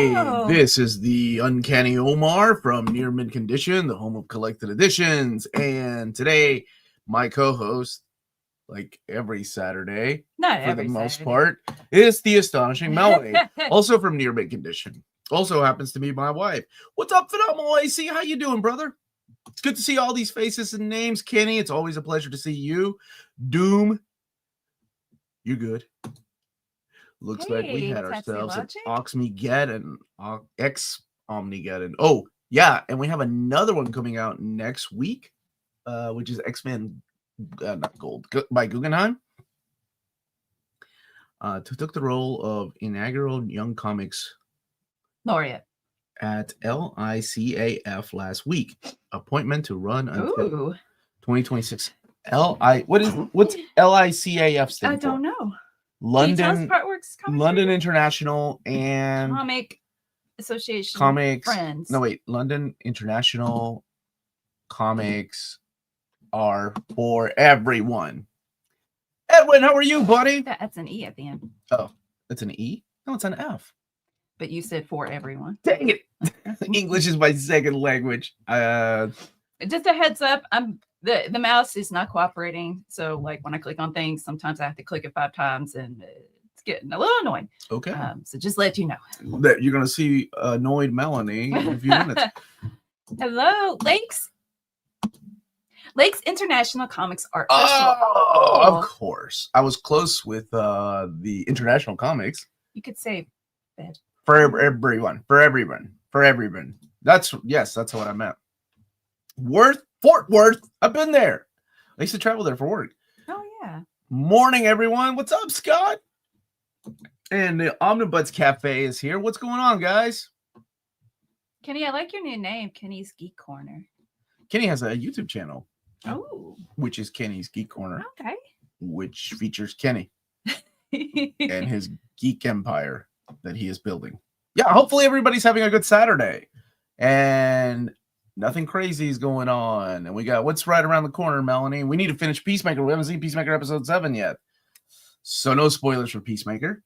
Hey, this is the Uncanny Omar from Near Mid Condition, the home of collected editions. And today, my co-host, like every Saturday, Not for every the most Saturday. part, is the Astonishing Melanie, also from Near Mid Condition. Also happens to be my wife. What's up, Phenomenal AC? How you doing, brother? It's good to see all these faces and names. Kenny, it's always a pleasure to see you. Doom, you good? Looks like we had ourselves an Oxmegeddon, Omnigeddon. Oh, yeah, and we have another one coming out next week, which is X-Men, not Gold, by Guggenheim. Took the role of inaugural Young Comics laureate at LICAF last week. Appointment to run until 2026. What's LICAF stand I don't know. London International and Comic Association Comics Friends. No, wait. London International Comics are for everyone. Edwin, how are you, buddy? That's an E at the end. Oh, it's an E? No, it's an F. But you said for everyone. Dang it. English is my second language. Just a heads up, the mouse is not cooperating. So like when I click on things, sometimes I have to click it 5 times and it's getting a little annoying. Okay. So just let you know. That you're going to see annoyed Melanie in a few minutes. Hello, Lakes. Lakes International Comics Art Festival. Oh, of course. I was close with the International Comics. You could say that. For everyone. That's what I meant. Fort Worth. I've been there. I used to travel there for work. Oh, yeah. Morning, everyone. What's up, Scott? And the Omnibus Cafe is here. What's going on, guys? Kenny, I like your new name, Kenny's Geek Corner. Kenny has a YouTube channel. Oh. Which is Kenny's Geek Corner. Okay. Which features Kenny and his geek empire that he is building. Yeah, hopefully everybody's having a good Saturday. And nothing crazy is going on. And we got what's right around the corner, Melanie. We need to finish Peacemaker. We haven't seen Peacemaker episode 7 yet. So no spoilers for Peacemaker.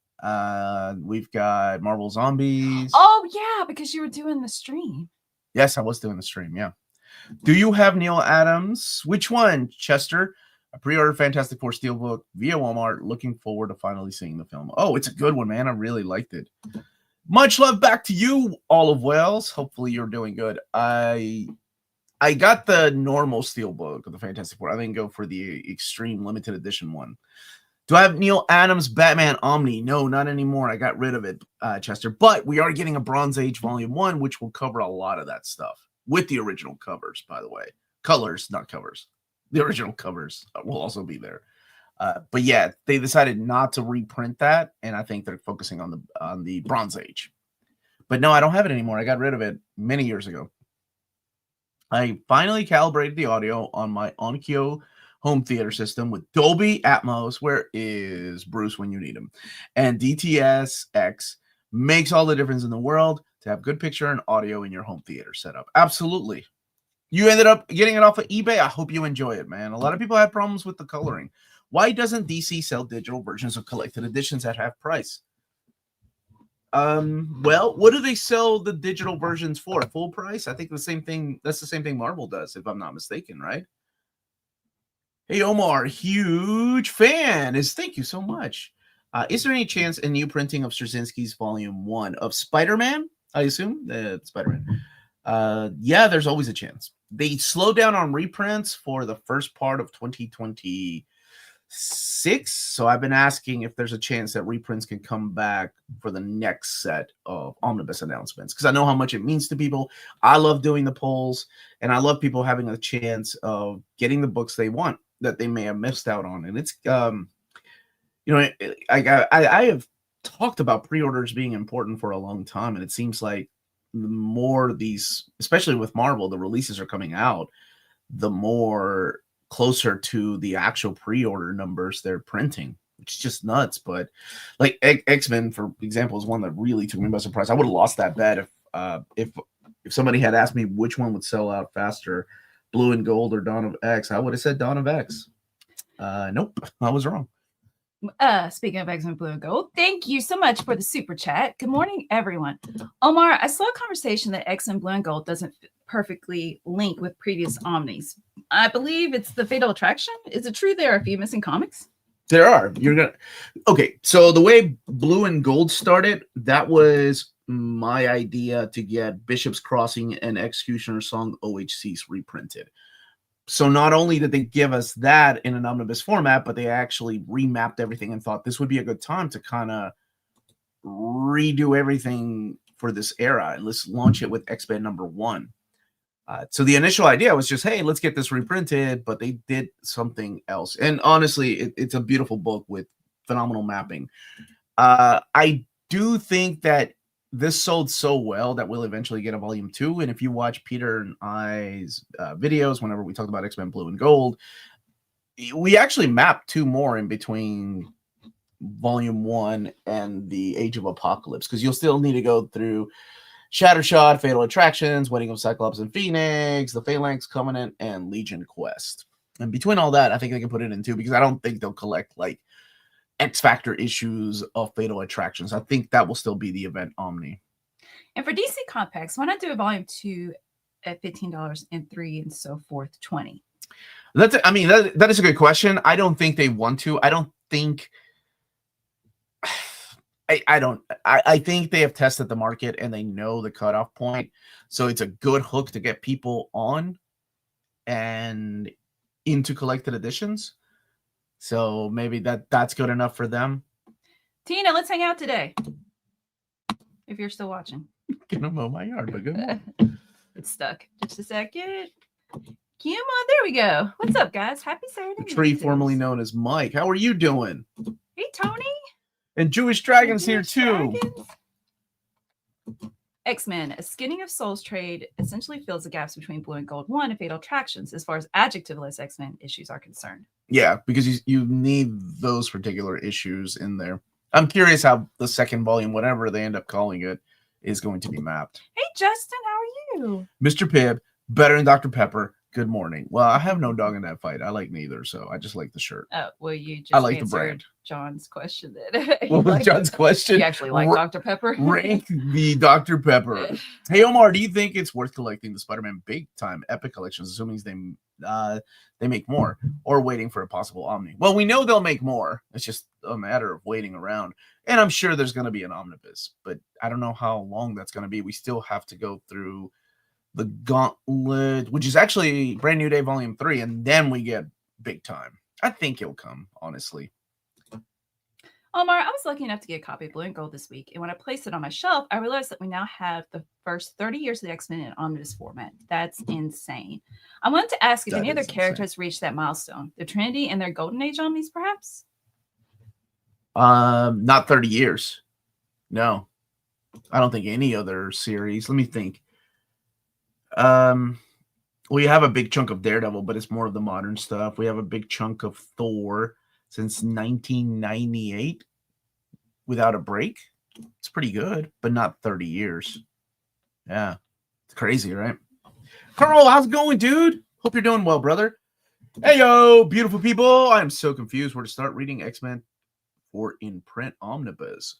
We've got Marvel Zombies. Oh, yeah, because you were doing the stream. Yes, I was doing the stream, yeah. Do you have Neil Adams? Which one, Chester? I pre-ordered Fantastic Four Steelbook via Walmart. Looking forward to finally seeing the film. Oh, it's a good one, man. I really liked it. Much love back to you, Olive Wells. Hopefully you're doing good. I got the normal Steelbook of the Fantastic Four. I didn't go for the extreme limited edition one. Do I have Neil Adams Batman Omni? No, not anymore. I got rid of it, Chester. But we are getting a Bronze Age Volume 1, which will cover a lot of that stuff. With the original covers, by the way. Colors, not covers. The original covers will also be there. But yeah, they decided not to reprint that, and I think they're focusing on the Bronze Age. But no, I don't have it anymore. I got rid of it many years ago. I finally calibrated the audio on my Onkyo home theater system with Dolby Atmos. Where is Bruce when you need him? And DTS-X makes all the difference in the world to have good picture and audio in your home theater setup. Absolutely. You ended up getting it off of eBay. I hope you enjoy it, man. A lot of people had problems with the coloring. Why doesn't DC sell digital versions of collected editions at half price? Well, what do they sell the digital versions for? Full price? I think the same thing. That's the same thing Marvel does, if I'm not mistaken, right? Hey, Omar, huge fan. Thank you so much. Is there any chance a new printing of Straczynski's Volume 1 of Spider-Man? I assume Spider-Man. Yeah, there's always a chance. They slowed down on reprints for the first part of 2026. So I've been asking if there's a chance that reprints can come back for the next set of omnibus announcements, because I know how much it means to people. I love doing the polls, and I love people having a chance of getting the books they want that they may have missed out on. And it's, I have talked about pre-orders being important for a long time, and it seems like the more these, especially with Marvel, the releases are coming out, the more closer to the actual pre-order numbers they're printing, which is just nuts. But like X-Men, for example, is one that really took me by surprise. I would have lost that bet if somebody had asked me which one would sell out faster, Blue and Gold or Dawn of X. I would have said Dawn of X. Nope, I was wrong. Speaking of X-Men Blue and Gold, thank you so much for the super chat. Good morning, everyone. Omar, I saw a conversation that X-Men Blue and Gold doesn't perfectly link with previous Omnis. I believe it's the Fatal Attraction. Is it true there are a few missing comics? There are. Okay, so the way Blue and Gold started, that was my idea to get Bishop's Crossing and Executioner's Song OHCs reprinted. So not only did they give us that in an omnibus format, but they actually remapped everything and thought this would be a good time to kind of redo everything for this era and let's launch it with X-Men #1. So the initial idea was just, hey, let's get this reprinted, but they did something else. And honestly, it's a beautiful book with phenomenal mapping. I do think that this sold so well that we'll eventually get a volume 2. And if you watch Peter and I's videos, whenever we talk about X-Men Blue and Gold, we actually mapped 2 more in between volume 1 and the Age of Apocalypse, because you'll still need to go through Shattershot, Fatal Attractions, Wedding of Cyclops and Phoenix, the Phalanx Covenant, and Legion Quest. And between all that, I think they can put it in 2, because I don't think they'll collect like X Factor issues of Fatal Attractions. I think that will still be the event Omni. And for DC Compacts, why not do a volume 2 at $15 and 3 and so forth 20? That is a good question. I don't think they want to. I don't think I think they have tested the market and they know the cutoff point. So it's a good hook to get people on and into collected editions. So maybe that's good enough for them. Tina, let's hang out today. If you're still watching. Gonna mow my yard, but good morning. It's stuck. Just a second. Come on, there we go. What's up, guys? Happy Saturday. The tree formerly known as Mike. How are you doing? Hey, Tony. And Jewish Dragons here too. X-Men, a Skinning of Souls trade essentially fills the gaps between Blue and Gold 1 and Fatal Attractions as far as adjectiveless X-Men issues are concerned. Yeah, because you need those particular issues in there. I'm curious how the second volume, whatever they end up calling it, is going to be mapped. Hey, Justin, how are you? Mr. Pibb, better than Dr. Pepper. Good morning. Well, I have no dog in that fight. I like neither, so I just like the shirt. Oh, well, you just I like the brand. John's question then. What was John's question? You actually like Dr. Pepper? Rank the Dr. Pepper. Hey, Omar, do you think it's worth collecting the Spider-Man Big Time Epic Collections, assuming they make more, or waiting for a possible Omni? Well, we know they'll make more. It's just a matter of waiting around. And I'm sure there's going to be an omnibus, but I don't know how long that's going to be. We still have to go through the Gauntlet, which is actually Brand New Day Volume 3, and then we get Big Time. I think he'll come, honestly. Omar, I was lucky enough to get a copy of Blue and Gold this week, and when I placed it on my shelf, I realized that we now have the first 30 years of the X-Men in omnibus format. That's insane. I wanted to ask if any other characters reached that milestone. The Trinity and their Golden Age omnis, perhaps? Not 30 years. No. I don't think any other series. Let me think. We have a big chunk of Daredevil, but it's more of the modern stuff. We have a big chunk of Thor since 1998 without a break. It's pretty good, but not 30 years. Yeah. It's crazy, right? Carl, how's it going, dude? Hope you're doing well, brother. Hey, yo, beautiful people. I'm so confused where to start reading X-Men for in-print omnibus.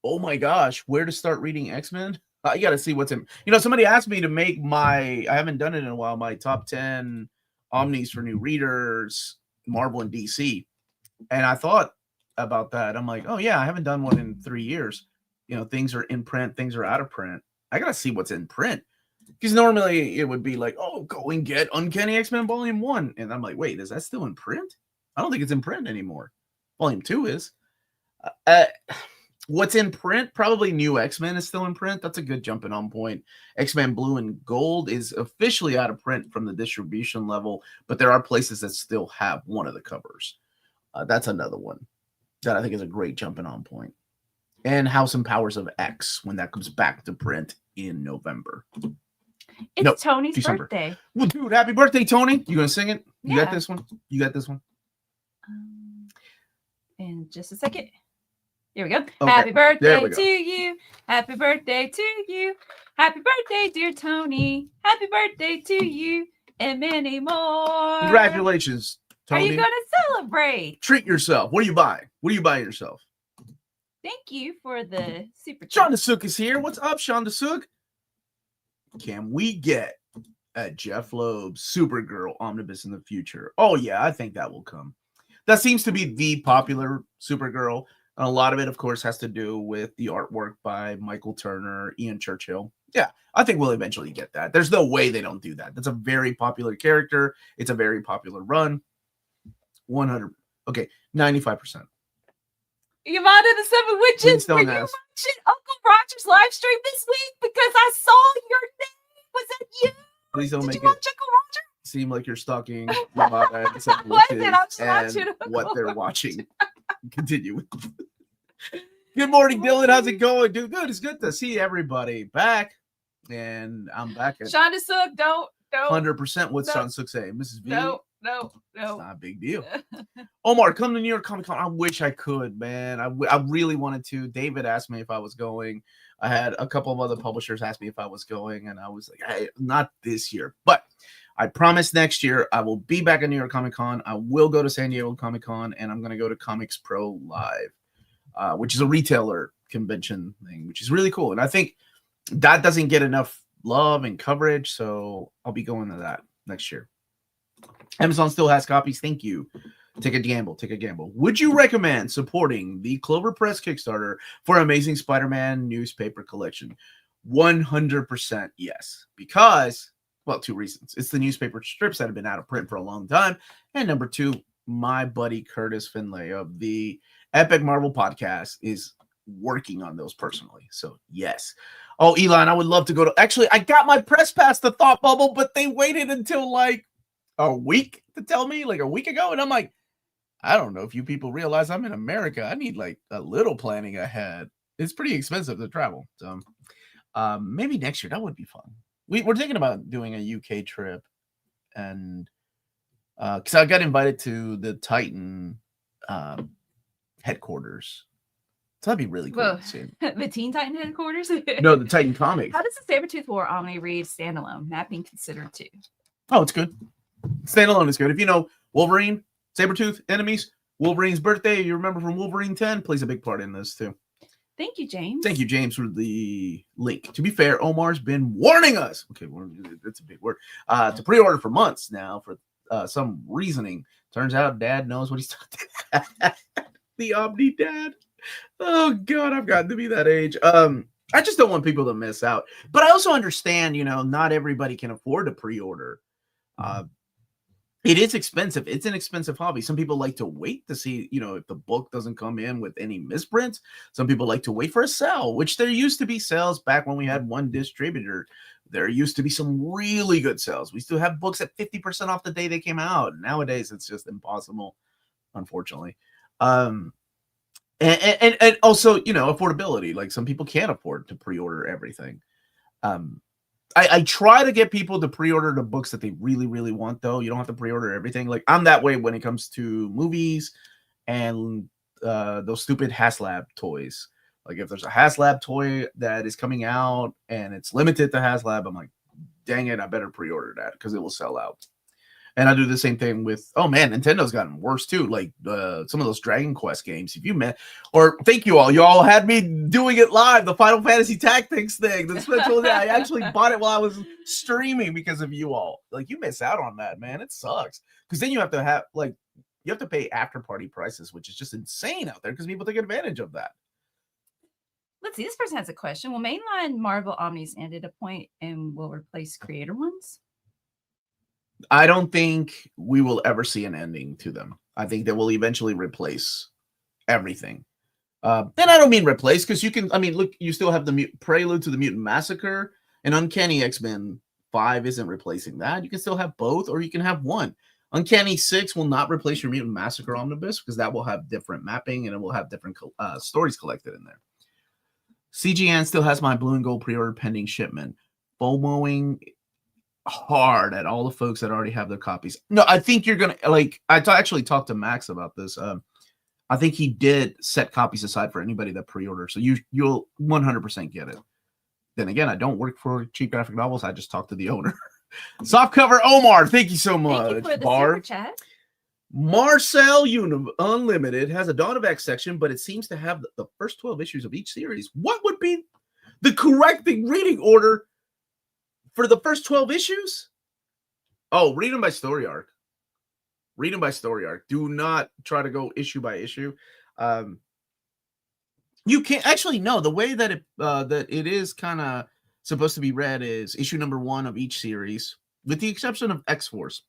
Oh my gosh, where to start reading X-Men? I got to see what's in. Somebody asked me to make I haven't done it in a while, my top 10 omnis for new readers, Marvel and DC. And I thought about that. I'm like, oh yeah, I haven't done one in 3 years. Things are in print, things are out of print. I got to see what's in print. Because normally it would be like, oh, go and get Uncanny X-Men Volume 1. And I'm like, wait, is that still in print? I don't think it's in print anymore. Volume 2 is. What's in print? Probably New X-Men is still in print. That's a good jumping on point. X-Men Blue and Gold is officially out of print from the distribution level, but there are places that still have one of the covers. That's another one that I think is a great jumping on point. And House and Powers of X when that comes back to print in November. It's Tony's birthday. Well, dude, happy birthday, Tony. You going to sing it? You Yeah. got this one? You got this one? In just a second. Here we go. Okay, Happy birthday we go. to you. Happy birthday to you. Happy birthday, dear Tony. Happy birthday to you and many more. Congratulations, Are you Tony. going to celebrate? Treat yourself. What do you buy? What do you buy yourself? Thank you for the super Sean chat. DeSook is here. What's up, Sean DeSook? Can we get a Jeff Loeb Supergirl omnibus in the future? Oh, yeah, I think that will come. That seems to be the popular Supergirl. And a lot of it, of course, has to do with the artwork by Michael Turner, Ian Churchill. Yeah, I think we'll eventually get that. There's no way they don't do that. That's a very popular character. It's a very popular run. 100. Okay, 95%. Yvonne and the Seven Witches, Please were don't you ask. watching Uncle Roger's live stream this week? Because I saw your name. Was that you? Please don't Did make you it watch Uncle Roger? seem like you're stalking Yvonne and Seven What is Witches it? I'm just and watching what Uncle they're Roger. watching. Continue. Good morning, Dylan. How's it going, dude? Good. It's good to see everybody back. And I'm back at Shonda Sook, don't. 100%. What's No. Sean Sook say? Mrs. V? No. It's not a big deal. Omar, come to New York Comic Con. I wish I could, man. I really wanted to. David asked me if I was going. I had a couple of other publishers ask me if I was going, and I was like, hey, not this year. But I promise next year I will be back at New York Comic Con. I will go to San Diego Comic Con, and I'm going to go to Comics Pro Live, which is a retailer convention thing, which is really cool. And I think that doesn't get enough love and coverage, so I'll be going to that next year. Amazon still has copies. Thank you. Take a gamble. Take a gamble. Would you recommend supporting the Clover Press Kickstarter for Amazing Spider-Man newspaper collection? 100% yes. Because, well, two reasons. It's the newspaper strips that have been out of print for a long time. And number two, my buddy Curtis Finlay of the Epic Marvel podcast is working on those personally. So, yes. Oh, Elon, I would love to go to... Actually, I got my press pass to Thought Bubble, but they waited until, like, a week to tell me, like a week ago. And I'm like, I don't know if you people realize I'm in America. I need like a little planning ahead. It's pretty expensive to travel. So maybe next year, that would be fun. We're thinking about doing a UK trip. And because I got invited to the Titan headquarters. So that'd be really cool. Whoa. To see. The Teen Titan headquarters? No, the Titan comics. How does the Sabretooth War Omni read standalone? Mapping considered too. Oh, it's good. Standalone is good. If you know Wolverine, Sabretooth, enemies, Wolverine's birthday, you remember from Wolverine 10, plays a big part in this too. Thank you, James. Thank you, James, for the link. To be fair, Omar's been warning us. Okay, that's a big word. To pre-order for months now for some reasoning. Turns out Dad knows what he's talking about. The Omni Dad. Oh, God, I've gotten to be that age. I just don't want people to miss out. But I also understand, not everybody can afford to pre-order. It is expensive. It's an expensive hobby. Some people like to wait to see, if the book doesn't come in with any misprints. Some people like to wait for a sale, which there used to be sales back when we had one distributor. There used to be some really good sales. We still have books at 50% off the day they came out. Nowadays, it's just impossible, unfortunately. And also, affordability. Like some people can't afford to pre-order everything. I try to get people to pre-order the books that they really, really want, though. You don't have to pre-order everything. Like, I'm that way when it comes to movies and those stupid HasLab toys. Like, if there's a HasLab toy that is coming out and it's limited to HasLab, I'm like, dang it, I better pre-order that because it will sell out. And I do the same thing with, oh man, Nintendo's gotten worse too. Like some of those Dragon Quest games. If you met, or thank you all had me doing it live, the Final Fantasy Tactics thing. I actually bought it while I was streaming because of you all. Like you miss out on that, man. It sucks. Because then you have to pay after party prices, which is just insane out there because people take advantage of that. Let's see. This person has a question. Will mainline Marvel Omnis end at a point and will replace creator ones? I don't think we will ever see an ending to them. I think they will eventually replace everything. And I don't mean replace because look, you still have the Prelude to the Mutant Massacre and Uncanny X-Men 5 isn't replacing that. You can still have both or you can have one. Uncanny 6 will not replace your Mutant Massacre Omnibus because that will have different mapping and it will have different stories collected in there. CGN still has my blue and gold pre-order pending shipment. FOMOing hard at all the folks that already have their copies. No, I think you're gonna actually talked to Max about this. I think he did set copies aside for anybody that pre-orders, so you'll 100% get it. Then again, I don't work for Cheap Graphic Novels. I just talked to the owner. Softcover Omar, thank you so much. Thank you for the Barb. super chat. Marcel Unlimited has a Dawn of X section, but it seems to have the first 12 issues of each series. What would be the correct reading order for the first 12 issues? Oh, read them by story arc. Read them by story arc. Do not try to go issue by issue. You can't actually know the way that it is kind of supposed to be read is issue number 1 of each series, with the exception of X-Force.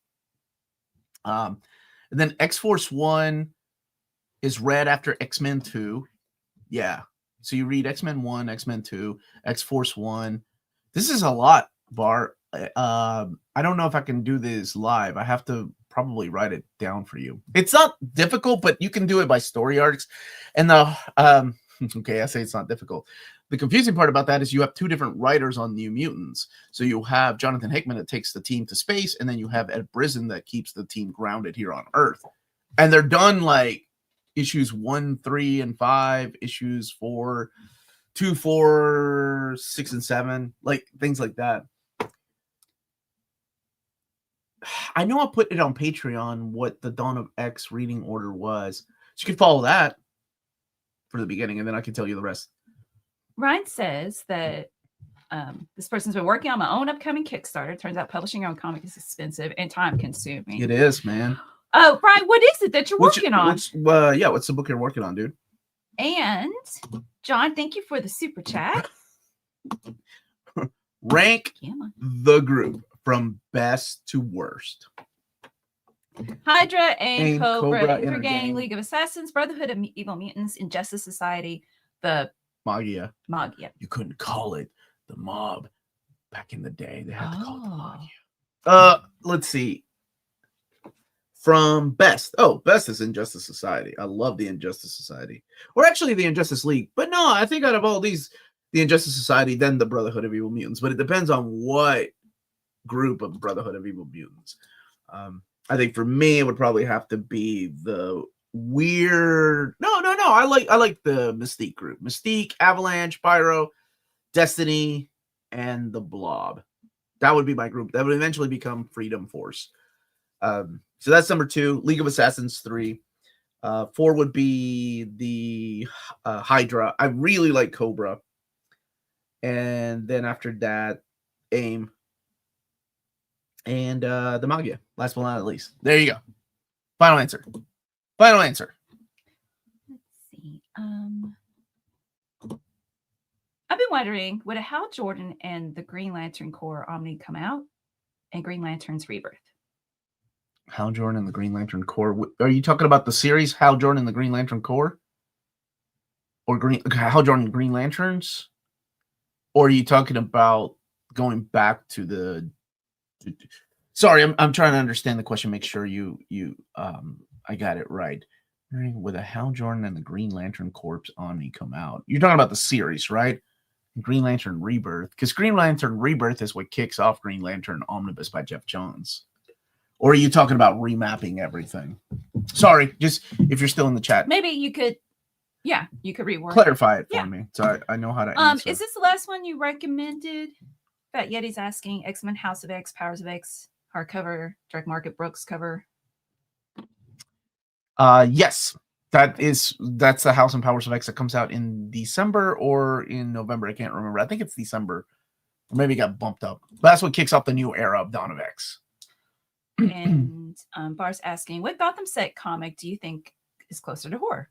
And then X-Force 1 is read after X-Men 2. Yeah. So you read X-Men 1, X-Men 2, X-Force 1. This is a lot, Bar. I don't know if I can do this live. I have to probably write it down for you. It's not difficult, but you can do it by story arcs. And okay, I say it's not difficult. The confusing part about that is you have 2 different writers on New Mutants. So you have Jonathan Hickman that takes the team to space, and then you have Ed Brisson that keeps the team grounded here on Earth. And they're done like issues 1, 3, and 5, issues 4, 2, 4, 6, and 7, like things like that. I know I put it on Patreon what the Dawn of X reading order was. So you could follow that for the beginning, and then I can tell you the rest. Ryan says that this person's been working on my own upcoming Kickstarter. Turns out publishing your own comic is expensive and time consuming. It is, man. Oh, Brian, what is it that you're working on? What's the book you're working on, dude? And John, thank you for the super chat. Rank the group from best to worst. Hydra and Cobra, Intergang, Intergang, League of Assassins, Brotherhood of Evil Mutants, Injustice Society, the Magia. You couldn't call it the mob back in the day. They had to call it the Magia. Let's see. From best. Oh, best is Injustice Society. I love the Injustice Society. Or actually the Injustice League. But no, I think out of all these, the Injustice Society, then the Brotherhood of Evil Mutants. But it depends on what group of Brotherhood of Evil Mutants. I think for me, it would probably have to be the weird. No. I like the Mystique group. Mystique, Avalanche, Pyro, Destiny, and the Blob. That would be my group. That would eventually become Freedom Force. So that's number 2. League of Assassins 3. 4 would be the Hydra. I really like Cobra. And then after that, AIM. And the Magia. Last but not least. There you go. Final answer. Let's see. I've been wondering, would a Hal Jordan and the Green Lantern Corps Omni come out? And Green Lantern's Rebirth? Hal Jordan and the Green Lantern Corps. Are you talking about the series Hal Jordan and the Green Lantern Corps? Or Hal Jordan and Green Lanterns? Or are you talking about going back to the... Sorry, I'm trying to understand the question. Make sure I got it right. With a Hal Jordan and the Green Lantern Corps Omni come out. You're talking about the series, right? Green Lantern Rebirth. Because Green Lantern Rebirth is what kicks off Green Lantern Omnibus by Jeff Johns. Or are you talking about remapping everything? Sorry, just if you're still in the chat. Maybe you could, you could reword. Clarify it for me, so I know how to answer. Is this the last one you recommended? Fat Yeti's asking X-Men House of X, Powers of X, hardcover, Direct Market Brooks cover. Yes, that's the House and Powers of X that comes out in December or in November. I can't remember. I think it's December, or maybe it got bumped up. But that's what kicks off the new era of Dawn of X. And Bar's asking, what Gotham set comic do you think is closer to horror?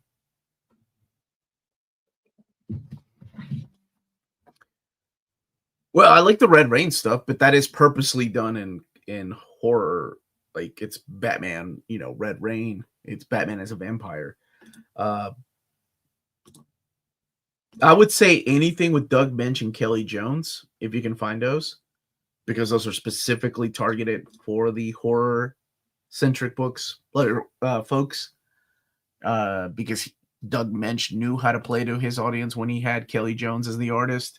Well, I like the Red Rain stuff, but that is purposely done in horror. Like it's Batman, Red Rain. It's Batman as a vampire. I would say anything with Doug Bench and Kelly Jones, if you can find those, because those are specifically targeted for the horror-centric folks. Because Doug Bench knew how to play to his audience when he had Kelly Jones as the artist.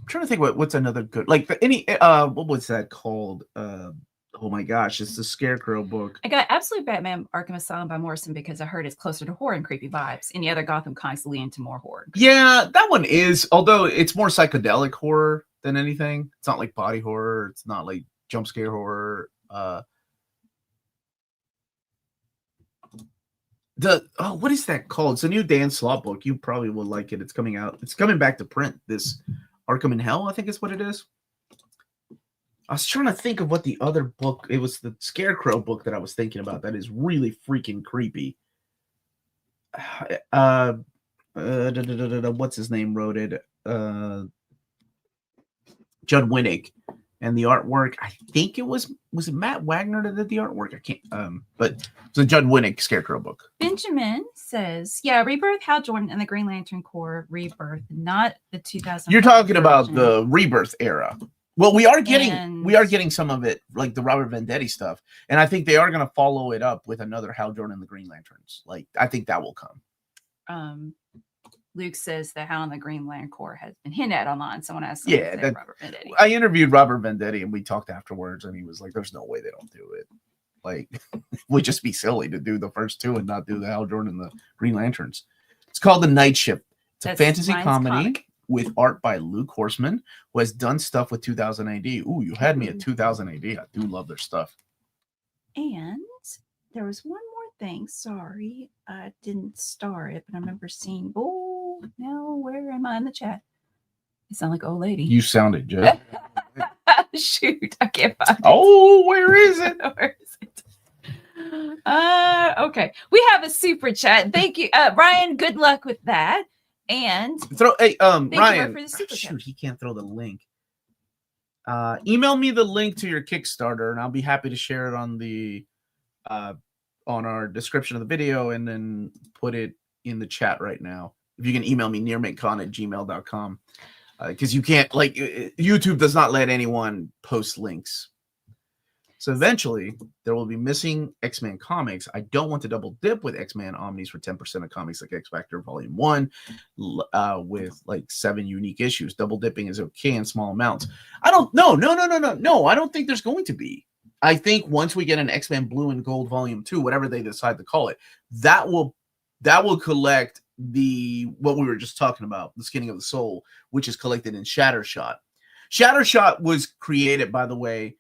I'm trying to think what's another good, like what was that called? Oh my gosh, it's the Scarecrow book. I got Absolute Batman Arkham Asylum by Morrison because I heard it's closer to horror and creepy vibes. Any other Gotham comics lean into more horror. Yeah, that one is, although it's more psychedelic horror than anything. It's not like body horror. It's not like jump scare horror. What is that called? It's a new Dan Slott book. You probably will like it. It's coming out. It's coming back to print. This Arkham in Hell, I think is what it is. I was trying to think of what the other book. It was the Scarecrow book that I was thinking about. That is really freaking creepy. What's his name wrote it? Judd Winnick, and the artwork. I think it was it Matt Wagner that did the artwork? I can't. But it's a Judd Winnick Scarecrow book. Benjamin says, "Yeah, Rebirth, Hal Jordan, and the Green Lantern Corps Rebirth, not the 2000." You're talking about the Rebirth era. Well, we are getting some of it, like the Robert Venditti stuff, and I think they are going to follow it up with another Hal Jordan and the Green Lanterns. Like, I think that will come. Luke says the Hal and the Green Lantern Corps has been hinted at online. Someone asked, Robert Venditti. I interviewed Robert Venditti, and we talked afterwards, and he was like, "There's no way they don't do it. Like, it would just be silly to do the first two and not do the Hal Jordan and the Green Lanterns." It's called The Night Shift. It's a fantasy comedy with art by Luke Horseman, who has done stuff with 2000 AD. Ooh, you had me at 2000 AD. I do love their stuff. And there was one more thing. Sorry, I didn't star it, but I remember seeing. Oh, no, where am I in the chat? You sound like an old lady. You sounded good. Shoot, I can't find it. Oh, where is it? Where is it? Okay, we have a super chat. Thank you, Ryan. Good luck with that. And Ryan, shoot, he can't throw the link. Email me the link to your Kickstarter, and I'll be happy to share it on the on our description of the video, and then put it in the chat right now. If you can email me nearmakecon@gmail.com, because you can't, like, YouTube does not let anyone post links. So eventually, there will be missing X-Men comics. I don't want to double dip with X-Men Omnis for 10% of comics like X-Factor Volume 1 with like 7 unique issues. Double dipping is okay in small amounts. No, I don't think there's going to be. I think once we get an X-Men Blue and Gold Volume 2, whatever they decide to call it, that will collect what we were just talking about, the Skinning of the Soul, which is collected in Shattershot. Shattershot was created, by the way,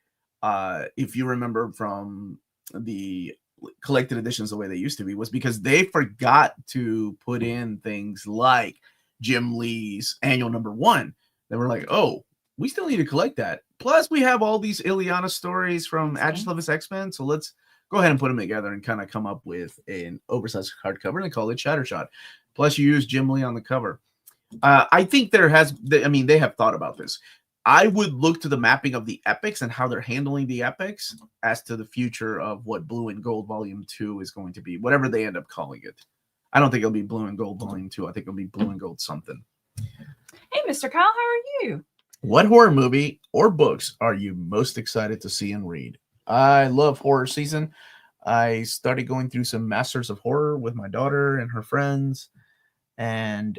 if you remember from the collected editions the way they used to be, was because they forgot to put in things like Jim Lee's annual #1. They were like, oh, we still need to collect that. Plus, we have all these Ileana stories from Agents of X-Men, so let's go ahead and put them together and kind of come up with an oversized hardcover, and they call it Shattershot. Plus, you use Jim Lee on the cover. I think they have thought about this. I would look to the mapping of the epics and how they're handling the epics as to the future of what Blue and Gold Volume 2 is going to be, whatever they end up calling it. I don't think it'll be Blue and Gold Volume 2. I think it'll be Blue and Gold something. Hey, Mr. Kyle, how are you? What horror movie or books are you most excited to see and read? I love horror season. I started going through some Masters of Horror with my daughter and her friends, and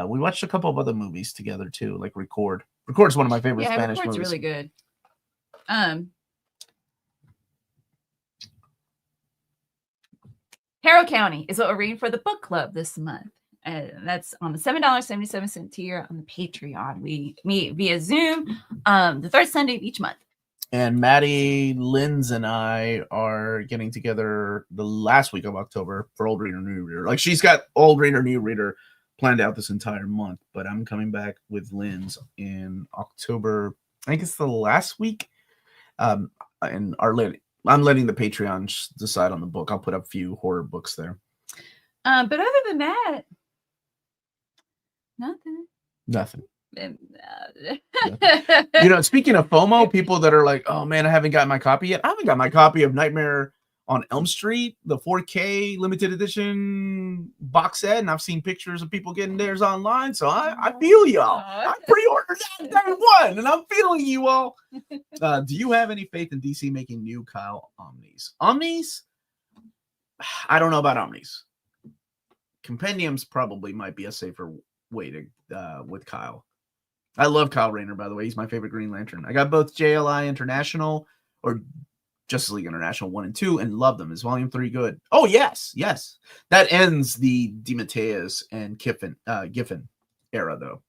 we watched a couple of other movies together too, like Record. Record is one of my favorite Spanish movies. Record's really good. Harrow County is what we're reading for the book club this month. That's on the $7.77 tier on the Patreon. We meet via Zoom the third Sunday of each month. And Maddie, Linz, and I are getting together the last week of October for Old Reader, New Reader. Like, she's got Old Reader, New Reader planned out this entire month, but I'm coming back with Linz in October. I think it's the last week. And I'm letting the Patreon decide on the book. I'll put up a few horror books there. But other than that, nothing. Speaking of FOMO, people that are like, oh man, I haven't got my copy yet. I haven't got my copy of Nightmare on Elm Street, the 4K limited edition box set, and I've seen pictures of people getting theirs online. So I feel y'all. I pre-ordered that day one, and I'm feeling you all. Do you have any faith in DC making new Kyle Omnis? Omnis? I don't know about Omnis. Compendiums probably might be a safer way to with Kyle. I love Kyle Rayner, by the way. He's my favorite Green Lantern. I got both JLI International or Justice League International 1 and 2 and love them. Is Volume 3 good? Oh, yes. That ends the DeMatteis and Giffen era, though.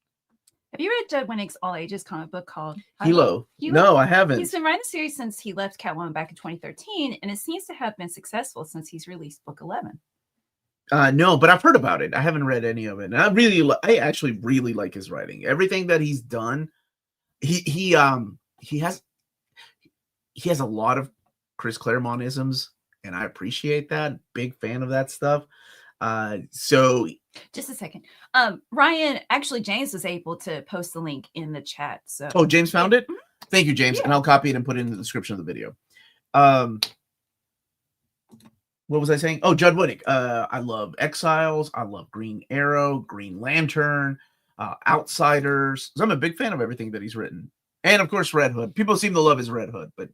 Have you read Judd Winnick's all ages comic book called Hilo? No, I haven't. He's been writing the series since he left Catwoman back in 2013, and it seems to have been successful since he's released book 11. No, but I've heard about it. I haven't read any of it, and I actually really like his writing. Everything that he's done, he has a lot of Chris Claremontisms, and I appreciate that. Big fan of that stuff. So just a second. Ryan, actually, James was able to post the link in the chat. So James found it. Thank you, James, and I'll copy it and put it in the description of the video. What was I saying? Oh, Judd Winick. I love Exiles. I love Green Arrow, Green Lantern, Outsiders. So I'm a big fan of everything that he's written. And, of course, Red Hood. People seem to love his Red Hood, but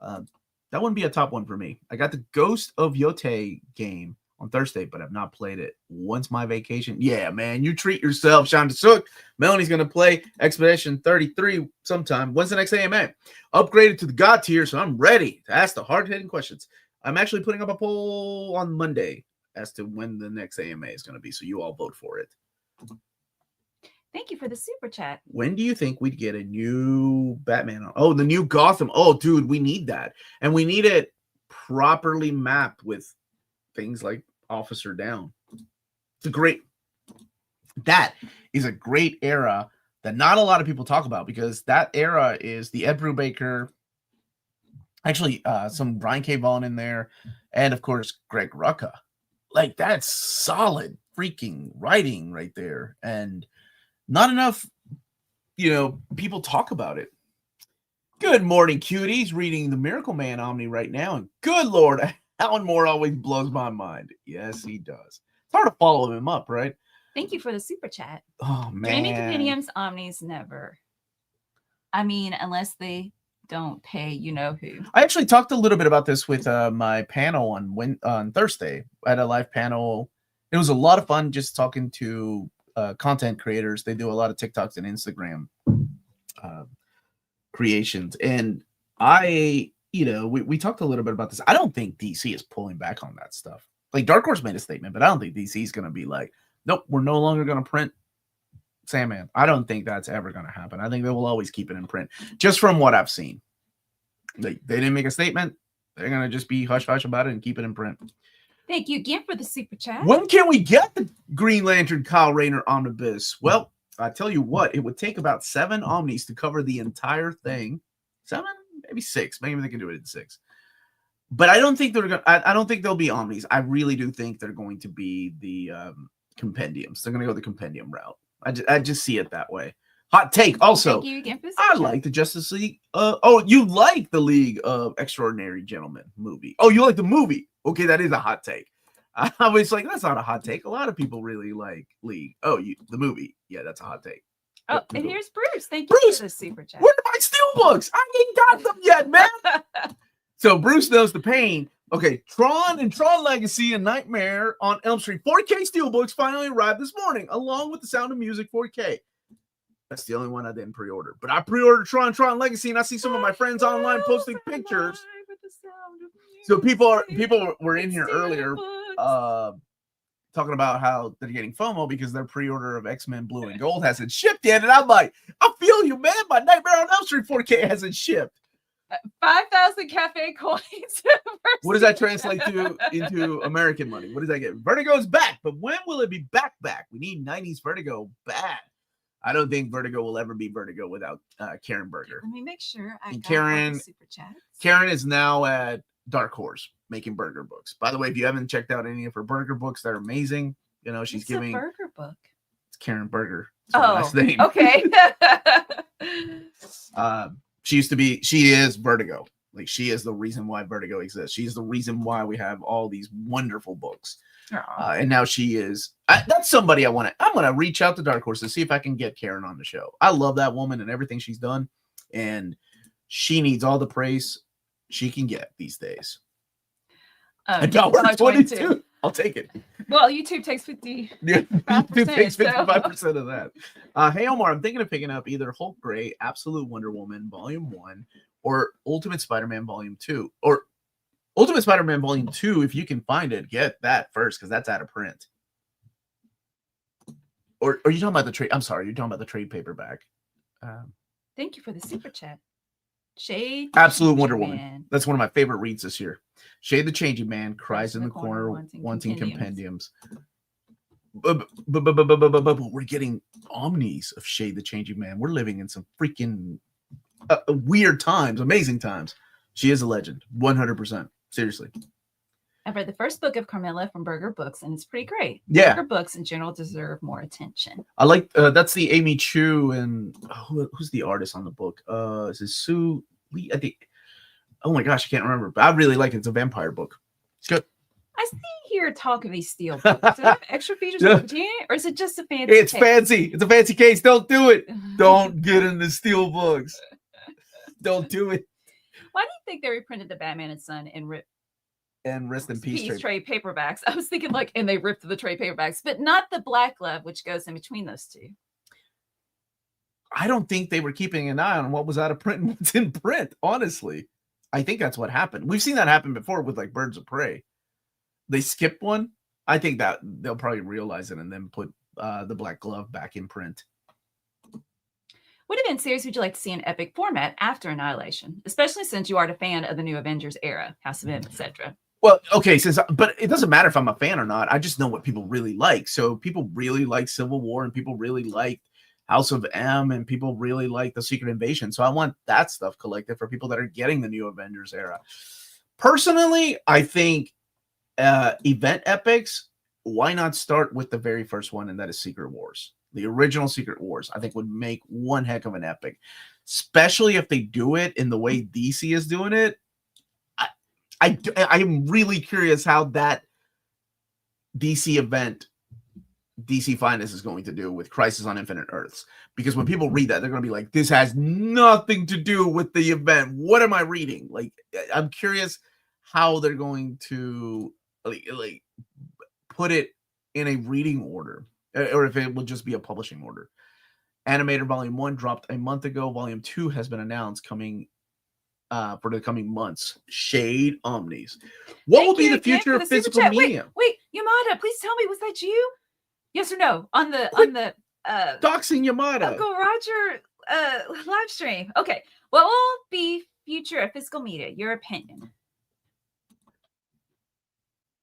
that wouldn't be a top one for me. I got the Ghost of Yote game on Thursday, but I've not played it. Once my vacation. Yeah, man, you treat yourself, Sean DeSook. Melanie's going to play Expedition 33 sometime. When's the next AMA? Upgraded to the God tier, so I'm ready to ask the hard-hitting questions. I'm actually putting up a poll on Monday as to when the next AMA is going to be, so you all vote for it. Thank you for the super chat. When do you think we'd get a new Batman? Oh, the new Gotham. Oh, dude, we need that. And we need it properly mapped with things like Officer Down. That is a great era that not a lot of people talk about, because that era is the Ed Brubaker, actually some Brian K. Vaughan in there, and of course Greg Rucka. Like, that's solid freaking writing right there, and not enough people talk about it. Good morning, cuties. Reading the Miracle Man Omni right now, and good Lord, Alan Moore always blows my mind. Yes, he does. It's hard to follow him up, right? Thank you for the super chat. Oh, man. Dreaming Compendiums, Omnis, never. I mean, unless they don't pay who. I actually talked a little bit about this with my panel on Thursday. I had a live panel. It was a lot of fun just talking to content creators. They do a lot of TikToks and Instagram creations. And we talked a little bit about this. I don't think DC is pulling back on that stuff. Like, Dark Horse made a statement, but I don't think DC is going to be like, nope, we're no longer going to print Sandman. I don't think that's ever going to happen. I think they will always keep it in print, just from what I've seen. They didn't make a statement. They're going to just be hush-hush about it and keep it in print. Thank you again for the super chat. When can we get the Green Lantern Kyle Rayner omnibus? Well, I tell you what, it would take about 7 omnis to cover the entire thing. 7, maybe 6. Maybe they can do it in 6. But I don't think they're going. I don't think they'll be omnis. I really do think they're going to be the compendiums. They're going to go the compendium route. I just see it that way. Hot take. Also, I like the Justice League. You like the League of Extraordinary Gentlemen movie? Oh, you like the movie? Okay, that is a hot take. I was like, that's not a hot take. A lot of people really like League. Oh, the movie? Yeah, that's a hot take. Oh, and here's Bruce. Thank you for the super chat. Where are my steelbooks? I ain't got them yet, man. So Bruce knows the pain. Okay, Tron and Tron Legacy and Nightmare on Elm Street 4K steelbooks finally arrived this morning, along with the Sound of Music 4K. That's the only one I didn't pre-order. But I pre-ordered Tron Legacy, and I see some of my friends online posting pictures. So people were in here earlier talking about how they're getting FOMO because their pre-order of X-Men Blue and Gold hasn't shipped yet. And I'm like, I feel you, man. My Nightmare on Elm Street 4K hasn't shipped. 5,000 cafe coins. What does that translate to into American money? What does that get? Vertigo's back, but when will it be back? We need 90s Vertigo bad. I don't think Vertigo will ever be Vertigo without Karen Berger. Let me make sure. Karen super chat. Karen is now at Dark Horse making Berger books. By the way, if you haven't checked out any of her Berger books, they're amazing. She's giving a Berger book. It's Karen Berger. Last name. Okay. She is Vertigo. Like, she is the reason why Vertigo exists. She's the reason why we have all these wonderful books. And now she is. That's somebody I'm going to reach out to Dark Horse to see if I can get Karen on the show. I love that woman and everything she's done. And she needs all the praise she can get these days. $1.22. I'll take it. Well, YouTube takes 50. YouTube takes 55% of that. Hey, Omar, I'm thinking of picking up either Hulk Gray, Absolute Wonder Woman, Volume 1, or Ultimate Spider-Man Volume 2. Or Ultimate Spider-Man Volume 2, if you can find it, get that first, because that's out of print. Or are you talking about the trade? I'm sorry, you're talking about the trade paperback. Thank you for the super chat. Shade. Absolute Changing Wonder Woman. Man. That's one of my favorite reads this year. Shade the Changing Man cries in the corner wanting compendiums. But we're getting omnis of Shade the Changing Man. We're living in some freaking weird times, amazing times. She is a legend, 100%. Seriously. I've read the first book of Carmilla from Burger Books, and it's pretty great. Yeah. Burger Books in general deserve more attention. I like that's the Amy Chu and who's the artist on the book? Is it Sue Lee? I think. Oh my gosh, I can't remember. But I really like it. It's a vampire book. It's good. I see here talk of these steel books. Do they have extra features or is it just a fancy? It's case? fancy. It's a fancy case. Don't do it. Don't get into steel books. Don't do it. Why do you think they reprinted the Batman and Son and Rest in Peace trade paperbacks? I was thinking and they ripped the trade paperbacks, but not the Black Glove, which goes in between those two. I don't think they were keeping an eye on what was out of print and what's in print. Honestly, I think that's what happened. We've seen that happen before with like Birds of Prey. They skipped one. I think that they'll probably realize it and then put the Black Glove back in print. What event series would you like to see in epic format after Annihilation, especially since you are a fan of the new Avengers era, House of M, etc.? Well, okay, but it doesn't matter if I'm a fan or not. I just know what people really like. So people really like Civil War, and people really like House of M, and people really like the Secret Invasion. So I want that stuff collected for people that are getting the new Avengers era. Personally, I think event epics, why not start with the very first one, and that is Secret Wars. The original Secret Wars, I think, would make one heck of an epic, especially if they do it in the way DC is doing it. I'm really curious how that DC event, DC Finest, is going to do with Crisis on Infinite Earths. Because when people read that, they're going to be like, this has nothing to do with the event. What am I reading? Like, I'm curious how they're going to like put it in a reading order, or if it will just be a publishing order. Animator Volume 1 dropped a month ago. Volume 2 has been announced coming for the coming months. Shade Omnis. What will be the future of physical media? Wait, Yamada, please tell me, was that you? Yes or no? On the doxing Yamada. Uncle Roger live stream. Okay. What will be future of physical media? Your opinion.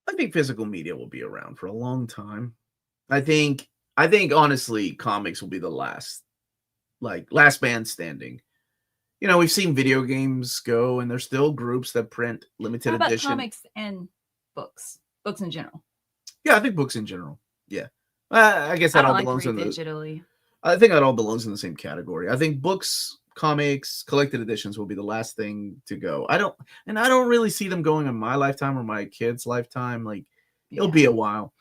I think physical media will be around for a long time. I think honestly, comics will be the last man standing. You know, we've seen video games go, and there's still groups that print limited How about edition comics and books in general. Yeah, I think books in general. Yeah, I guess that all belongs in digitally. I think that all belongs in the same category. I think books, comics, collected editions will be the last thing to go. I don't really see them going in my lifetime or my kids' lifetime. Like, it'll be a while.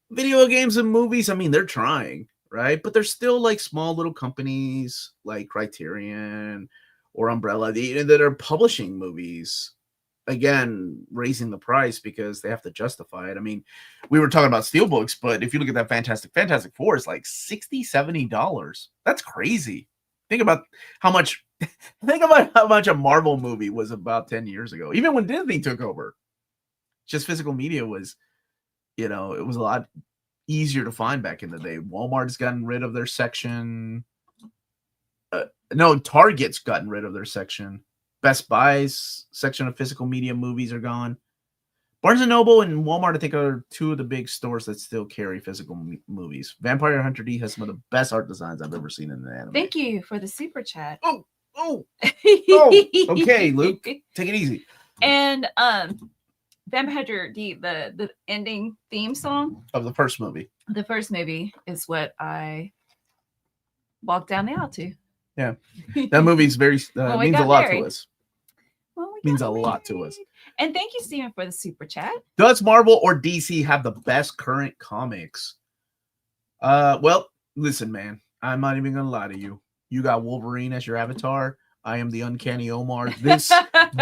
Video games and movies, I mean, they're trying, right? But there's still like small little companies like Criterion or Umbrella that are publishing movies, again, raising the price because they have to justify it. I mean, we were talking about steelbooks, but if you look at that Fantastic Four, it's like $60-$70. That's crazy. Think about how much a Marvel movie was about 10 years ago. Even when Disney took over, just physical media was, it was a lot easier to find back in the day. Walmart's gotten rid of their section. No, Target's gotten rid of their section. Best Buy's section of physical media movies are gone. Barnes & Noble and Walmart, I think, are two of the big stores that still carry physical movies. Vampire Hunter D has some of the best art designs I've ever seen in an anime. Thank you for the super chat. Oh, okay, Luke, take it easy. And Vampire Hunter D, the ending theme song of the first movie. The first movie is what I walked down the aisle to. Yeah, that movie's very means a lot to us. Means a lot to us. And thank you, Steven, for the super chat. Does Marvel or DC have the best current comics? Well, listen, man, I'm not even gonna lie to you. You got Wolverine as your avatar. I am the Uncanny Omar. This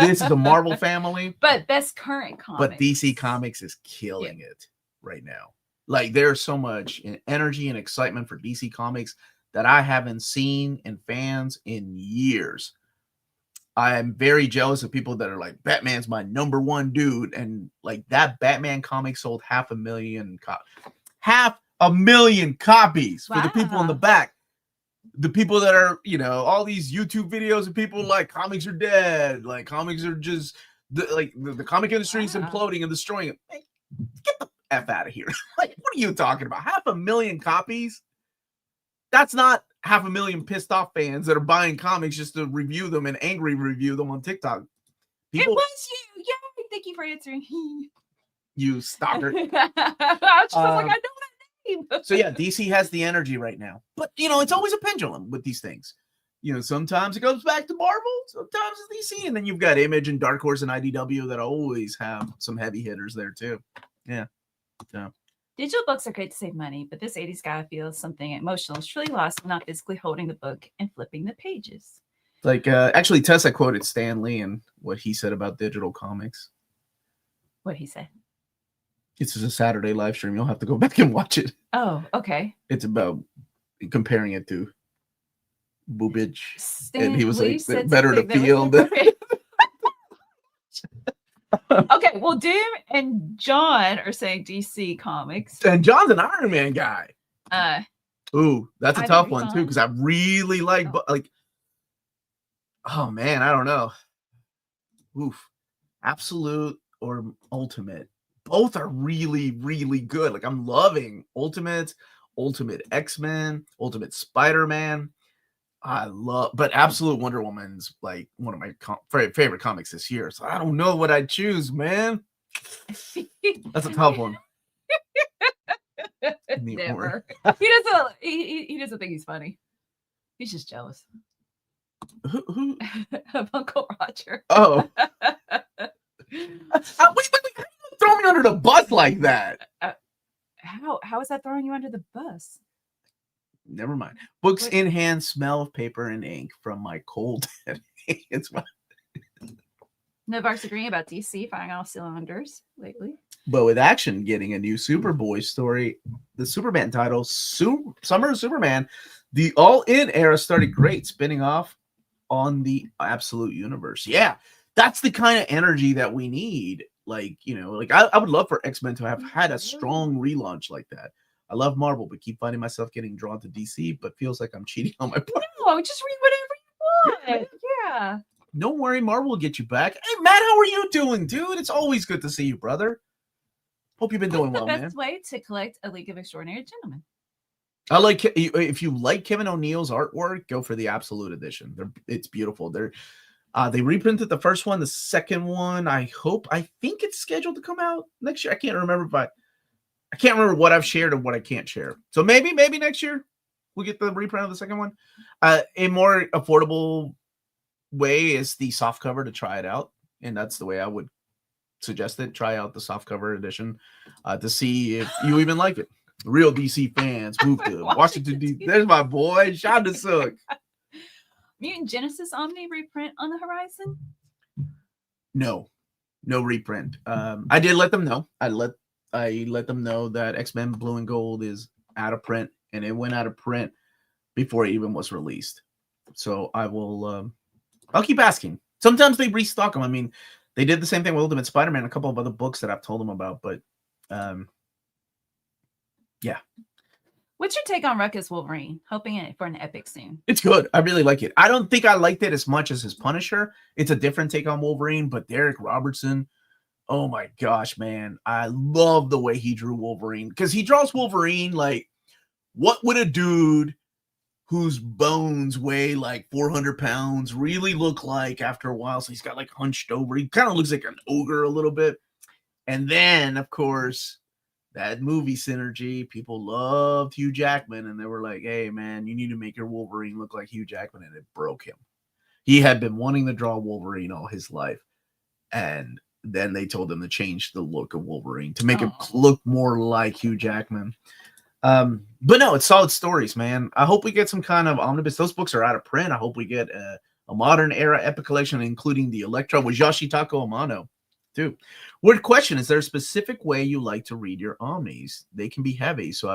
is the Marvel family. But best current comics. But DC Comics is killing it right now. Like, there's so much energy and excitement for DC Comics that I haven't seen in fans in years. I am very jealous of people that are like, Batman's my number one dude. And like, that Batman comic sold 500,000 copies for the people in the back. the people that are, all these YouTube videos of people like comics are dead, like comics are just the comic industry is imploding and destroying it. Hey, get the F out of here. Like, what are you talking about? 500,000 copies? That's not 500,000 pissed off fans that are buying comics just to review them and angry review them on TikTok. It was you. Yeah, thank you for answering. You stalker. I was just like, I know that name. So yeah, DC has the energy right now. But it's always a pendulum with these things. Sometimes it goes back to Marvel, sometimes it's DC, and then you've got Image and Dark Horse and IDW that always have some heavy hitters there too. Yeah. So digital books are great to save money, but this 80s guy feels something emotional is truly lost when not physically holding the book and flipping the pages. Like, actually, Tessa quoted Stan Lee and what he said about digital comics. What he said? It's just a Saturday live stream. You'll have to go back and watch it. Oh, okay. It's about comparing it to boobage. Stan and he was Lee like, better to feel. Okay, well, Doom and John are saying DC Comics. And John's an Iron Man guy. Ooh, that's a Ivan tough one, Reitman. too, because I really like, oh, man, I don't know. Oof. Absolute or Ultimate. Both are really, really good. Like, I'm loving Ultimate X-Men, Ultimate Spider-Man. But Absolute Wonder Woman's like one of my favorite comics this year. So I don't know what I'd choose, man. That's a tough one. Never. He doesn't think he's funny. He's just jealous. Who? Of Uncle Roger. Oh. Wait. Throw me under the bus like that. How is that throwing you under the bus? Never mind. Books in hand, smell of paper and ink from my cold hands. Novark's agreeing about DC firing all cylinders lately. But with Action getting a new Superboy story, the Superman title, Summer of Superman, the all-in era started great, spinning off on the Absolute Universe. Yeah, that's the kind of energy that we need. Like, I would love for X-Men to have had a strong relaunch like that. I love Marvel, but keep finding myself getting drawn to DC, but feels like I'm cheating on my part. No, just read whatever you want. Yeah. Don't worry, Marvel will get you back. Hey, Matt, how are you doing, dude? It's always good to see you, brother. Hope you've been doing well, man. The best way to collect A League of Extraordinary Gentlemen. If you like Kevin O'Neill's artwork, go for the Absolute Edition. It's beautiful. They reprinted the first one, the second one. I think it's scheduled to come out next year. I can't remember what I've shared and what I can't share. So maybe next year we'll get the reprint of the second one. A more affordable way is the soft cover to try it out, and that's the way I would suggest it. Try out the soft cover edition to see if you even like it. Real DC fans move to Washington DC. There's my boy, Shonda Sook. Mutant Genesis Omni reprint on the horizon? No reprint. I did let them know. I let them know that X-Men Blue and Gold is out of print, and it went out of print before it even was released. So I will. I'll keep asking. Sometimes they restock them. I mean, they did the same thing with Ultimate Spider-Man, a couple of other books that I've told them about, but yeah. What's your take on Ruckus Wolverine? Hoping for an epic soon. It's good. I really like it. I don't think I liked it as much as his Punisher. It's a different take on Wolverine, but Derek Robertson, oh my gosh, man. I love the way he drew Wolverine, because he draws Wolverine like, what would a dude whose bones weigh like 400 pounds really look like after a while? So he's got like hunched over. He kind of looks like an ogre a little bit. And then, of course, that movie synergy, people loved Hugh Jackman, and they were like, hey, man, you need to make your Wolverine look like Hugh Jackman, and it broke him. He had been wanting to draw Wolverine all his life, and then they told him to change the look of Wolverine to make him look more like Hugh Jackman. But no, it's solid stories, man. I hope we get some kind of omnibus. Those books are out of print. I hope we get a modern era epic collection, including the Electro with Yoshitaka Amano, too. Weird question: is there a specific way you like to read your omnis? They can be heavy, so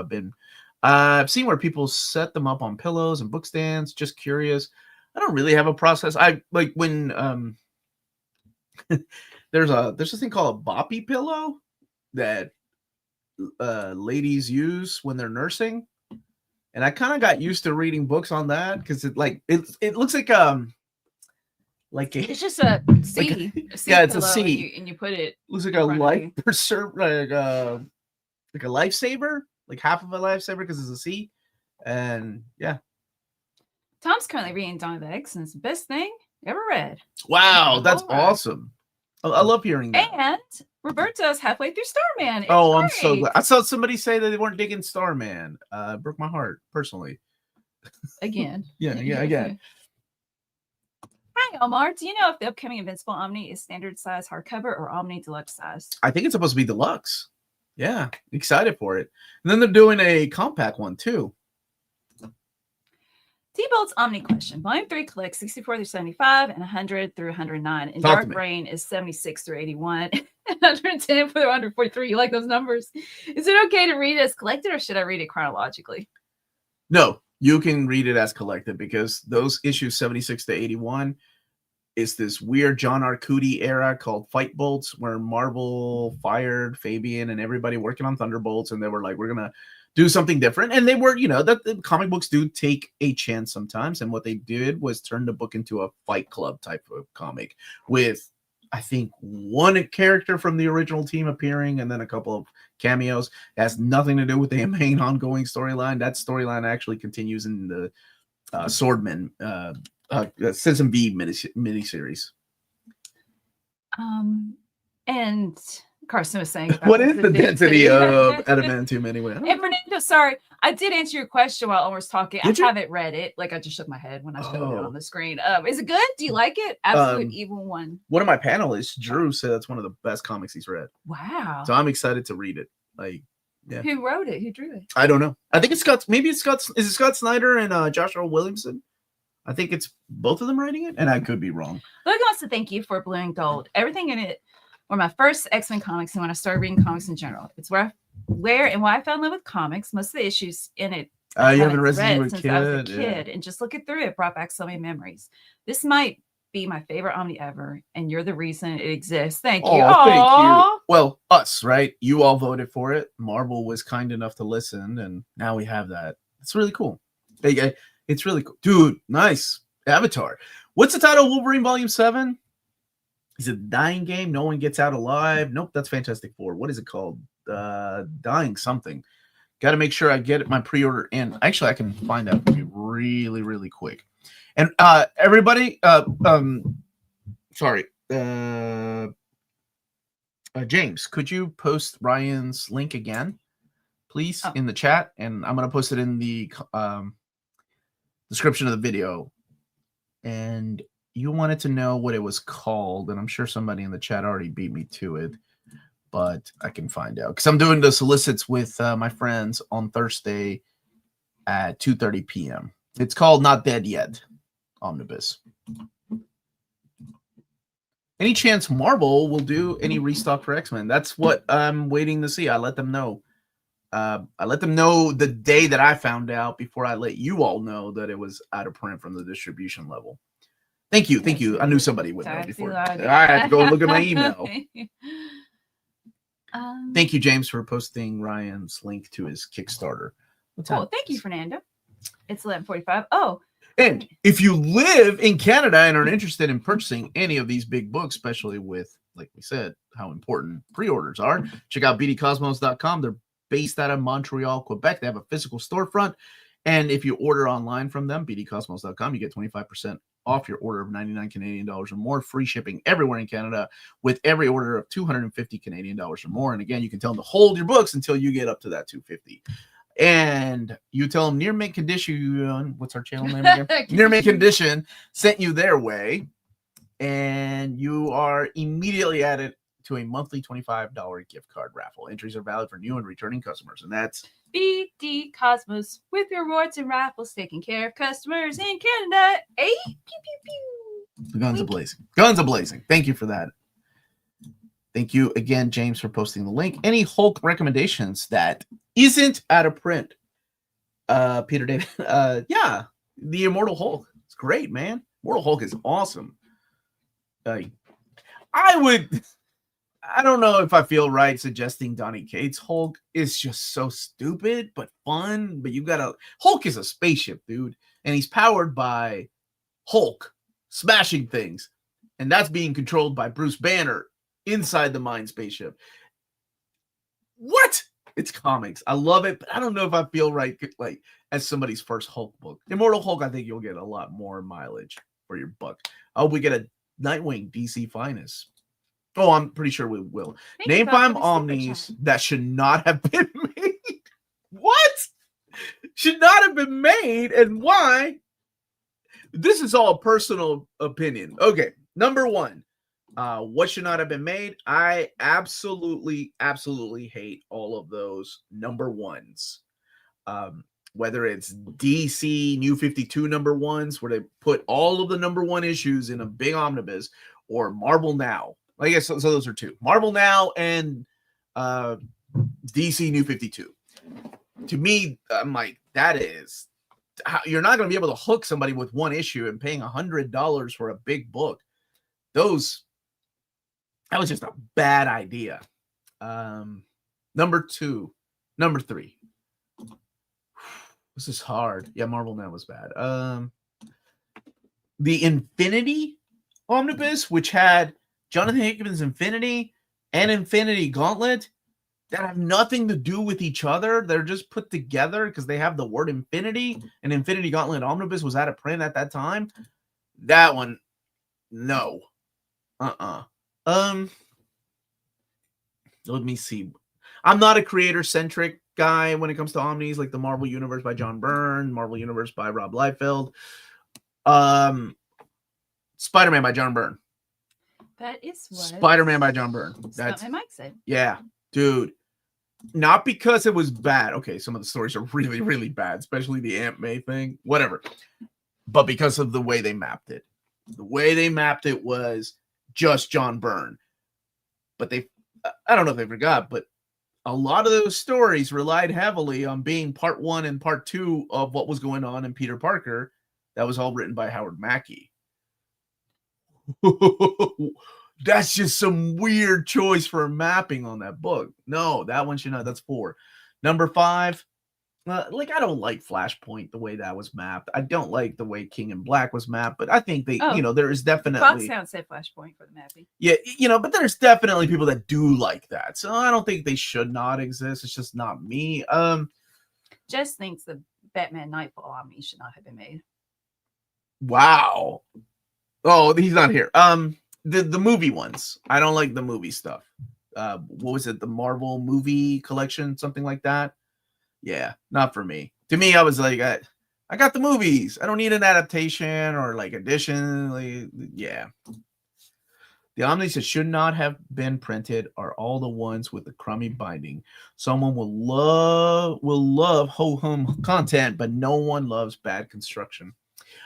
I've seen where people set them up on pillows and book stands. Just curious. I don't really have a process. I like when there's this thing called a boppy pillow that ladies use when they're nursing. And I kind of got used to reading books on that because it looks like It's just a C. like A C yeah, it's a pillow, C. and you put it. Looks like in a front of life you. preserve like a lifesaver, like half of a lifesaver because it's a C. And yeah. Tom's currently reading Dawn of the X, and it's the best thing ever read. Wow, that's All right. awesome. I love hearing that. And Roberto's halfway through Starman. It's I'm great. so glad. I saw somebody say that they weren't digging Starman. Broke my heart personally. Again. Yeah, again. Hi, Omar. Do you know if the upcoming Invincible Omni is standard size hardcover or Omni deluxe size? I think it's supposed to be deluxe. Yeah, excited for it. And then they're doing a compact one too. T-Bolt's Omni Question. Volume 3 collects 64 through 75 and 100 through 109. And Talk to Dark me. Brain is 76 through 81 and 110 through 143. You like those numbers? Is it okay to read it as collected, or should I read it chronologically? No, you can read it as collected because those issues 76 to 81 is this weird John Arcudi era called Fight Bolts, where Marvel fired Fabian and everybody working on Thunderbolts, and they were like, we're gonna do something different. And they were, that the comic books do take a chance sometimes. And what they did was turn the book into a Fight Club type of comic with, I think, one character from the original team appearing and then a couple of cameos. It has nothing to do with the main ongoing storyline. That storyline actually continues in the Swordman Citizen B miniseries. And Carson was saying, what is the density of adamantium anyway? And Fernando, sorry, I did answer your question while Omar was talking. I haven't read it. Like, I just shook my head when I showed it on the screen. Is it good? Do you like it? Absolute Evil One. One of my panelists, Drew, said that's one of the best comics he's read. Wow. So I'm excited to read it. Like, yeah. Who wrote it? Who drew it? I don't know. I think it's Scott. Maybe it's Scott. Is it Scott Snyder and Joshua Williamson? I think it's both of them writing it, and I could be wrong. Logan wants to thank you for Blue and Gold. Everything in it were my first X-Men comics, and when I started reading comics in general, it's where and why I fell in love with comics. Most of the issues in it you haven't read since I was a kid, and just looking through it brought back so many memories. This might be my favorite Omni ever, and you're the reason it exists. Thank you. Oh, thank you. Well, us, right? You all voted for it. Marvel was kind enough to listen, and now we have that. It's really cool. It's really cool. Dude, nice. Avatar. What's the title of Wolverine Volume 7? Is it Dying Game? No one gets out alive? Nope, that's Fantastic Four. What is it called? Dying something. Got to make sure I get my pre-order in. Actually, I can find out for you really, really quick. And everybody, sorry. James, could you post Ryan's link again, please, in the chat? And I'm going to post it in the description of the video. And you wanted to know what it was called, and I'm sure somebody in the chat already beat me to it, but I can find out because I'm doing the solicits with my friends on Thursday at 2:30 p.m. It's called Not Dead Yet, Omnibus. Any chance Marvel will do any restock for X-Men? That's what I'm waiting to see. I let them know. I let them know the day that I found out before I let you all know that it was out of print from the distribution level. Thank you. Thank you. I knew somebody would know before. I had to go look at my email. Thank you, James, for posting Ryan's link to his Kickstarter. Oh, thank you, Fernando. It's 11:45. Oh. And if you live in Canada and are interested in purchasing any of these big books, especially with, like we said, how important pre-orders are, check out bdcosmos.com. They're based out of Montreal, Quebec. They have a physical storefront. And if you order online from them, bdcosmos.com, you get 25% off your order of 99 Canadian dollars or more, free shipping everywhere in Canada with every order of 250 Canadian dollars or more. And again, you can tell them to hold your books until you get up to that 250. And you tell them Near Mint Condition, what's our channel name again? Near Mint Condition sent you their way, and you are immediately added to a monthly $25 gift card raffle. Entries are valid for new and returning customers, and that's BD Cosmos with rewards and raffles, taking care of customers in Canada. Hey, pew, pew, pew. The guns are blazing. Guns are blazing. Thank you for that. Thank you again, James, for posting the link. Any Hulk recommendations that isn't out of print? Peter David. Yeah, the Immortal Hulk. It's great, man. Immortal Hulk is awesome. I would. I don't know if I feel right suggesting Donny Cates Hulk is just so stupid but fun. But you gotta Hulk is a spaceship, dude, and he's powered by Hulk smashing things, and that's being controlled by Bruce Banner inside the Mind spaceship. What? It's comics. I love it, but I don't know if I feel right like as somebody's first Hulk book. Immortal Hulk, I think you'll get a lot more mileage for your buck. I hope we get a Nightwing DC Finest. Oh, I'm pretty sure we will. Name 5 Omnis that should not have been made. What? Should not have been made, and why? This is all a personal opinion. Okay, number 1. What should not have been made? I absolutely hate all of those number 1s. Whether it's DC New 52 number 1s, where they put all of the number 1 issues in a big omnibus, or Marvel Now. I guess so those are 2. Marvel Now and DC New 52. To me, I'm like, that is... You're not going to be able to hook somebody with 1 issue and paying $100 for a big book. That was just a bad idea. Number 3. This is hard. Yeah, Marvel Now was bad. The Infinity Omnibus, which had Jonathan Hickman's Infinity and Infinity Gauntlet, that have nothing to do with each other. They're just put together because they have the word Infinity, and Infinity Gauntlet Omnibus was out of print at that time. That one, no. Let me see. I'm not a creator-centric guy when it comes to Omnis, like the Marvel Universe by John Byrne, Marvel Universe by Rob Liefeld, Spider-Man by John Byrne. That is what Spider-Man by John Byrne. That's what Mike said. Yeah, dude. Not because it was bad. Okay, some of the stories are really, really bad, especially the Aunt May thing, whatever. But because of the way they mapped it. The way they mapped it was just John Byrne. But I don't know if they forgot, but a lot of those stories relied heavily on being part 1 and part 2 of what was going on in Peter Parker. That was all written by Howard Mackey. That's just some weird choice for mapping on that book. No, that one should not. That's 4. Number 5, I don't like Flashpoint the way that was mapped. I don't like the way King in Black was mapped, but I think there is definitely... Foxhound said Flashpoint for the mapping. Yeah, but there's definitely people that do like that. So I don't think they should not exist. It's just not me. Jess thinks the Batman Nightfall Omni should not have been made. Wow. Oh, he's not here. The movie ones. I don't like the movie stuff. What was it? The Marvel movie collection, something like that. Yeah, not for me. To me, I was like, I got the movies. I don't need an adaptation or like addition. Yeah. The omnis that should not have been printed are all the ones with the crummy binding. Someone will love ho-hum content, but no one loves bad construction.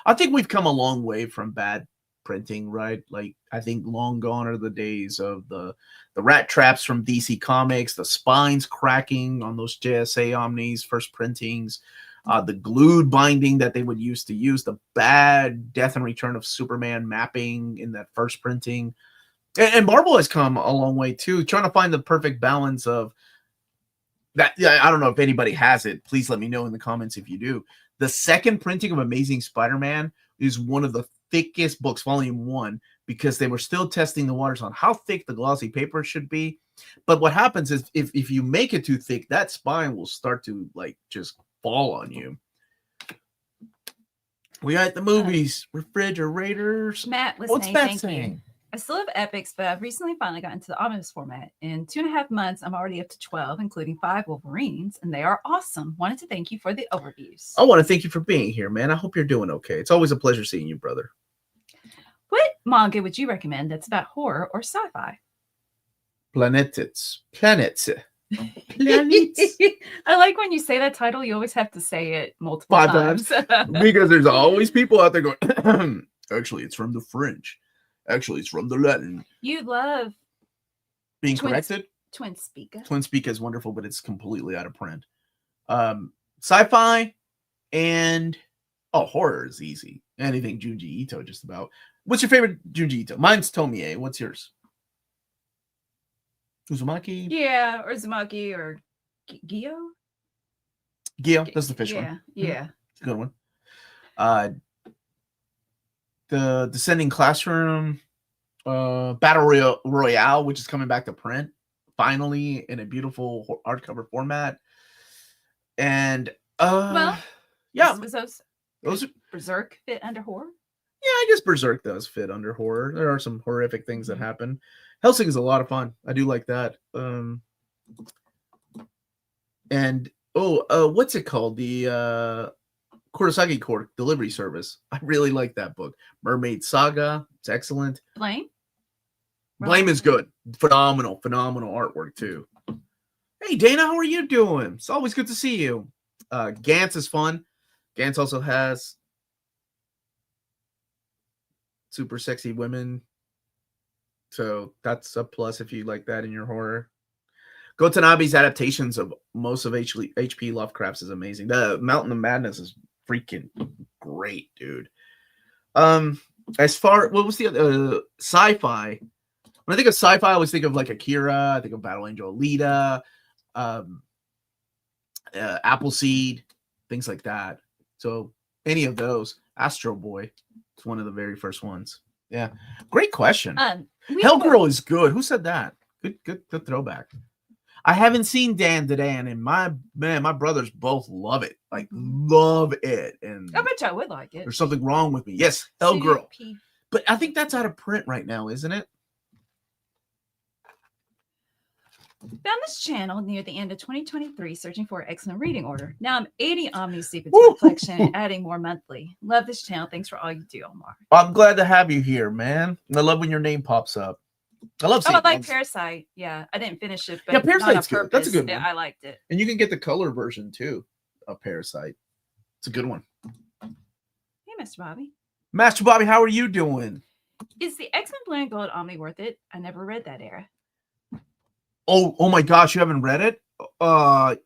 I think we've come a long way from bad printing, right? Like, I think long gone are the days of the rat traps from DC Comics, the spines cracking on those JSA Omnis, first printings, the glued binding that they would used to use, the bad Death and Return of Superman mapping in that first printing. And Marvel has come a long way too, trying to find the perfect balance of that. Yeah, I don't know if anybody has it. Please let me know in the comments if you do. The second printing of Amazing Spider-Man is one of the thickest books, volume 1, because they were still testing the waters on how thick the glossy paper should be. But what happens is if you make it too thick, that spine will start to like just fall on you. We got the movies, refrigerators. Matt was What's saying, Matt thank saying? you. I still have epics, but I've recently finally gotten to the omnibus format. In 2.5 months, I'm already up to 12, including 5 Wolverines, and they are awesome. Wanted to thank you for the overviews. I want to thank you for being here, man. I hope you're doing okay. It's always a pleasure seeing you, brother. What manga would you recommend that's about horror or sci-fi? Planets. I like when you say that title, you always have to say it multiple 5 times. Because there's always people out there going, actually, it's from the French. Actually, it's from the Latin. You love being corrected. Twin Speaker. Twin Speaker is wonderful, but it's completely out of print. Sci-fi and horror is easy. Anything Junji Ito, just about. What's your favorite Junji Ito? Mine's Tomie. What's yours? Uzumaki. Yeah, or Uzumaki or Gyo. Gyo, that's the fish one. Yeah. It's a good one. The Descending Classroom, Battle Royale, which is coming back to print finally in a beautiful hardcover format. And Well, yeah, those Berserk fit under horror. Yeah, I guess Berserk does fit under horror. There are some horrific things that happen. Hellsing is a lot of fun. I do like that. And what's it called? The Kurosaki Court Delivery Service. I really like that book. Mermaid Saga. It's excellent. Blame is good. Phenomenal artwork too. Hey Dana, how are you doing? It's always good to see you. Gantz is fun. Gantz also has super sexy women. So that's a plus if you like that in your horror. Gotanabe's adaptations of most of H.P. Lovecraft's is amazing. The Mountain of Madness is freaking great, dude. As far, what was the other sci-fi? When I think of sci-fi, I always think of like Akira. I think of Battle Angel Alita, Appleseed, things like that. So any of those. Astro Boy, it's one of the very first ones. Yeah, great question. Hellgirl is good. Who said that? Good throwback. I haven't seen Dan to Dan, and my brothers both love it. Like love it. And I bet you I would like it. There's something wrong with me. Yes, Hellgirl. But I think that's out of print right now, isn't it? Found this channel near the end of 2023 searching for an excellent reading order. Now I'm 80 Omnibus into my collection and adding more monthly. Love this channel. Thanks for all you do, Omar. I'm glad to have you here, man. I love when your name pops up. I love seeing I like Parasite. Yeah, I didn't finish it, but yeah, Parasite's good. That's a good one. I liked it. And you can get the color version too of Parasite. It's a good one. Hey, Mr. Bobby. Master Bobby, how are you doing? Is the X-Men Blue and Gold Omni worth it? I never read that era. Oh my gosh, you haven't read it?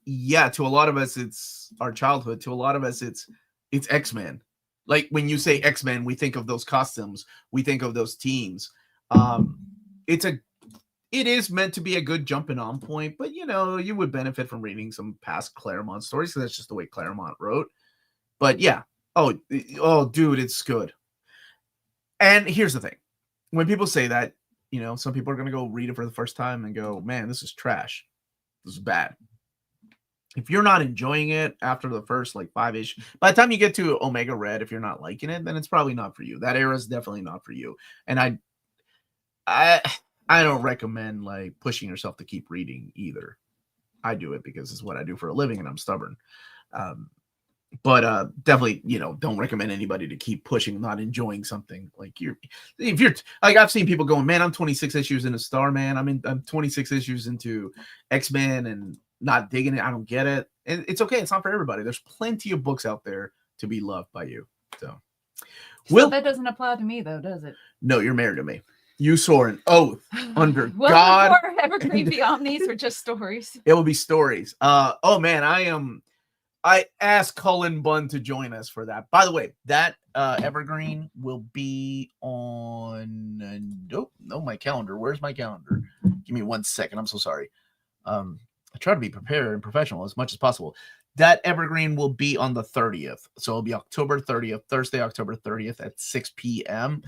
Yeah, to a lot of us it's our childhood. To a lot of us it's X-Men. Like when you say X-Men, we think of those costumes, we think of those teams. It is meant to be a good jumping on point, but you would benefit from reading some past Claremont stories because that's just the way Claremont wrote. But yeah, oh dude, it's good. And here's the thing. When people say that, some people are going to go read it for the first time and go, man, this is trash. This is bad. If you're not enjoying it after the first 5-ish, by the time you get to Omega Red, if you're not liking it, then it's probably not for you. That era is definitely not for you. And I don't recommend pushing yourself to keep reading either. I do it because it's what I do for a living and I'm stubborn. But definitely, don't recommend anybody to keep pushing, not enjoying something. If you're I've seen people going, man, I'm 26 issues into Starman. I'm 26 issues into X-Men and not digging it. I don't get it. And it's okay. It's not for everybody. There's plenty of books out there to be loved by you. So that doesn't apply to me though, does it? No, you're married to me. You swore an oath under God. Evergreen the Omnis or just stories? It will be stories. Oh man, I asked Cullen Bunn to join us for that. By the way, that Evergreen will be on my calendar. Where's my calendar? Give me 1 second. I'm so sorry. I try to be prepared and professional as much as possible. That Evergreen will be on the 30th. So it'll be October 30th, Thursday, October 30th at 6 p.m.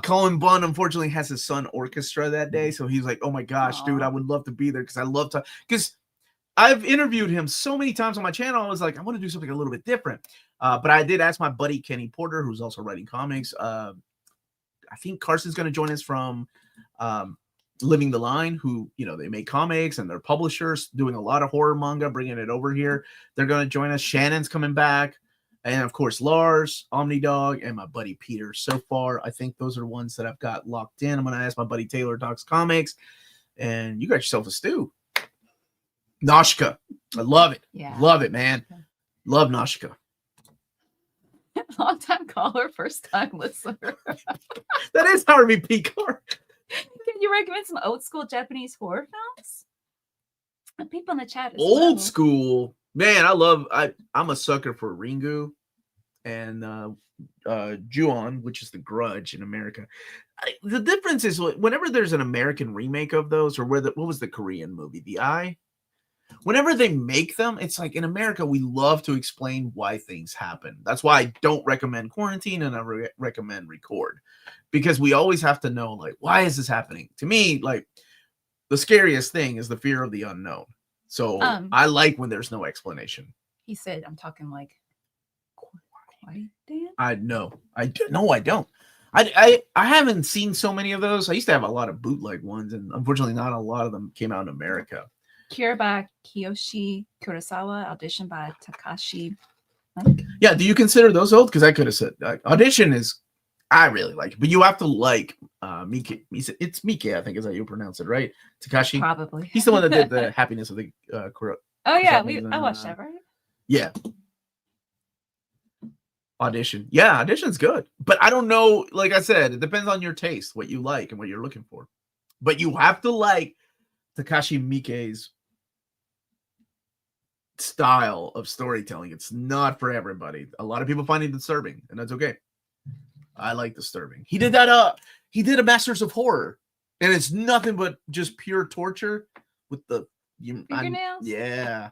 Cullen Bunn unfortunately has his son orchestra that day. So he's like, oh my gosh, dude, I would love to be there because I've interviewed him so many times on my channel. I was like, I want to do something a little bit different. But I did ask my buddy Kenny Porter, who's also writing comics. I think Carson's going to join us from Living the Line, who, they make comics and they're publishers doing a lot of horror manga, bringing it over here. They're going to join us. Shannon's coming back. And of course, Lars, Omnidog, and my buddy Peter. So far, I think those are the ones that I've got locked in. I'm going to ask my buddy Taylor Talks Comics. And you got yourself a stew. Nashka. I love it. Yeah. Love it, man. Love Nashka. Long time caller, first time listener. That is our MVP card. Can you recommend some old school Japanese horror films? And people in the chat Old school. Man, I'm a sucker for Ringu. and Ju-on, which is The Grudge in America. The difference is whenever there's an American remake of those, or what was the Korean movie, The Eye? Whenever they make them, it's like in America, we love to explain why things happen. That's why I don't recommend Quarantine and I recommend Record, because we always have to know, like, why is this happening? To me, like, the scariest thing is the fear of the unknown. So I like when there's no explanation. He said, I'm talking like, quiet dance? I don't. I haven't seen so many of those. I used to have a lot of bootleg ones, and unfortunately not a lot of them came out in America. Cure by Kiyoshi Kurosawa, Audition by Takashi. Yeah, do you consider those old? Because I could have said Audition is, I really like it, but you have to like Miike. It's Miike, I think is how you pronounce it, right? Takashi. Probably. He's the one that did the Happiness of the Kuro. Oh yeah, I watched that, right? Yeah. Audition. Yeah, Audition's good. But I don't know, like I said, it depends on your taste, what you like and what you're looking for. But you have to like Takashi Miike's style of storytelling. It's not for everybody. A lot of people find it disturbing, and that's okay. I like disturbing. He did that. He did a Masters of Horror, and it's nothing but just pure torture with the fingernails. Yeah,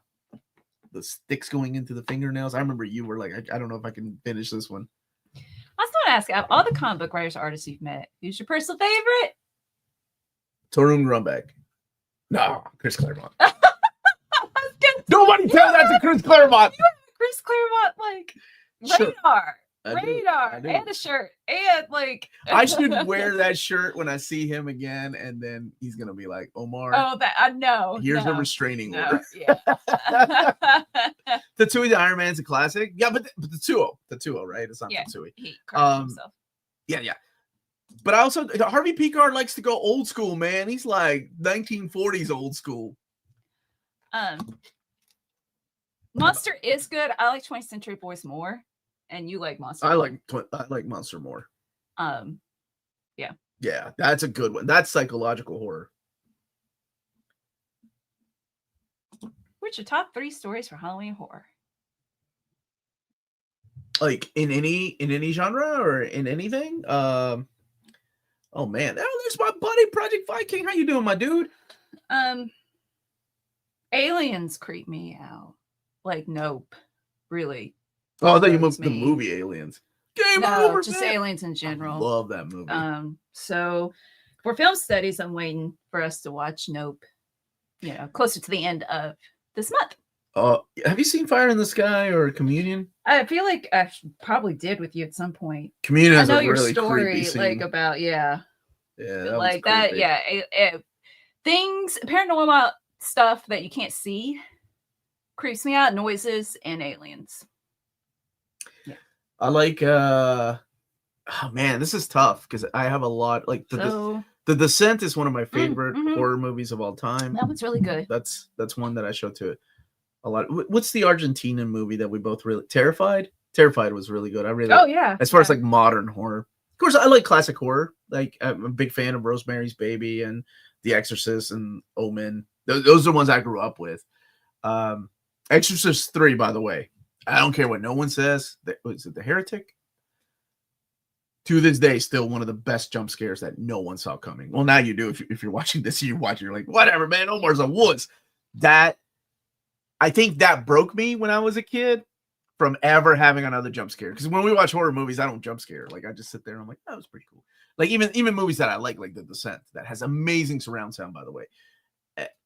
the sticks going into the fingernails. I remember you were like, I don't know if I can finish this one. I was going to ask, out of all the comic book writers, artists you've met, who's your personal favorite? Torunn Grunberg. No, Chris Claremont. Nobody tell that to Chris Claremont. You have Chris Claremont, like, radar. I do. And a shirt. And, like... I should wear that shirt when I see him again, and then he's going to be like, Omar. Oh, that I know. Here's the restraining order. Yeah. Tatsui the Iron Man's a classic. Yeah, but the Tatsuo, right? It's not Tatsui. He himself. Yeah. But also, Harvey Picard likes to go old school, man. He's like 1940s old school. Monster is good. I like 20th Century Boys more, and you like Monster. I like Monster more. Yeah, that's a good one. That's psychological horror. What's your top 3 stories for Halloween horror? Like in any genre or in anything? Oh man, there's my buddy Project Viking. How you doing, my dude? Aliens creep me out. Like, nope. Really. Oh, I thought you moved the movie Aliens. Game over. Just man. Aliens in general. Love that movie. So for film studies, I'm waiting for us to watch Nope. Closer to the end of this month. Have you seen Fire in the Sky or Communion? I feel like I probably did with you at some point. Communion is I know a your really story, creepy scene. like about that like that. Yeah, things paranormal stuff that you can't see creeps me out. Noises and aliens. Yeah, I like. Oh man, this is tough because I have a lot. Like the Descent is one of my favorite horror movies of all time. That one's really good. That's one that I show to a lot. What's the Argentinian movie that we both really Terrified? Terrified was really good. I really. Oh yeah. As far as like modern horror, of course, I like classic horror. Like I'm a big fan of Rosemary's Baby and The Exorcist and Omen. Those are the ones I grew up with. Exorcist 3, by the way. I don't care what no one says. Was it The Heretic? To this day, still one of the best jump scares that no one saw coming. Well, now you do. If you're watching this, you're like, whatever, man. Omar's a wuss. I think that broke me when I was a kid from ever having another jump scare. Because when we watch horror movies, I don't jump scare. Like I just sit there and I'm like, that was pretty cool. Like even movies that I like The Descent, that has amazing surround sound, by the way.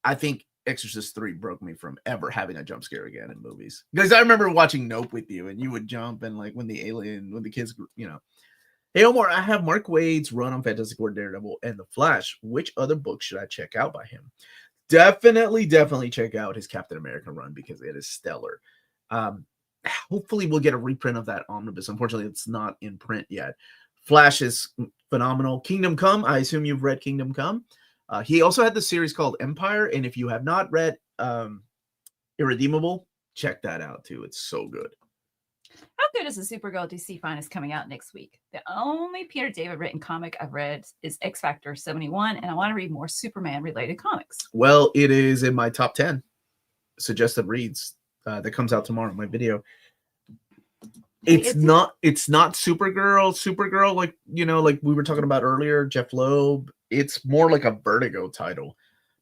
I think Exorcist 3 broke me from ever having a jump scare again in movies. Because I remember watching Nope with you, and you would jump, and like when the kids, Hey Omar, I have Mark Waid's run on Fantastic Four, Daredevil, and The Flash. Which other book should I check out by him? Definitely check out his Captain America run because it is stellar. Hopefully we'll get a reprint of that omnibus. Unfortunately, it's not in print yet. Flash is phenomenal. Kingdom Come, I assume you've read Kingdom Come. He also had the series called Empire, and if you have not read Irredeemable, check that out too. It's so good. How good is the Supergirl DC Finest coming out next week? The only Peter David written comic I've read is X Factor 71, and I want to read more Superman related comics. Well, it is in my top 10 suggested reads that comes out tomorrow in my video. It's not Supergirl, like, you know, like we were talking about earlier, Jeff Loeb. It's more like a Vertigo title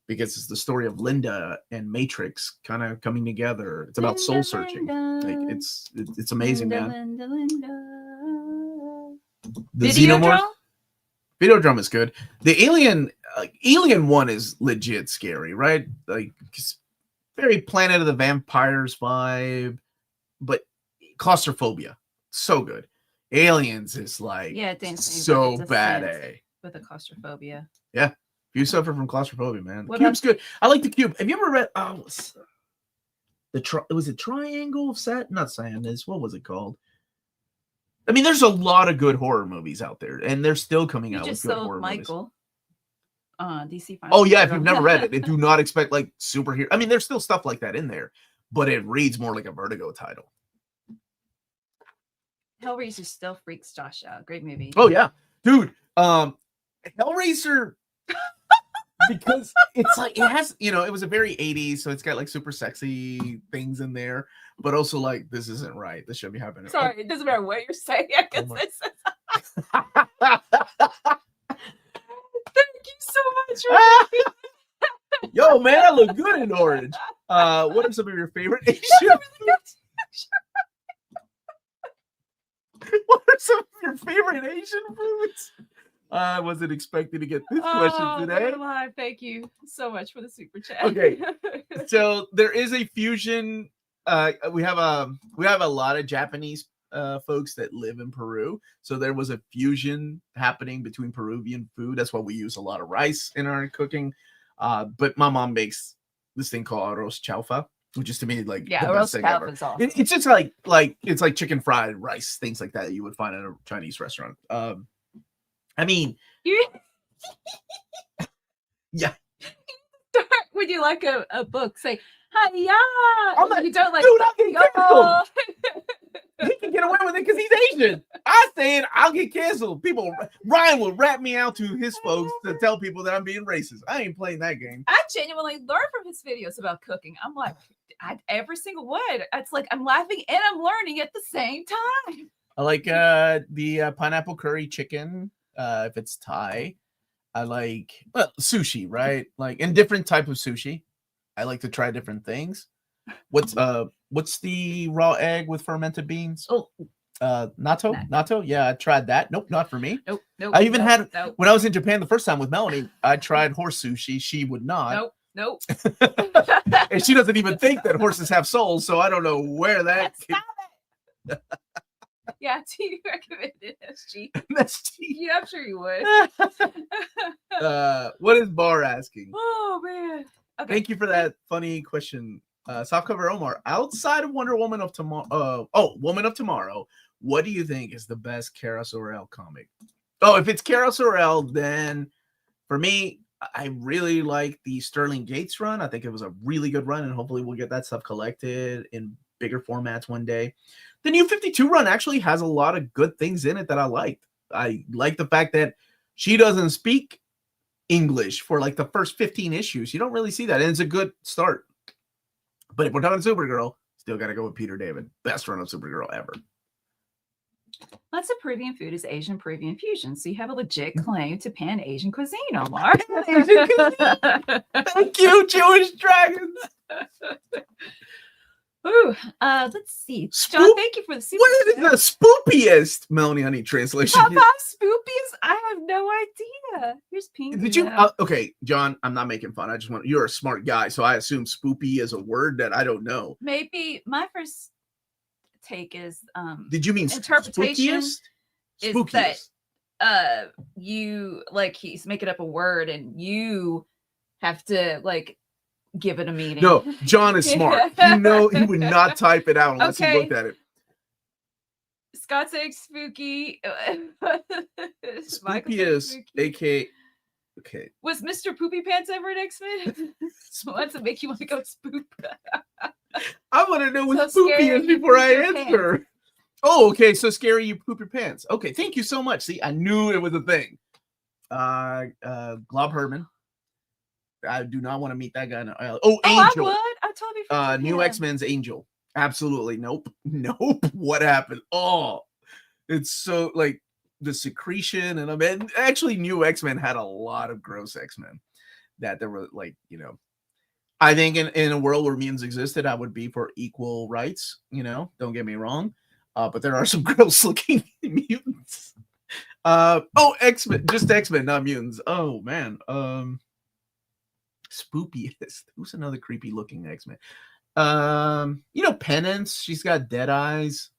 because it's the story of Linda and Matrix kind of coming together. It's about soul searching. Like it's amazing, man. The Xenomorph Videodrome is good. The Alien one is legit scary, right? Like very Planet of the Vampires vibe, but claustrophobia, so good. Aliens is like so bad. With the claustrophobia. Yeah, if you suffer from claustrophobia, man, the Cube's good. I like the Cube. Have you ever read? Was it Triangle of Sadness? What was it called? I mean, there's a lot of good horror movies out there, and they're still coming out with good horror movies. DC. Oh yeah, if you've never read it, do not expect like superhero. I mean, there's still stuff like that in there, but it reads more like a Vertigo title. Hellraiser still freaks Josh out. Great movie. Oh yeah, dude. Hellraiser, because it's like it has, you know, it was a very 80s, so it's got like super sexy things in there, but also like this isn't right. This shouldn't be happening. Sorry, it doesn't matter what you're saying. I guess Thank you so much. Yo, man, I look good in orange. What are some of your favorite Asian foods? What are some of your favorite Asian foods? I wasn't expecting to get this question today. Thank you so much for the super chat. Okay, so there is a fusion. We have a lot of Japanese folks that live in Peru, so there was a fusion happening between Peruvian food. That's why we use a lot of rice in our cooking. But my mom makes this thing called arroz chaufa, which is to me like arroz chaufa is awesome. It's just like it's like chicken fried rice, things like that you would find at a Chinese restaurant. I mean, yeah. Would you like a book? Say, hi-ya! You don't like, dude, I'll get canceled. He can get away with it because he's Asian. I said I'll get canceled. Ryan will rat me out to his folks to tell people that I'm being racist. I ain't playing that game. I genuinely learn from his videos about cooking. I'm like, every single one. It's like I'm laughing and I'm learning at the same time. I like the pineapple curry chicken. If it's Thai, I like sushi, right? Like, and different type of sushi. I like to try different things. What's the raw egg with fermented beans? Oh, natto. Yeah, I tried that. Nope, not for me. Nope. I even had when I was in Japan the first time with Melanie. I tried horse sushi. She would not. Nope. And she doesn't even think that horses have souls, so I don't know where that. Stop it. Yeah, do you recommend it, SG? Yeah, I'm sure you would. What is Bar asking? Oh man. Okay. Thank you for that funny question. Softcover Omar, outside of Woman of Tomorrow, what do you think is the best Kara Zor-El comic? Oh, if it's Kara Zor-El, then for me, I really like the Sterling Gates run. I think it was a really good run, and hopefully we'll get that stuff collected in bigger formats one day. The New 52 run actually has a lot of good things in it that I liked. I like the fact that she doesn't speak English for like the first 15 issues. You don't really see that, and it's a good start. But if we're talking Supergirl, still got to go with Peter David. Best run of Supergirl ever. Lots of Peruvian food is Asian Peruvian fusion, so you have a legit claim to Pan-Asian cuisine, Omar. Pan-Asian cuisine. Thank you, Jewish dragons. Ooh, let's see. John, thank you for the super. What is the spoopiest Melanie Honey translation? Spoopiest? I have no idea. Here's pink. Did you? Okay, John, I'm not making fun. I just want, you're a smart guy, so I assume spoopy is a word that I don't know. Maybe my first take is did you mean interpretation spookiest? Is that you like he's making up a word and you have to like give it a meaning. No, John is smart. You know, he would not type it out unless he looked at it. Scott saying spooky. Spookiest, aka. Okay. Was Mr. Poopy Pants ever an X-Men? So what's it make you want to go spook? I want to know what spoopy is before I answer. Pants. Oh, okay. So scary, you poop your pants. Okay, thank you so much. See, I knew it was a thing. Glob Herman. I do not want to meet that guy. Angel. I would. I totally New X-Men's Angel. Absolutely. Nope. Nope. What happened? Oh, it's so like the secretion. And I mean, actually, New X-Men had a lot of gross X-Men that there were like, I think in a world where mutants existed, I would be for equal rights, don't get me wrong. But there are some gross looking mutants. X-Men, just X-Men, not mutants. Oh man. Spoopiest. Who's another creepy looking X-Men? Penance. She's got dead eyes.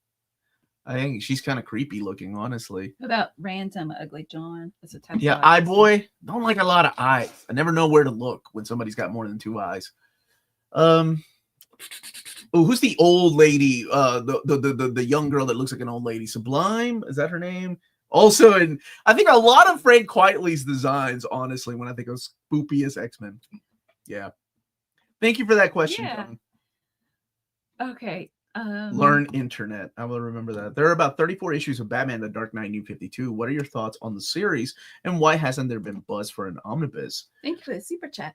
I think she's kind of creepy looking, honestly. What about Random Ugly John? That's a type. Yeah, Eye Boy. Don't like a lot of eyes. I never know where to look when somebody's got more than 2 eyes. Who's the old lady? The young girl that looks like an old lady. Sublime, is that her name? Also, and I think a lot of Frank Quitely's designs, honestly, when I think of spoopiest X-Men. Yeah. Thank you for that question, John. Okay. Learn internet. I will remember that. There are about 34 issues of Batman The Dark Knight New 52. What are your thoughts on the series, and why hasn't there been buzz for an omnibus? Thank you for the super chat.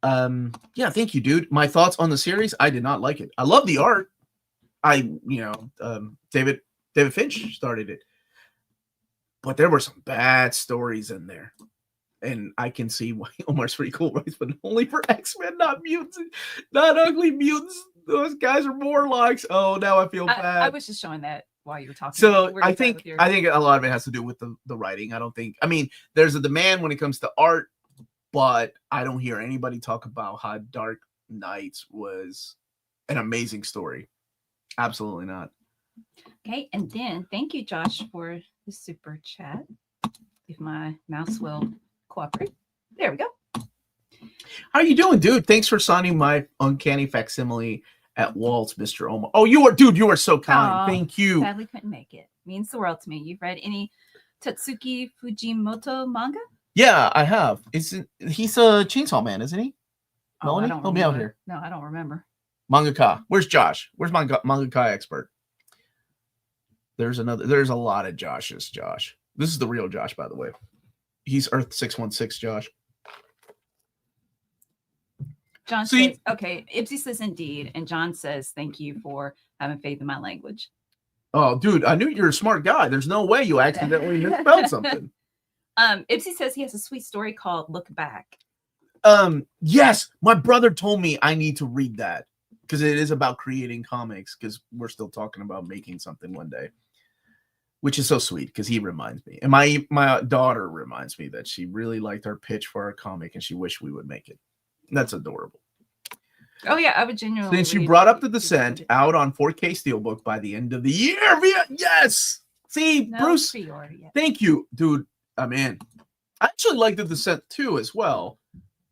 Yeah, thank you, dude. My thoughts on the series, I did not like it. I love the art. David Finch started it. But there were some bad stories in there. And I can see why Omar's pretty cool, right? But only for X-Men, not mutants, not ugly mutants. Those guys are Morlocks. Oh, now I feel bad. I was just showing that while you were talking. So I think a lot of it has to do with the writing. There's a demand when it comes to art, but I don't hear anybody talk about how Dark Knight was an amazing story. Absolutely not. Okay, and then thank you, Josh, for the super chat. If my mouse will cooperate. There we go. How are you doing, dude? Thanks for signing my Uncanny facsimile at Walt's, Mr. Omar. Oh, you are so kind. Thank you. Sadly couldn't make it. Means the world to me. You've read any Tatsuki Fujimoto manga? Yeah, I have. He's a Chainsaw Man, isn't he? Melanie, help me out here. No, I don't remember. Mangaka. Where's Josh? Where's my mangaka expert? There's a lot of Joshes, Josh. This is the real Josh, by the way. He's Earth 616, Josh. John says, okay, Ipsy says indeed, and John says, thank you for having faith in my language. Oh, dude, I knew you're a smart guy. There's no way you accidentally misspelled something. Ipsy says he has a sweet story called Look Back. Yes, my brother told me I need to read that because it is about creating comics, because we're still talking about making something one day, which is so sweet because he reminds me. And my daughter reminds me that she really liked our pitch for our comic and she wished we would make it. That's adorable. Oh yeah, I would genuinely. Since you brought up The Descent, out on 4K Steelbook by the end of the year. Yes. See, no, Bruce. Thank you, dude. I'm in. I actually like The Descent 2 as well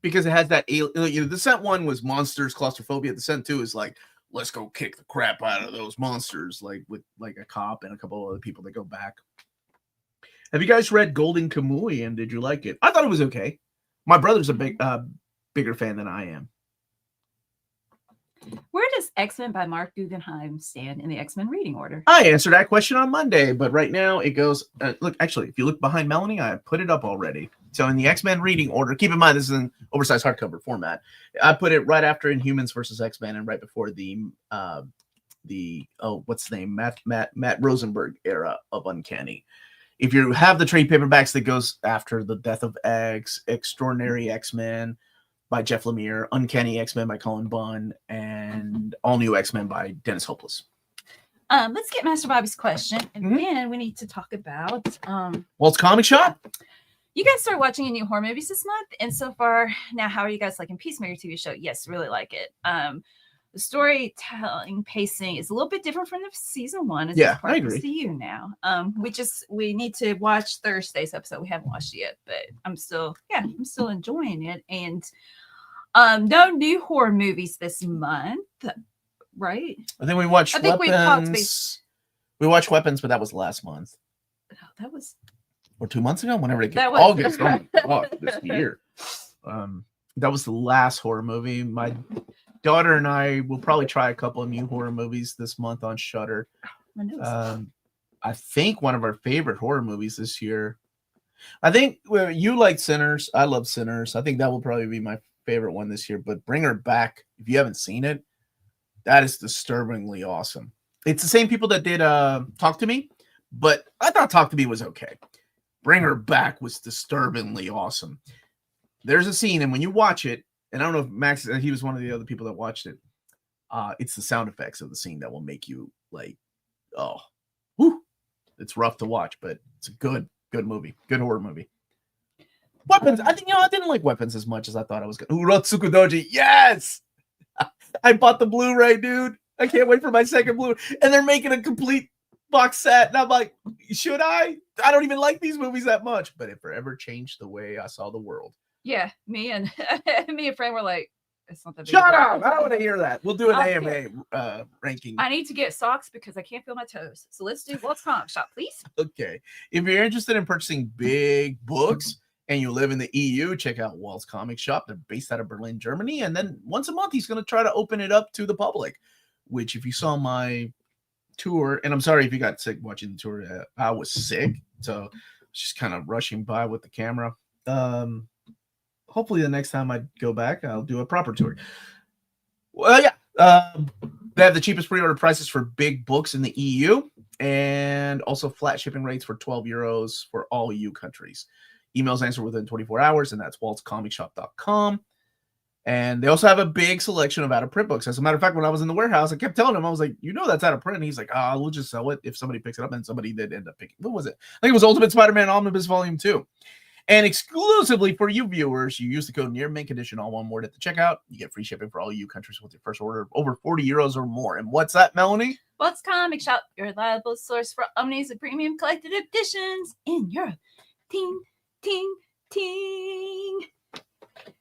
because it has that. The Descent 1 was monsters, claustrophobia. The Descent 2 is like, let's go kick the crap out of those monsters, like with like a cop and a couple of other people that go back. Have you guys read Golden Kamuy, and did you like it? I thought it was okay. My brother's a bigger fan than I am. Where does X-Men by Mark Guggenheim stand in the X-Men reading order? I answered that question on Monday, but right now it goes, look, actually, if you look behind Melanie, I put it up already. So in the X-Men reading order, keep in mind, this is an oversized hardcover format. I put it right after Inhumans versus X-Men and right before what's the name? Matt Rosenberg era of Uncanny. If you have the trade paperbacks that goes after The Death of X, Extraordinary X-Men by Jeff Lemire, Uncanny X-Men by Colin Bunn, and All New X-Men by Dennis Hopeless. Let's get Master Bobby's question, and then we need to talk about Walt's Comic Shop. You guys started watching any new horror movies this month, and so far now, how are you guys liking Peacemaker TV show? Yes, really like it. The storytelling pacing is a little bit different from the season one. Yeah, I agree. To you now. We need to watch Thursday's episode. We haven't watched it yet, but I'm still enjoying it. And no new horror movies this month, right? I think we watched Weapons. We watched Weapons, but that was last month. Oh, that was or 2 months ago. Whenever it came, August. Oh my God, this year. That was the last horror movie. My daughter and I will probably try a couple of new horror movies this month on Shudder. I think one of our favorite horror movies this year. I think you like Sinners. I love Sinners. I think that will probably be my favorite one this year. But Bring Her Back, if you haven't seen it, That is disturbingly awesome. It's the same people that did Talk to Me, but I thought Talk to Me was okay. Bring Her Back was disturbingly awesome. There's a scene, and when you watch it, and I don't know if Max, he was one of the other people that watched it. It's the sound effects of the scene that will make you like, oh, whew. It's rough to watch, but it's a good movie, good horror movie. Weapons, I think, I didn't like Weapons as much as I thought I was going to. Urotsuku Doji, yes! I bought the Blu-ray, dude. I can't wait for my second Blu-ray. And they're making a complete box set, and I'm like, should I? I don't even like these movies that much, but it forever changed the way I saw the world. Yeah, me and Frank were like, it's not that big. Shut up! I don't want to hear that. We'll do an AMA ranking. I need to get socks because I can't feel my toes. So let's do Walt's Comic Shop, please. Okay. If you're interested in purchasing big books and you live in the EU, check out Walt's Comic Shop. They're based out of Berlin, Germany. And then once a month, he's going to try to open it up to the public, which if you saw my tour, and I'm sorry if you got sick watching the tour, I was sick. So just kind of rushing by with the camera. Hopefully the next time I go back, I'll do a proper tour. Well, yeah. They have the cheapest pre-order prices for big books in the EU and also flat shipping rates for 12 euros for all EU countries. Emails answer within 24 hours, and that's waltzcomicshop.com. And they also have a big selection of out-of-print books. As a matter of fact, when I was in the warehouse, I kept telling him, I was like, that's out of print. And he's like, we'll just sell it if somebody picks it up. And somebody did end up picking. What was it? I think it was Ultimate Spider-Man Omnibus Volume 2. And exclusively for you viewers, you use the code NEARMINKEdition, all one word at the checkout. You get free shipping for all EU countries with your first order of over 40 euros or more. And what's that, Melanie? Walt's Comic Shop, your reliable source for omnis and premium collected editions in Europe. Ting, ting, ting.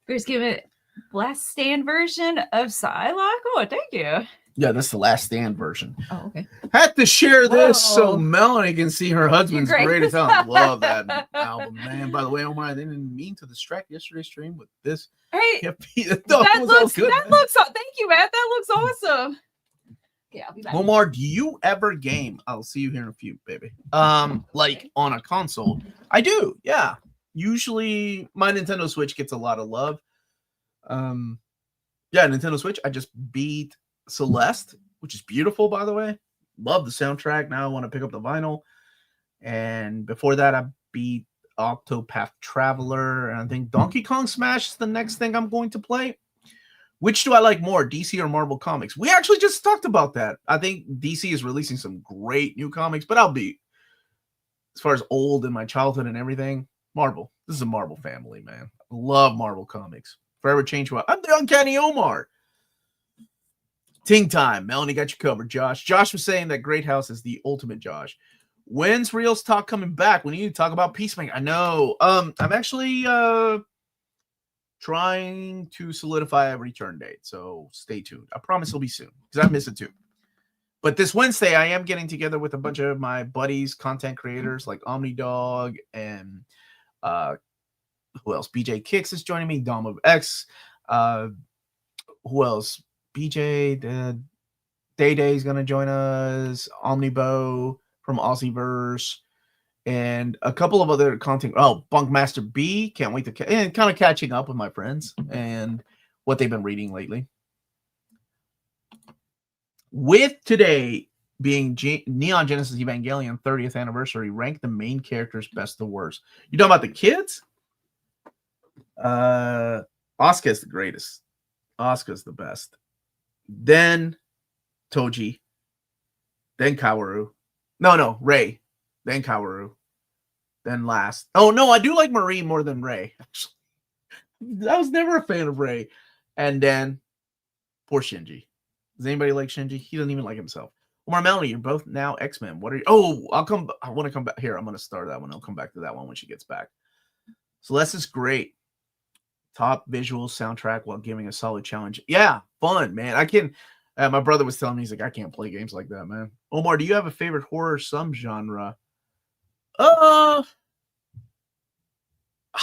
Bruce, give it last stand version of Psylocke. Oh, thank you. Yeah, that's the last stand version. Oh, okay. Had to share this so Melanie can see her husband's greatest talent. Love that album, man. By the way, Omar, I didn't mean to distract yesterday's stream with this. Hey, that looks good, that man. looks. Thank you, Matt. That looks awesome. Yeah, I'll be back. Omar, do you ever game? I'll see you here in a few, baby. Like on a console. I do, yeah. Usually my Nintendo Switch gets a lot of love. Yeah, Nintendo Switch. I just beat Celeste, which is beautiful, by the way. Love the soundtrack. Now I want to pick up the vinyl. And before that, I beat Octopath Traveler. And I think Donkey Kong Smash is the next thing I'm going to play. Which do I like more, DC or Marvel Comics? We actually just talked about that. I think DC is releasing some great new comics, but I'll be, as far as old in my childhood and everything, Marvel. This is a Marvel family, man. I love Marvel Comics. Forever change what? I'm the Uncanny Omar. Ting time. Melanie got you covered, Josh. Josh was saying that Great House is the ultimate Josh. When's Reels Talk coming back? We need to talk about Peacemaker. I know. I'm actually trying to solidify a return date, so stay tuned. I promise it'll be soon because I miss it too. But this Wednesday, I am getting together with a bunch of my buddies, content creators like OmniDog and who else? BJ Kicks is joining me. Dom of X. Who else? BJ, Day Day is going to join us. Omnibo from Aussieverse. And a couple of other content. Oh, Bunkmaster B. Can't wait to and kind of catching up with my friends and what they've been reading lately. With today being Neon Genesis Evangelion 30th anniversary, rank the main characters best to worst. You talking about the kids? Asuka's the greatest. Asuka's the best. Then Toji. Then Kaworu. No, Rei. Then Kaworu. Then last. Oh, no, I do like Marie more than Rei. Actually, I was never a fan of Rei. And then poor Shinji. Does anybody like Shinji? He doesn't even like himself. Omar, Melanie, you're both now X-Men. What are you? Oh, I want to come back here. I'm going to start that one. I'll come back to that one when she gets back. Celeste is great. Top visual soundtrack while giving a solid challenge. Yeah, fun, man. I can. My brother was telling me, he's like, I can't play games like that, man. Omar, do you have a favorite horror subgenre? I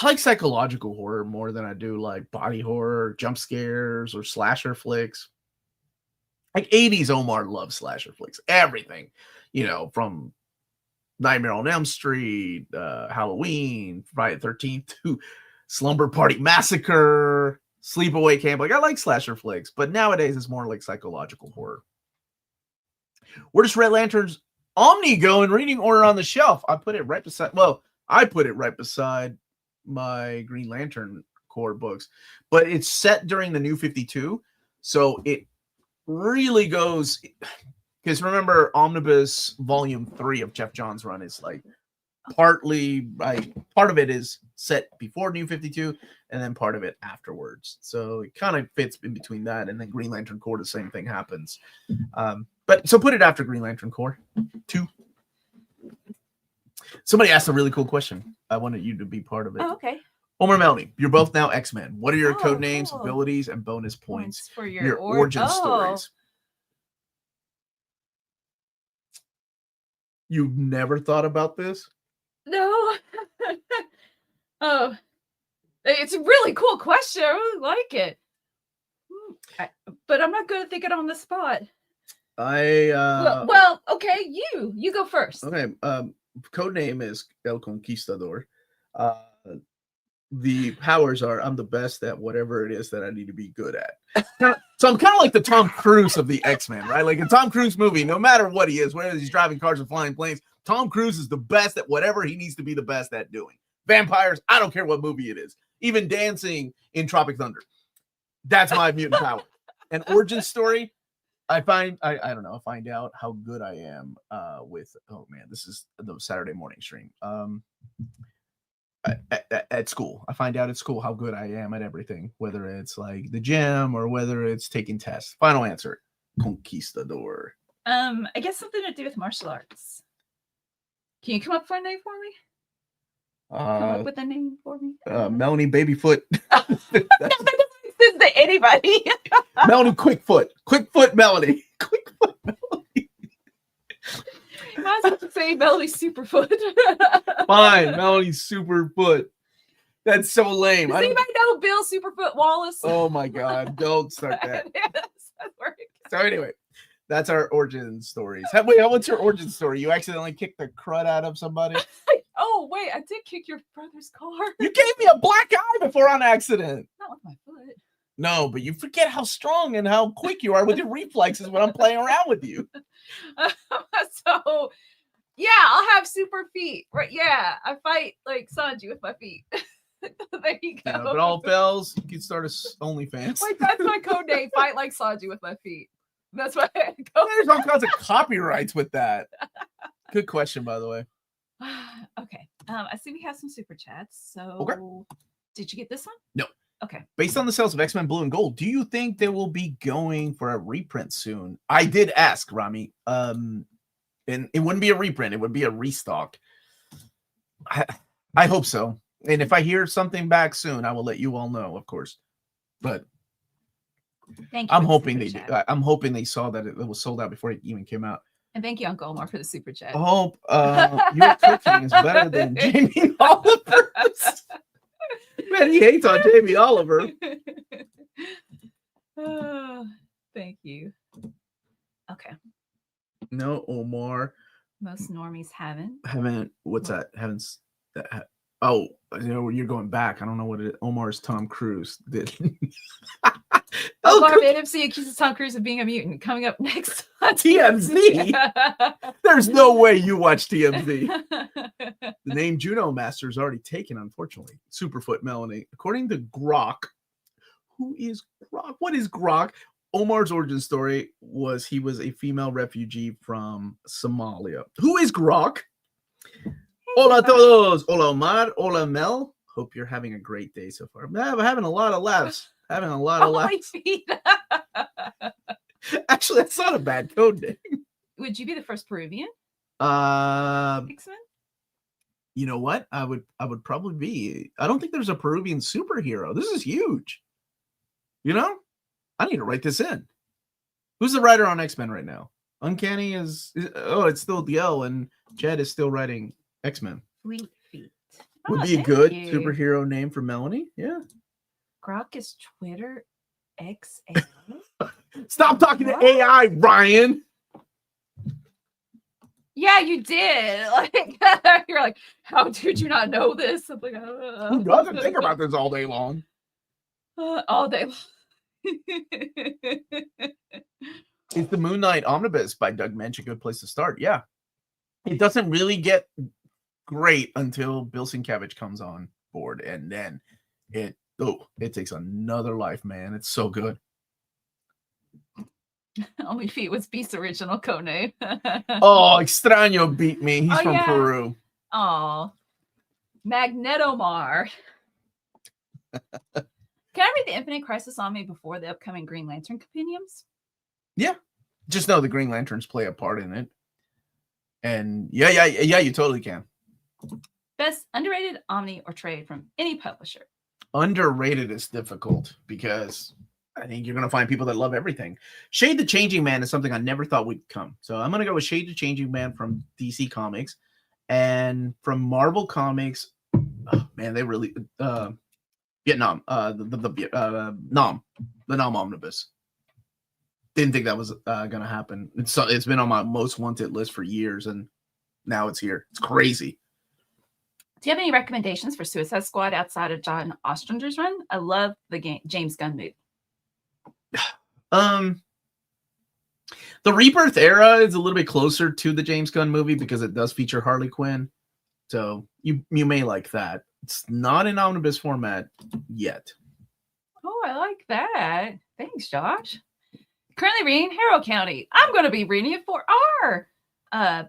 like psychological horror more than I do like body horror, jump scares, or slasher flicks. Like 80s Omar loves slasher flicks. Everything, from Nightmare on Elm Street, Halloween, Friday the 13th to Slumber Party Massacre, sleepaway camp. Like I like slasher flicks, but nowadays it's more like psychological horror. Where does Red Lantern's Omni go in reading order on the shelf? I put it right beside. Well, I put it right beside my Green Lantern Corps books, but it's set during the New 52, so it really goes. Because remember, Omnibus Volume 3 of Jeff Johns' run is like partly like part of it is set before New 52, and then part of it afterwards. So it kind of fits in between that, and then Green Lantern Corps, the same thing happens. But so put it after Green Lantern Corps 2. Somebody asked a really cool question. I wanted you to be part of it. Oh, okay. Omar, Melanie, you're both now X-Men. What are your code names, cool. abilities, and bonus points For your origin stories? You've never thought about this? No. Oh, it's a really cool question. I really like it. But I'm not good at thinking on the spot. Well, okay, you go first. Okay. Code name is El Conquistador. The powers are I'm the best at whatever it is that I need to be good at. So I'm kind of like the Tom Cruise of the X-Men, right? Like a Tom Cruise movie, no matter what he is, whether he's driving cars or flying planes, Tom Cruise is the best at whatever he needs to be the best at doing. Vampires, I don't care what movie it is. Even dancing in Tropic Thunder. That's my mutant power. An origin story, I find out how good I am with, oh man, this is the Saturday morning stream. At school, I find out at school how good I am at everything, whether it's like the gym or whether it's taking tests. Final answer, Conquistador. I guess something to do with martial arts. Can you come up with a name for me? Come up with a name for me. Melanie Babyfoot. This is anybody. Melanie Quickfoot Melanie. Quickfoot Melanie. You might as well say Melanie Superfoot. Fine, Melanie Superfoot. That's so lame. Does anybody know Bill Superfoot Wallace? Oh my God, don't start that. So anyway, that's our origin stories. What's your origin story? You accidentally kicked the crud out of somebody? Oh, wait, I did kick your brother's car. You gave me a black eye before on accident. Not with my foot. No, but you forget how strong and how quick you are with your reflexes when I'm playing around with you. So, yeah, I'll have super feet. Right? Yeah, I fight like Sanji with my feet. There you go. Yeah, if it all fails, you can start a OnlyFans. Wait, that's my code name. Fight like Sanji with my feet. That's why I go. There's all kinds of copyrights with that. Good question, by the way. Okay. I see we have some super chats. So, okay. Did you get this one? No. Okay. Based on the sales of X-Men Blue and Gold, do you think they will be going for a reprint soon? I did ask, Rami. And it wouldn't be a reprint. It would be a restock. I hope so. And if I hear something back soon, I will let you all know, of course. But thank you. I'm hoping they do. I'm hoping they saw that it was sold out before it even came out. And thank you, Uncle Omar, for the super chat. I hope your cooking is better than Jamie Oliver's. Man, he hates on Jamie Oliver. Thank you. Okay. No, Omar. Most normies haven't. What's that? Haven't. Oh, you're going back. I don't know what it is. Omar's Tom Cruise did. Omar of NMC accuses Tom Cruise of being a mutant. Coming up next on TMZ. There's no way you watch TMZ. The name Juno Master is already taken, unfortunately. Superfoot Melanie. According to Grok, who is Grok? What is Grok? Omar's origin story was he was a female refugee from Somalia. Who is Grok? Hola todos. Hola Omar. Hola Mel. Hope you're having a great day so far. I'm having a lot of laughs. Actually, that's not a bad code name. Would you be the first Peruvian? X-Men? You know what? I would probably be. I don't think there's a Peruvian superhero. This is huge. You know? I need to write this in. Who's the writer on X-Men right now? Uncanny is it's still DL, and Jed is still writing X-Men. Sweet feet. Would be a good superhero name for Melanie. Yeah. Grok is Twitter X. Stop talking to AI, Ryan. Yeah, you did. Like you're like, how did you not know this? I'm like, who doesn't think about this all day long? All day. It's the Moon Knight Omnibus by Doug Mensch, a good place to start. Yeah. It doesn't really get great until Bill Sienkiewicz comes on board, and then it takes another life, man. It's so good. Only Feet was Beast's original code name. Oh, Extraño beat me. He's from Peru. Oh, Magnetomar. Can I read the Infinite Crisis on me before the upcoming Green Lantern compendiums? Yeah. Just know the Green Lanterns play a part in it. And yeah, you totally can. Best underrated Omni or trade from any publisher. Underrated is difficult because I think you're going to find people that love everything. Shade the Changing Man is something I never thought would come. So I'm going to go with Shade the Changing Man from DC Comics. And from Marvel Comics, oh, man, they really... Vietnam, the Nam Omnibus. Didn't think that was gonna happen. It's been on my most wanted list for years, and now it's here. It's crazy. Do you have any recommendations for Suicide Squad outside of John Ostrander's run? I love the James Gunn movie. The Rebirth era is a little bit closer to the James Gunn movie because it does feature Harley Quinn, so you may like that. It's not in omnibus format yet. Oh, I like that. Thanks, Josh. Currently reading Harrow County. I'm going to be reading it for our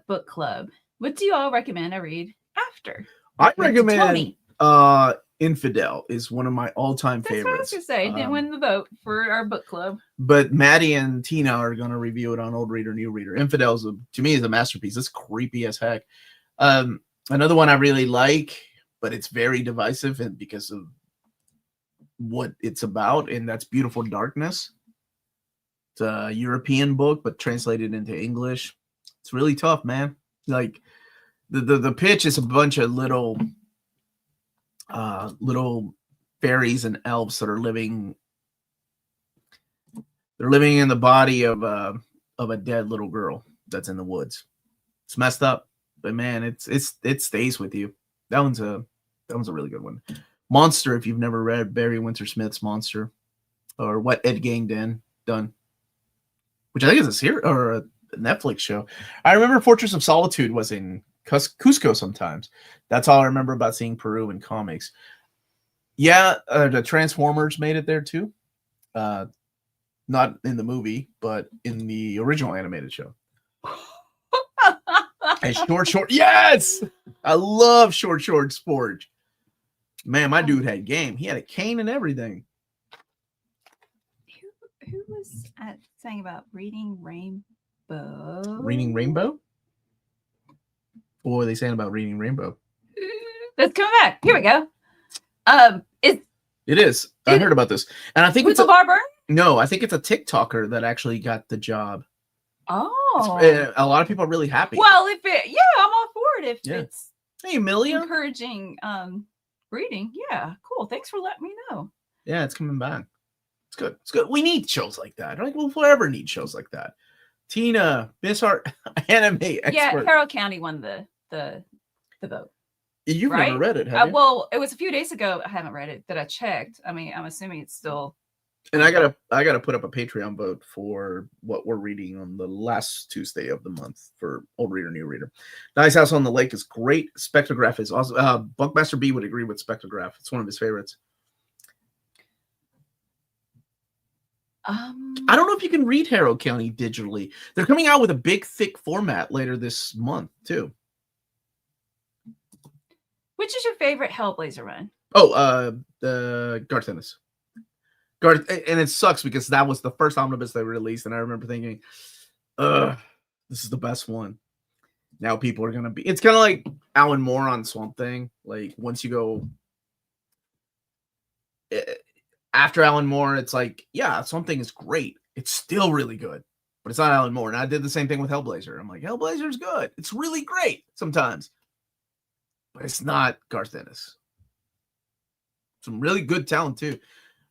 book club. What do you all recommend I read after? I recommend Infidel is one of my all-time favorites. That's what I was going to say. Didn't win the vote for our book club. But Maddie and Tina are going to review it on Old Reader, New Reader. Infidel, to me, is a masterpiece. It's creepy as heck. Another one I really like, but it's very divisive and because of what it's about, and that's Beautiful Darkness. It's a European book, but translated into English. It's really tough, man. Like the pitch is a bunch of little fairies and elves that are living. They're living in the body of a dead little girl that's in the woods. It's messed up, but man, it stays with you. That one's a really good one. Monster, if you've never read Barry Windsor Smith's Monster, or What Ed Gein Done, which I think is a series or a Netflix show. I remember Fortress of Solitude was in Cusco sometimes. That's all I remember about seeing Peru in comics. Yeah, the Transformers made it there too. Not in the movie, but in the original animated show. And Short. Yes! I love Short Sport. Man, my dude had game. He had a cane and everything. Who was saying about reading Rainbow? Reading Rainbow? What were they saying about reading Rainbow? Let's come back. Here we go. It is. I heard about this. And I think it's LeVar Burton? No, I think it's a TikToker that actually got the job. Oh. A lot of people are really happy. Well, I'm all for it. If it's Amelia. Encouraging reading. Yeah, cool. Thanks for letting me know. Yeah, it's coming back. It's good. It's good. We need shows like that. Like we'll forever need shows like that. Tina, Miss Art, anime expert. Yeah, Harrow County won the vote. You've never read it, have you? Well, it was a few days ago. I haven't read it that I checked. I mean, I'm assuming it's still. And I gotta put up a Patreon vote for what we're reading on the last Tuesday of the month for Old Reader, New Reader. Nice House on the Lake is great. Spectrograph is awesome. Bunkmaster B would agree with Spectrograph. It's one of his favorites. I don't know if you can read Harrow County digitally. They're coming out with a big, thick format later this month too. Which is your favorite Hellblazer run? Oh, the Garth Ennis. And it sucks because that was the first omnibus they released, and I remember thinking, this is the best one. Now people are gonna be. It's kind of like Alan Moore on Swamp Thing. Like once you go after Alan Moore, it's like, yeah, Swamp Thing is great. It's still really good, but it's not Alan Moore. And I did the same thing with Hellblazer. I'm like, Hellblazer's good. It's really great sometimes, but it's not Garth Ennis. Some really good talent too.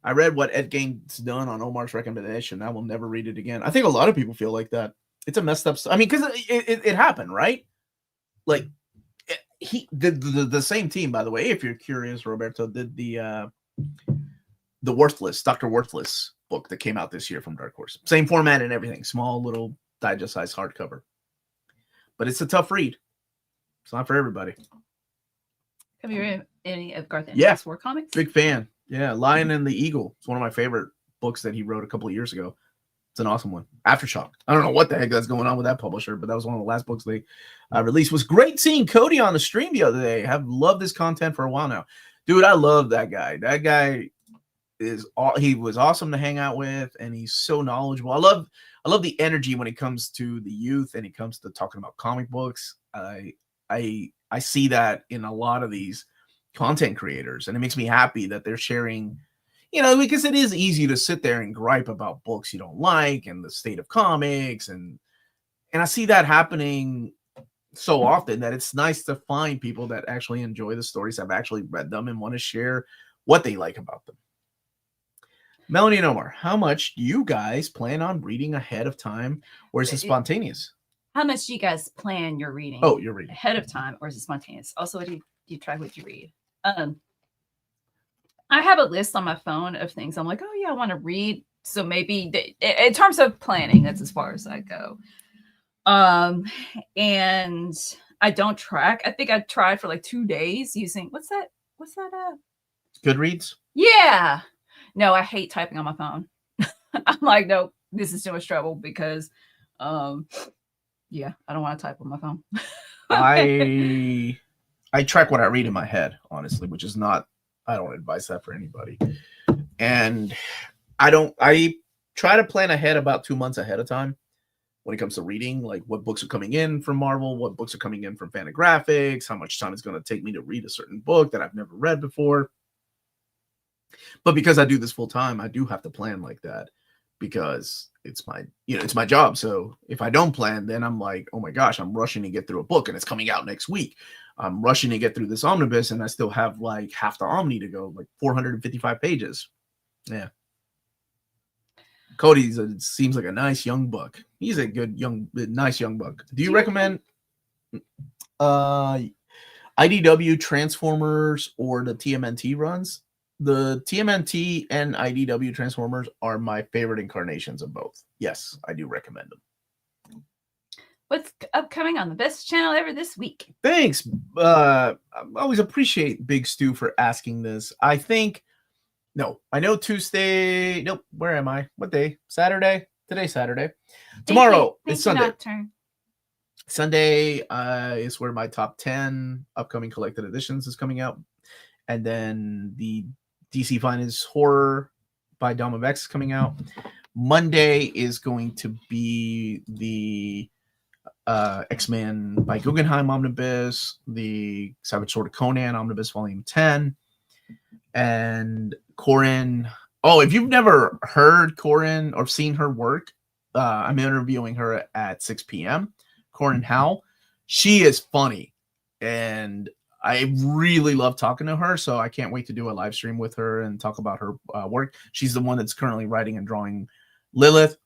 I read What Ed Gein's Done on Omar's recommendation. I will never read it again. I think a lot of people feel like that. It's a messed up. I mean, because it happened, right? Like he did the same team, by the way. If you're curious, Roberto did the the Worthless, Dr. Worthless book that came out this year from Dark Horse. Same format and everything. Small, little, digest-sized hardcover. But it's a tough read. It's not for everybody. Have you read any of Garth Yeah. Ennis's war comics? Big fan. Yeah, Lion and the Eagle. It's one of my favorite books that he wrote a couple of years ago. It's an awesome one. Aftershock. I don't know what the heck that's going on with that publisher, but that was one of the last books they released. It was great seeing Cody on the stream the other day. Have loved his content for a while now. Dude, I love that guy. That guy he was awesome to hang out with, and he's so knowledgeable. I love the energy when it comes to the youth and it comes to talking about comic books. I see that in a lot of these content creators, and it makes me happy that they're sharing, because it is easy to sit there and gripe about books you don't like and the state of comics, and I see that happening so often that it's nice to find people that actually enjoy the stories, have actually read them, and want to share what they like about them. Melanie and Omar, how much do you guys plan on reading ahead of time, or is it spontaneous? How much do you guys plan your reading? Oh, you're reading ahead of time, or is it spontaneous? Also, what do you try what you read? I have a list on my phone of things I'm like, oh yeah, I want to read. So maybe in terms of planning, that's as far as I go. And I don't track. I think I tried for like 2 days using what's that? Goodreads? Yeah. No, I hate typing on my phone. I'm like, no, this is too much trouble because yeah, I don't want to type on my phone. I track what I read in my head, honestly, which is not, I don't advise that for anybody. And I try to plan ahead about 2 months ahead of time when it comes to reading, like what books are coming in from Marvel, what books are coming in from Fantagraphics, how much time it's going to take me to read a certain book that I've never read before. But because I do this full time, I do have to plan like that because it's my job. So if I don't plan, then I'm like, oh my gosh, I'm rushing to get through a book and it's coming out next week. I'm rushing to get through this omnibus and I still have like half the Omni to go, like 455 pages. Yeah. Cody seems like a nice young buck. He's a good nice young buck. Do you recommend IDW Transformers or the TMNT runs? The TMNT and IDW Transformers are my favorite incarnations of both. Yes, I do recommend them. What's upcoming on the best channel ever this week? Thanks. I always appreciate Big Stu for asking this. I know Tuesday. Nope. Where am I? What day? Saturday. Today's Saturday. Tomorrow is Sunday. Nocturne. Sunday is where my top 10 upcoming collected editions is coming out. And then the DC Finest Horror by Dom of X is coming out. Monday is going to be the X-Men by Guggenheim Omnibus, the Savage Sword of Conan Omnibus Volume 10, and Corinne. Oh, if you've never heard Corinne or seen her work, I'm interviewing her at 6 p.m. Corinne Howe. She is funny, and I really love talking to her, so I can't wait to do a live stream with her and talk about her work. She's the one that's currently writing and drawing Lilith.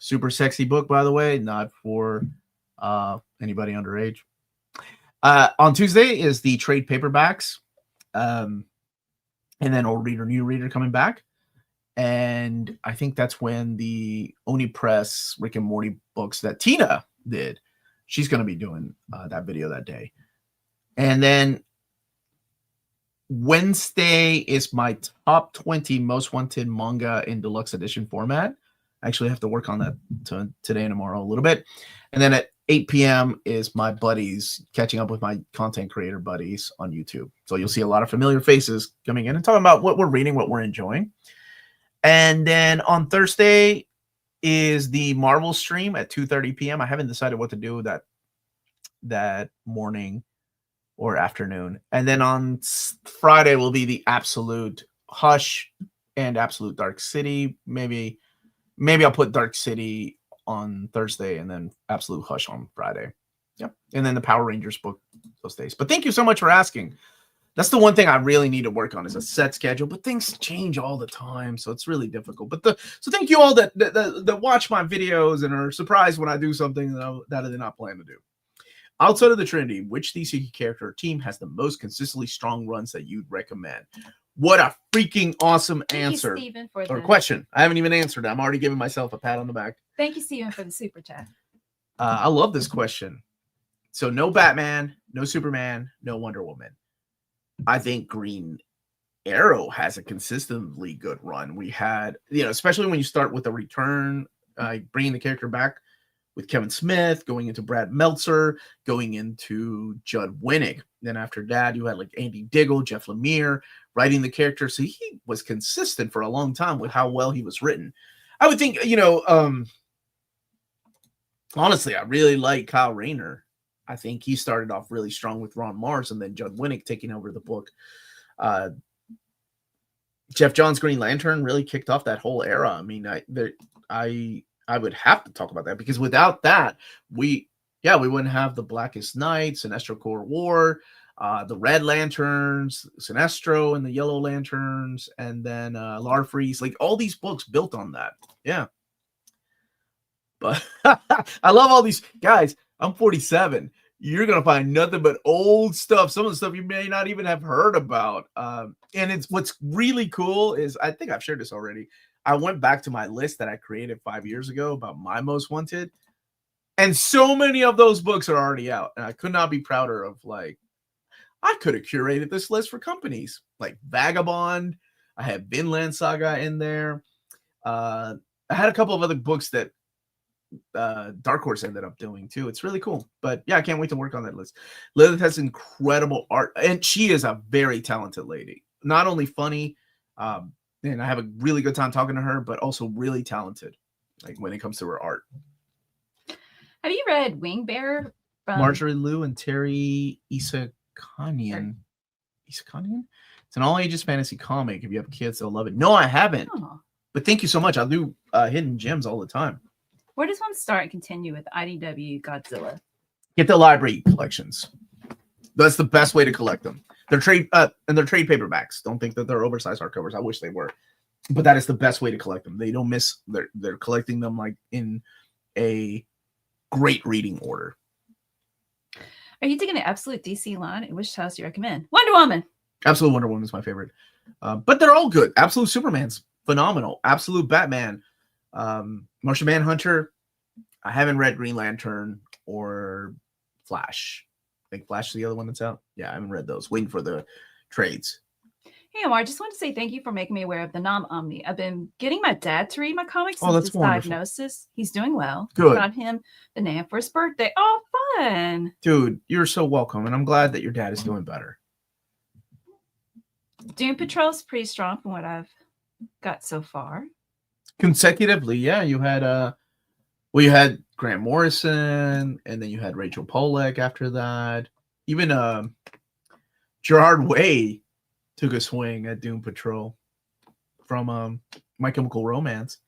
Super sexy book, by the way, not for anybody underage. On Tuesday is the trade paperbacks, and then Old Reader, New Reader coming back. And I think that's when the Oni Press Rick and Morty books that Tina did, she's going to be doing that video that day. And then Wednesday is my top 20 most wanted manga in deluxe edition format. I actually have to work on that today and tomorrow a little bit. And then at 8 p.m. is my buddies catching up with my content creator buddies on YouTube. So you'll see a lot of familiar faces coming in and talking about what we're reading, what we're enjoying. And then on Thursday is the Marvel stream at 2:30 p.m. I haven't decided what to do that morning or afternoon. And then on Friday will be the Absolute Hush and Absolute Dark City. Maybe I'll put Dark City on Thursday and then Absolute Hush on Friday. Yep. And then the Power Rangers book those days. But thank you so much for asking. That's the one thing I really need to work on is a set schedule, but things change all the time, so it's really difficult. But so thank you all that watch my videos and are surprised when I do something that I did not plan to do. Outside of the Trinity, which DC character or team has the most consistently strong runs that you'd recommend? What a freaking awesome Thank answer you, Steven, for or the question. I haven't even answered it. I'm already giving myself a pat on the back. Thank you, Steven, for the super chat. I love this question. So no Batman, no Superman, no Wonder Woman. I think Green Arrow has a consistently good run. We had, especially when you start with a return, bringing the character back with Kevin Smith, going into Brad Meltzer, going into Judd Winnick. Then after that, you had like Andy Diggle, Jeff Lemire writing the character. So he was consistent for a long time with how well he was written. I would think, honestly, I really like Kyle Rayner. I think he started off really strong with Ron Mars and then Judd Winnick taking over the book. Jeff Johns' Green Lantern really kicked off that whole era. I mean, I would have to talk about that because without that, we wouldn't have the Blackest Night, Sinestro Corps War, the Red Lanterns, Sinestro and the Yellow Lanterns, and then Larfreeze. Like all these books built on that. Yeah. But I love all these guys. I'm 47. You're going to find nothing but old stuff. Some of the stuff you may not even have heard about. And it's what's really cool is I think I've shared this already. I went back to my list that I created 5 years ago about my most wanted. And so many of those books are already out. And I could not be prouder of I could have curated this list for companies like Vagabond. I had Vinland Saga in there. I had a couple of other books that Dark Horse ended up doing too. It's really cool. But yeah, I can't wait to work on that list. Lilith has incredible art, and she is a very talented lady. Not only funny, and I have a really good time talking to her, but also really talented, like when it comes to her art. Have you read Wing Bearer from Marjorie Liu and Terry Isakanian? Isakanian? It's an all ages fantasy comic. If you have kids, they'll love it. No, I haven't. Oh. But thank you so much. I'll do hidden gems all the time. Where does one start and continue with IDW Godzilla? Get the library collections. That's the best way to collect them. They're trade paperbacks. Don't think that they're oversized hardcovers. I wish they were, but that is the best way to collect them. They don't miss. They're collecting them like in a great reading order. Are you taking the Absolute DC line? And which house do you recommend? Wonder Woman. Absolute Wonder Woman is my favorite, but they're all good. Absolute Superman's phenomenal. Absolute Batman. Martian Manhunter. I haven't read Green Lantern or Flash. I think Flash is the other one that's out. Yeah, I haven't read those. Waiting for the trades. Hey, Omar, I just want to say thank you for making me aware of the Omni. I've been getting my dad to read my comics since his diagnosis. He's doing well. Good. Got him the name for his birthday. Oh, fun. Dude, you're so welcome. And I'm glad that your dad is doing better. Doom Patrol's pretty strong from what I've got so far. Consecutively, yeah. You had you had Grant Morrison, and then you had Rachel Pollack after that. Even Gerard Way took a swing at Doom Patrol from My Chemical Romance.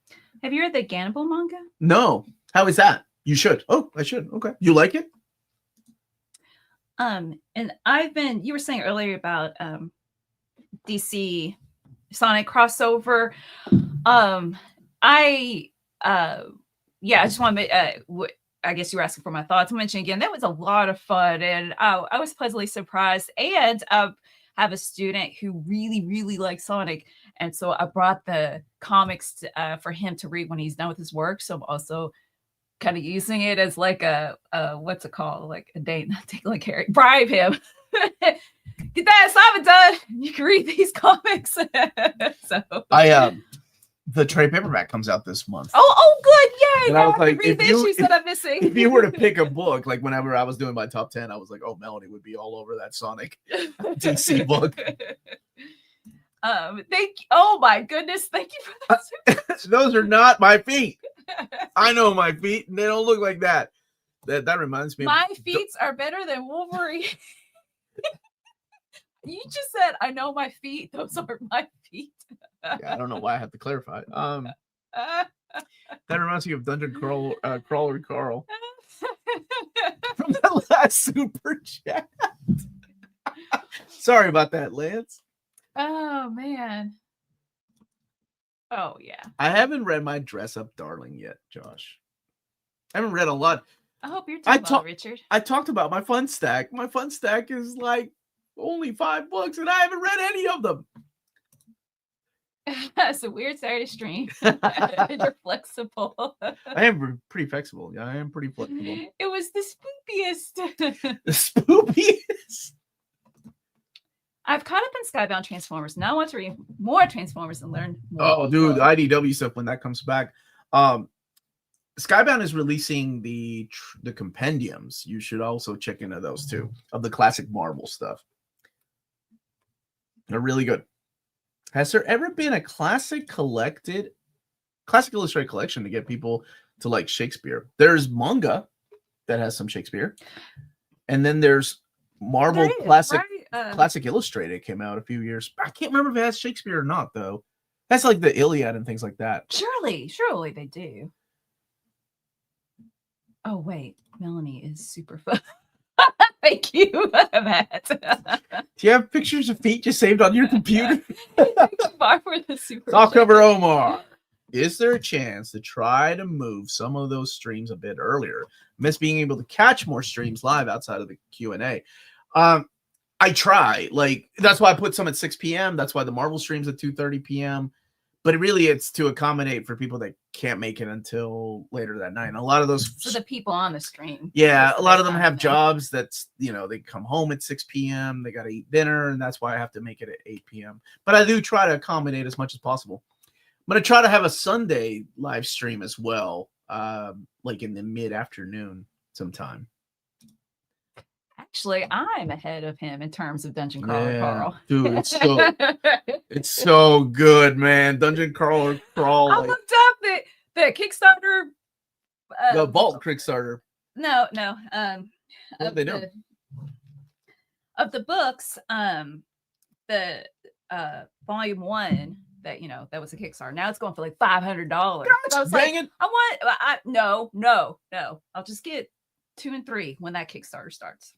Have you read the Gannibal manga? No. How is that? You should. Oh, I should. Okay. You like it? And you were saying earlier about DC Sonic crossover. I just want to I guess you were asking for my thoughts. I mentioned again, that was a lot of fun, and I was pleasantly surprised. And I have a student who really, really likes Sonic, and so I brought the comics for him to read when he's done with his work. So I'm also kind of using it as like a what's it called, like a date, not take like Harry, bribe him. Get that assignment done. You can read these comics. So the trade paperback comes out this month. Oh, good. Yay. And I was like, read the issues that I'm missing. If you were to pick a book, like whenever I was doing my top 10, I was like, oh, Melanie would be all over that Sonic DC book. Oh my goodness. Thank you for that. Those are not my feet. I know my feet, and they don't look like that. That reminds me. My feet are better than Wolverine. You just said, I know my feet. Those aren't my feet. Yeah, I don't know why I have to clarify. That reminds me of Dungeon Crawler Carl from the last super chat. Sorry about that, Lance. Oh man. Oh yeah. I haven't read my Dress Up Darling yet, Josh. I haven't read a lot. I hope you're doing well, Richard. I talked about my fun stack. My fun stack is like only 5 books, and I haven't read any of them. It's a weird Saturday stream. You're flexible. I am pretty flexible. Yeah, I am pretty flexible. It was the spookiest. The spookiest. I've caught up in Skybound Transformers. Now I want to read more Transformers and learn more. Oh, dude, the IDW stuff when that comes back. Skybound is releasing the compendiums. You should also check into those too, of the classic Marvel stuff. They're really good. Has there ever been a classic illustrated collection to get people to like Shakespeare? There's Manga that has some Shakespeare, and then there's Marvel classic illustrated came out a few years. I can't remember if it has Shakespeare or not though. That's like the Iliad and things like that. Surely they do. Oh wait, Melanie is super fun. Thank you, Matt. Do you have pictures of feet just saved on your computer? For the super I'll cover Omar. Is there a chance to try to move some of those streams a bit earlier? Miss being able to catch more streams live outside of the Q&A. I try. Like, that's why I put some at 6 p.m. That's why the Marvel streams at 2:30 p.m. But really, it's to accommodate for people that can't make it until later that night. And a lot of those... So the people on the stream. Yeah, a lot of them have jobs that's, they come home at 6 p.m. They got to eat dinner, and that's why I have to make it at 8 p.m. But I do try to accommodate as much as possible. I'm going to try to have a Sunday live stream as well, like in the mid-afternoon sometime. Actually, I'm ahead of him in terms of Dungeon Crawler Carl. Dude, it's so good, man. Dungeon Crawler Crawl. I looked up the Kickstarter. The Vault Kickstarter. No. What they do? Of the books, the volume 1 that was a Kickstarter. Now it's going for like $500. I was like, no. I'll just get 2 and 3 when that Kickstarter starts.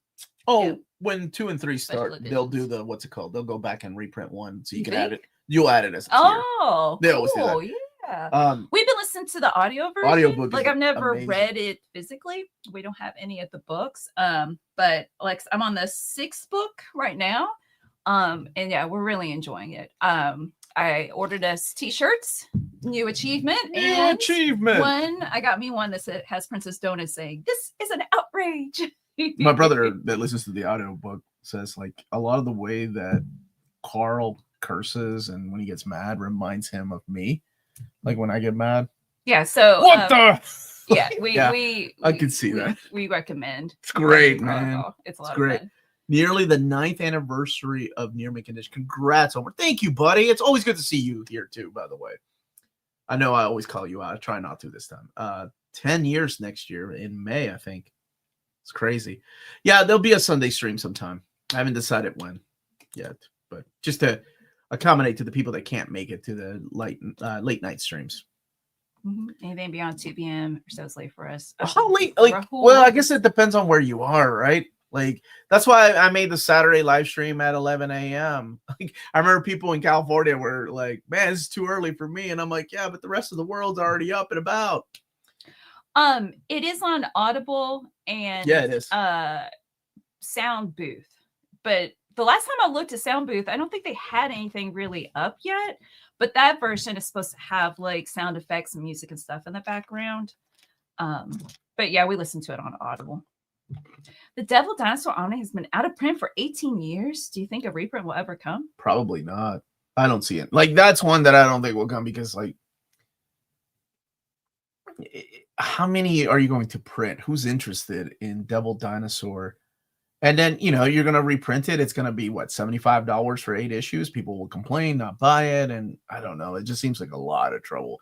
Oh, yeah. When 2 and 3 start, they'll do the what's it called? They'll go back and reprint 1, so you can add it. You'll add it as a tier. They always do that. Yeah. We've been listening to the audio version. Audiobook, like I've never read it physically. We don't have any of the books. But like I'm on the 6th book right now. And yeah, we're really enjoying it. I ordered us t-shirts, new achievement. I got me one that has Princess Donut saying, "This is an outrage." My brother that listens to the audiobook says like a lot of the way that Carl curses and when he gets mad reminds him of me. Like when I get mad. Yeah. So what the? Yeah, we I can see that. We recommend. It's great, man. It's a lot great. Of fun. Nearly the 9th anniversary of Near Mint Condition. Congrats, Omar. Thank you, buddy. It's always good to see you here too, by the way. I know I always call you out. I try not to this time. 10 years next year in May, I think. It's crazy. Yeah, there'll be a Sunday stream sometime. I haven't decided when yet, but just to accommodate to the people that can't make it to the late night streams. Mm-hmm. Anything beyond 2 p.m. or so is late for us. How late? Well, I guess it depends on where you are, right? Like, that's why I made the Saturday live stream at 11 a.m. Like, I remember people in California were like, man, it's too early for me. And I'm like, yeah, but the rest of the world's already up and about. It is on Audible and yeah, it is. Sound Booth. But the last time I looked at Sound Booth, I don't think they had anything really up yet. But that version is supposed to have like sound effects and music and stuff in the background. But yeah, we listened to it on Audible. The Devil Dinosaur Omni has been out of print for 18 years. Do you think a reprint will ever come? Probably not. I don't see it. Like, that's one that I don't think will come because, like, how many are you going to print? Who's interested in Devil Dinosaur? And then, you're going to reprint it. It's going to be, what, $75 for 8 issues? People will complain, not buy it. And I don't know. It just seems like a lot of trouble.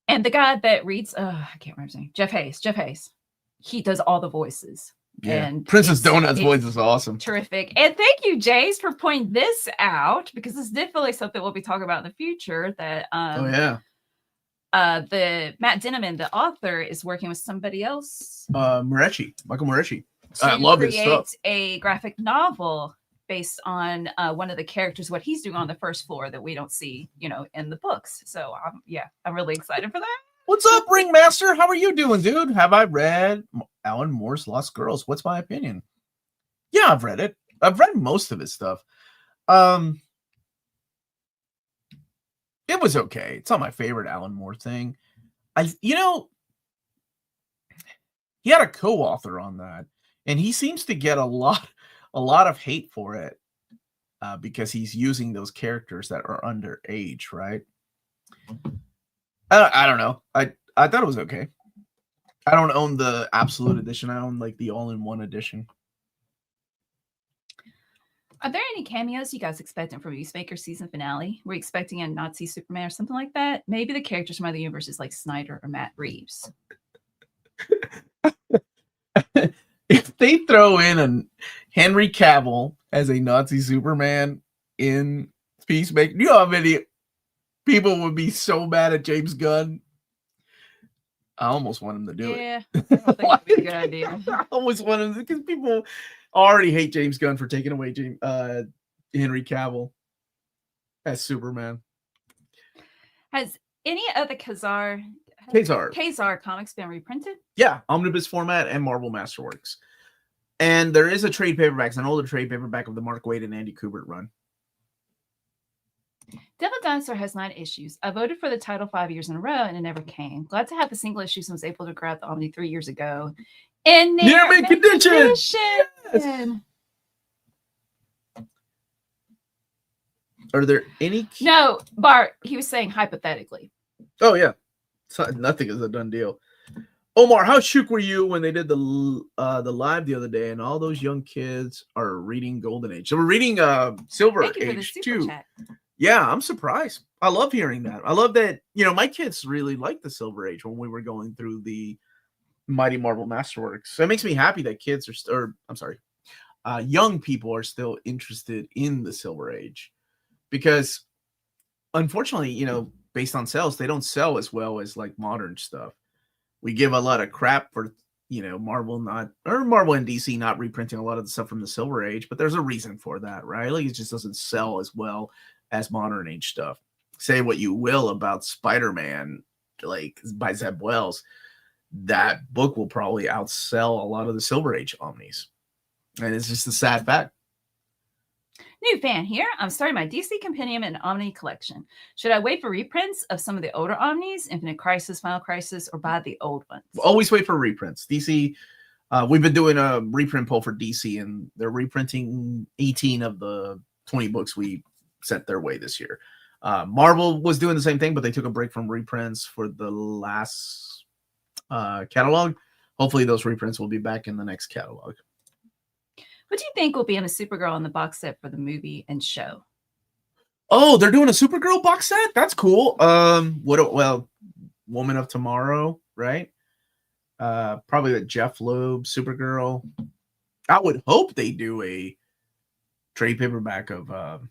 And the guy that reads, I can't remember his name, Jeff Hayes. He does all the voices. Yeah. And Princess Donut's voice is awesome. Terrific. And thank you, Jace, for pointing this out, because this is definitely something we'll be talking about in the future. That the Matt Dinneman, the author, is working with somebody else. Michael Moretti. I love his stuff. A graphic novel based on one of the characters, what he's doing on the first floor that we don't see, in the books. So I'm really excited for that. What's up, Ringmaster? How are you doing, dude? Have I read Alan Moore's Lost Girls? What's my opinion? Yeah, I've read it. I've read most of his stuff. It was okay. It's not my favorite Alan Moore thing. He had a co-author on that, and he seems to get a lot of hate for it because he's using those characters that are underage, right? I don't know. I thought it was okay. I don't own the Absolute Edition. I own like the all-in-one edition. Are there any cameos you guys expecting from Peacemaker season finale? We're expecting a Nazi Superman or something like that. Maybe the characters from other universes like Snyder or Matt Reeves. If they throw in a Henry Cavill as a Nazi Superman in Peacemaker, you know how many people would be so mad at James Gunn? I almost want him to do it. Yeah, I don't think that'd be a good idea. I always want him because people already hate James Gunn for taking away Henry Cavill as Superman. Has any of the Khazar comics been reprinted? Yeah, Omnibus format and Marvel Masterworks. And there is a trade paperback, it's an older trade paperback of the Mark Waid and Andy Kubert run. Devil Dinosaur has 9 issues. I voted for the title 5 years in a row and it never came. Glad to have the single issues and was able to grab the Omni 3 years ago. In near mint condition. Yes. Are there any? No, Bart, he was saying hypothetically. Oh, yeah. Nothing is a done deal. Omar, how shook were you when they did the live the other day and all those young kids are reading Golden Age? So we're reading Silver Age too. Chat. Yeah, I'm surprised. I love hearing that. I love that, my kids really liked the Silver Age when we were going through the Mighty Marvel Masterworks. So it makes me happy that kids young people are still interested in the Silver Age. Because unfortunately, based on sales, they don't sell as well as like modern stuff. We give a lot of crap for, Marvel and DC not reprinting a lot of the stuff from the Silver Age, but there's a reason for that, right? Like it just doesn't sell as well as modern age stuff. Say what you will about Spider-Man, like by Zeb Wells, that book will probably outsell a lot of the Silver Age Omnis. And it's just a sad fact. New fan here. I'm starting my DC Compendium and Omni collection. Should I wait for reprints of some of the older Omnis, Infinite Crisis, Final Crisis, or buy the old ones? Always wait for reprints. DC, we've been doing a reprint poll for DC, and they're reprinting 18 of the 20 books we sent their way this year. Marvel was doing the same thing, but they took a break from reprints for the last catalog. Hopefully those reprints will be back in the next catalog. What do you think will be in a Supergirl in the box set for the movie and show? Oh, they're doing a Supergirl box set? That's cool. Woman of Tomorrow, right? Probably the Jeff Loeb Supergirl. I would hope they do a trade paperback of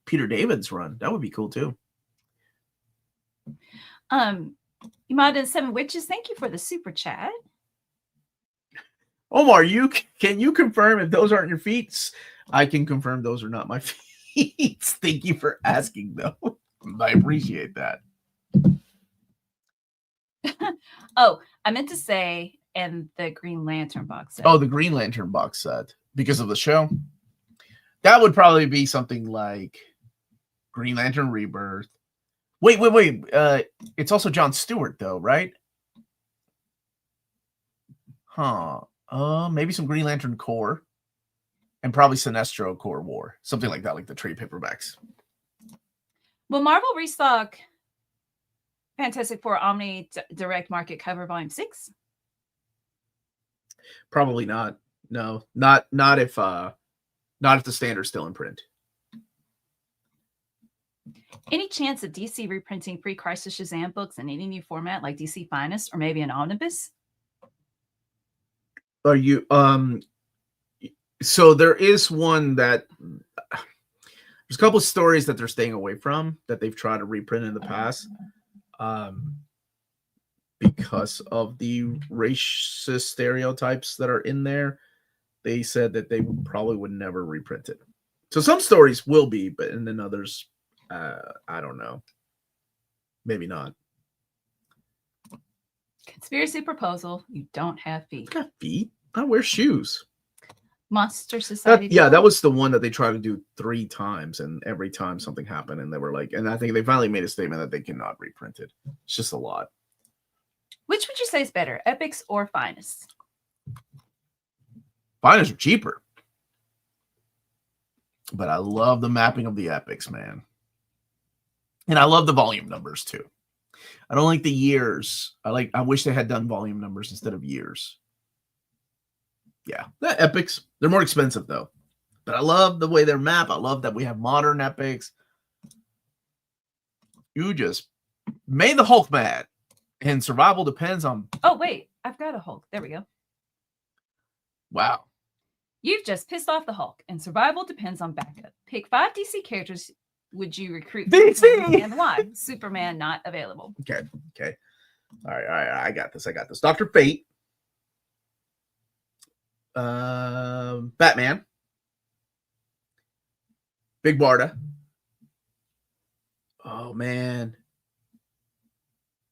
Peter David's run. That would be cool too. Imada 7 Witches, thank you for the super chat. Omar, can you confirm if those aren't your feet? I can confirm those are not my feet. Thank you for asking, though. I appreciate that. Oh, I meant to say, and the Green Lantern box set. Oh, the Green Lantern box set. Because of the show? That would probably be something like Green Lantern Rebirth. Wait. It's also Jon Stewart, though, right? Huh. Maybe some Green Lantern Corps and probably Sinestro Corps War. Something like that, like the trade paperbacks. Will Marvel restock Fantastic Four Omni Direct Market Cover Volume 6? Probably not. No, not if the standard's still in print. Any chance of DC reprinting pre-Crisis Shazam books in any new format like DC Finest or maybe an omnibus? Are you so there is one that there's a couple of stories that they're staying away from that they've tried to reprint in the past because of the racist stereotypes that are in there. They said that they probably would never reprint it. So some stories will be, but and then others I don't know. Maybe not. Conspiracy proposal. You don't have feet. I got feet. I wear shoes. Monster Society. That was the one that they tried to do 3 times, and every time something happened, and they were like, and I think they finally made a statement that they cannot reprint it. It's just a lot. Which would you say is better, Epics or Finest? Finest are cheaper, but I love the mapping of the Epics, man, and I love the volume numbers too. I don't like the years. I wish they had done volume numbers instead of years. Yeah, the Epics, they're more expensive though. But I love the way they're mapped. I love that we have modern Epics. You just made the Hulk mad. And survival depends on... Oh, wait. I've got a Hulk. There we go. Wow. You've just pissed off the Hulk, and survival depends on backup. Pick 5 DC characters would you recruit DC and why? Superman not available. Okay. All right. I got this. Dr. Fate. Batman. Big Barda. Oh man.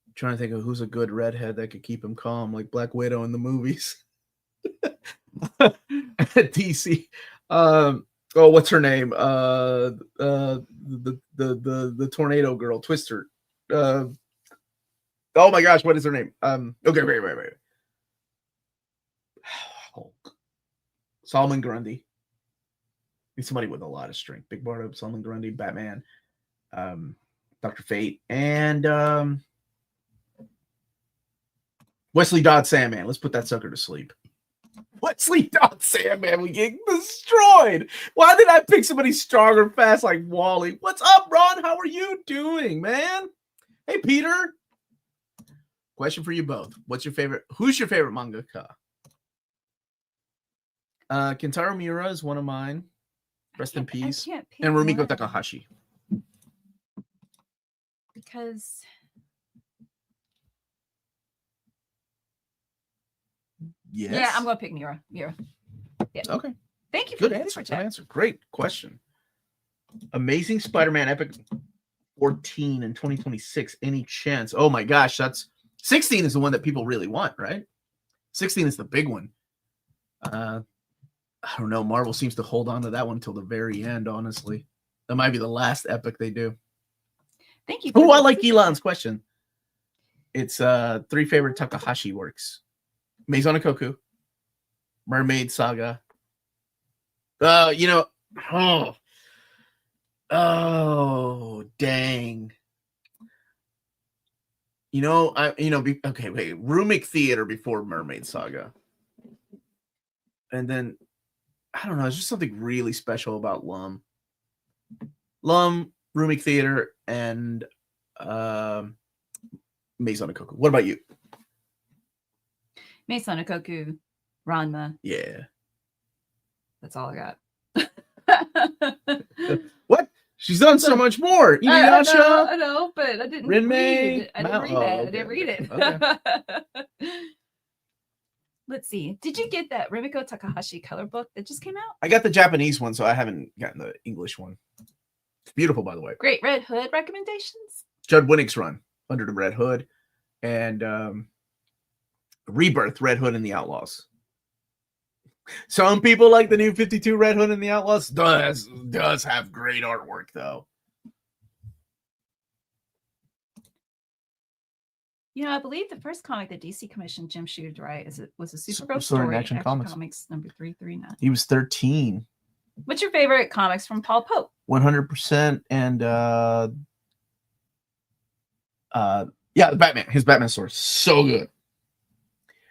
I'm trying to think of who's a good redhead that could keep him calm, like Black Widow in the movies. DC. What's her name? The tornado girl, Twister. Oh my gosh, what is her name? Okay, wait. Hulk. Solomon Grundy. Need somebody with a lot of strength. Big Barda, Solomon Grundy, Batman, Dr. Fate, and Wesley Dodd Sandman. Let's put that sucker to sleep. Wesley Dodd Sandman, we get destroyed. Why did I pick somebody strong and fast like Wally? What's up, Ron? How are you doing, man? Hey, Peter. Question for you both. Who's your favorite mangaka? Kentaro Miura is one of mine. Rest in peace. And Rumiko Takahashi. Because yes. Yeah, I'm gonna pick Miura. Yeah. Okay. Thank you for Good the answer. super chat. Good answer. Great question. Amazing Spider-Man Epic 14 in 2026. Any chance? Oh my gosh, that's 16 is the one that people really want, right? 16 is the big one. I don't know. Marvel seems to hold on to that one until the very end, honestly. That might be the last epic they do. Thank you. Oh, I like Elon's question. It's 3 favorite Takahashi works. Maison Koku, Mermaid Saga. Oh, dang. Okay, wait. Rumik Theater before Mermaid Saga. And then, I don't know, there's just something really special about Lum. Rumik Theater, and Maison Koku. What about you? Maison Koku, Ranma. Yeah. That's all I got. What? She's done so much more. Inuyasha. I know, but I didn't Rinmei, read it. I didn't read it. Okay. Let's see. Did you get that Rumiko Takahashi color book that just came out? I got the Japanese one, so I haven't gotten the English one. It's beautiful, by the way. Great Red Hood recommendations? Judd Winnick's run, Under the Red Hood, and Rebirth, Red Hood and the Outlaws. Some people like the new 52 Red Hood and the Outlaws. Does have great artwork, though. I believe the first comic that DC commissioned Jim Shooter to write was a Supergirl Story story. in Action Comics number 339. He was 13. What's your favorite comics from Paul Pope? 100%. And the Batman. His Batman story is so good.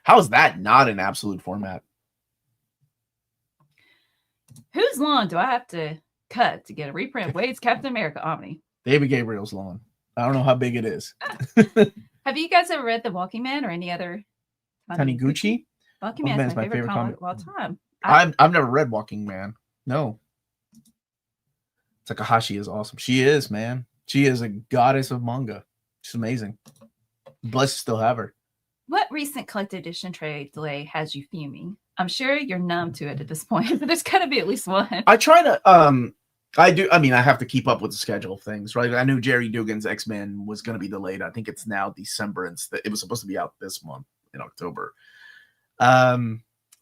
How is that not an absolute format? Whose lawn do I have to cut to get a reprint of Wade's Captain America Omni? David Gabriel's lawn. I don't know how big it is. Have you guys ever read The Walking Man or any other Taniguchi? Walking Man is my favorite comic of all time. I've never read Walking Man. No. Takahashi is awesome. She is, man. She is a goddess of manga. She's amazing. Blessed to still have her. What recent collected edition trade delay has you fuming? I'm sure you're numb to it at this point, but there's got to be at least one. I try to I have to keep up with the schedule of things, right? I knew Jerry Dugan's X-Men was going to be delayed. I think it's now December, and it was supposed to be out this month in October.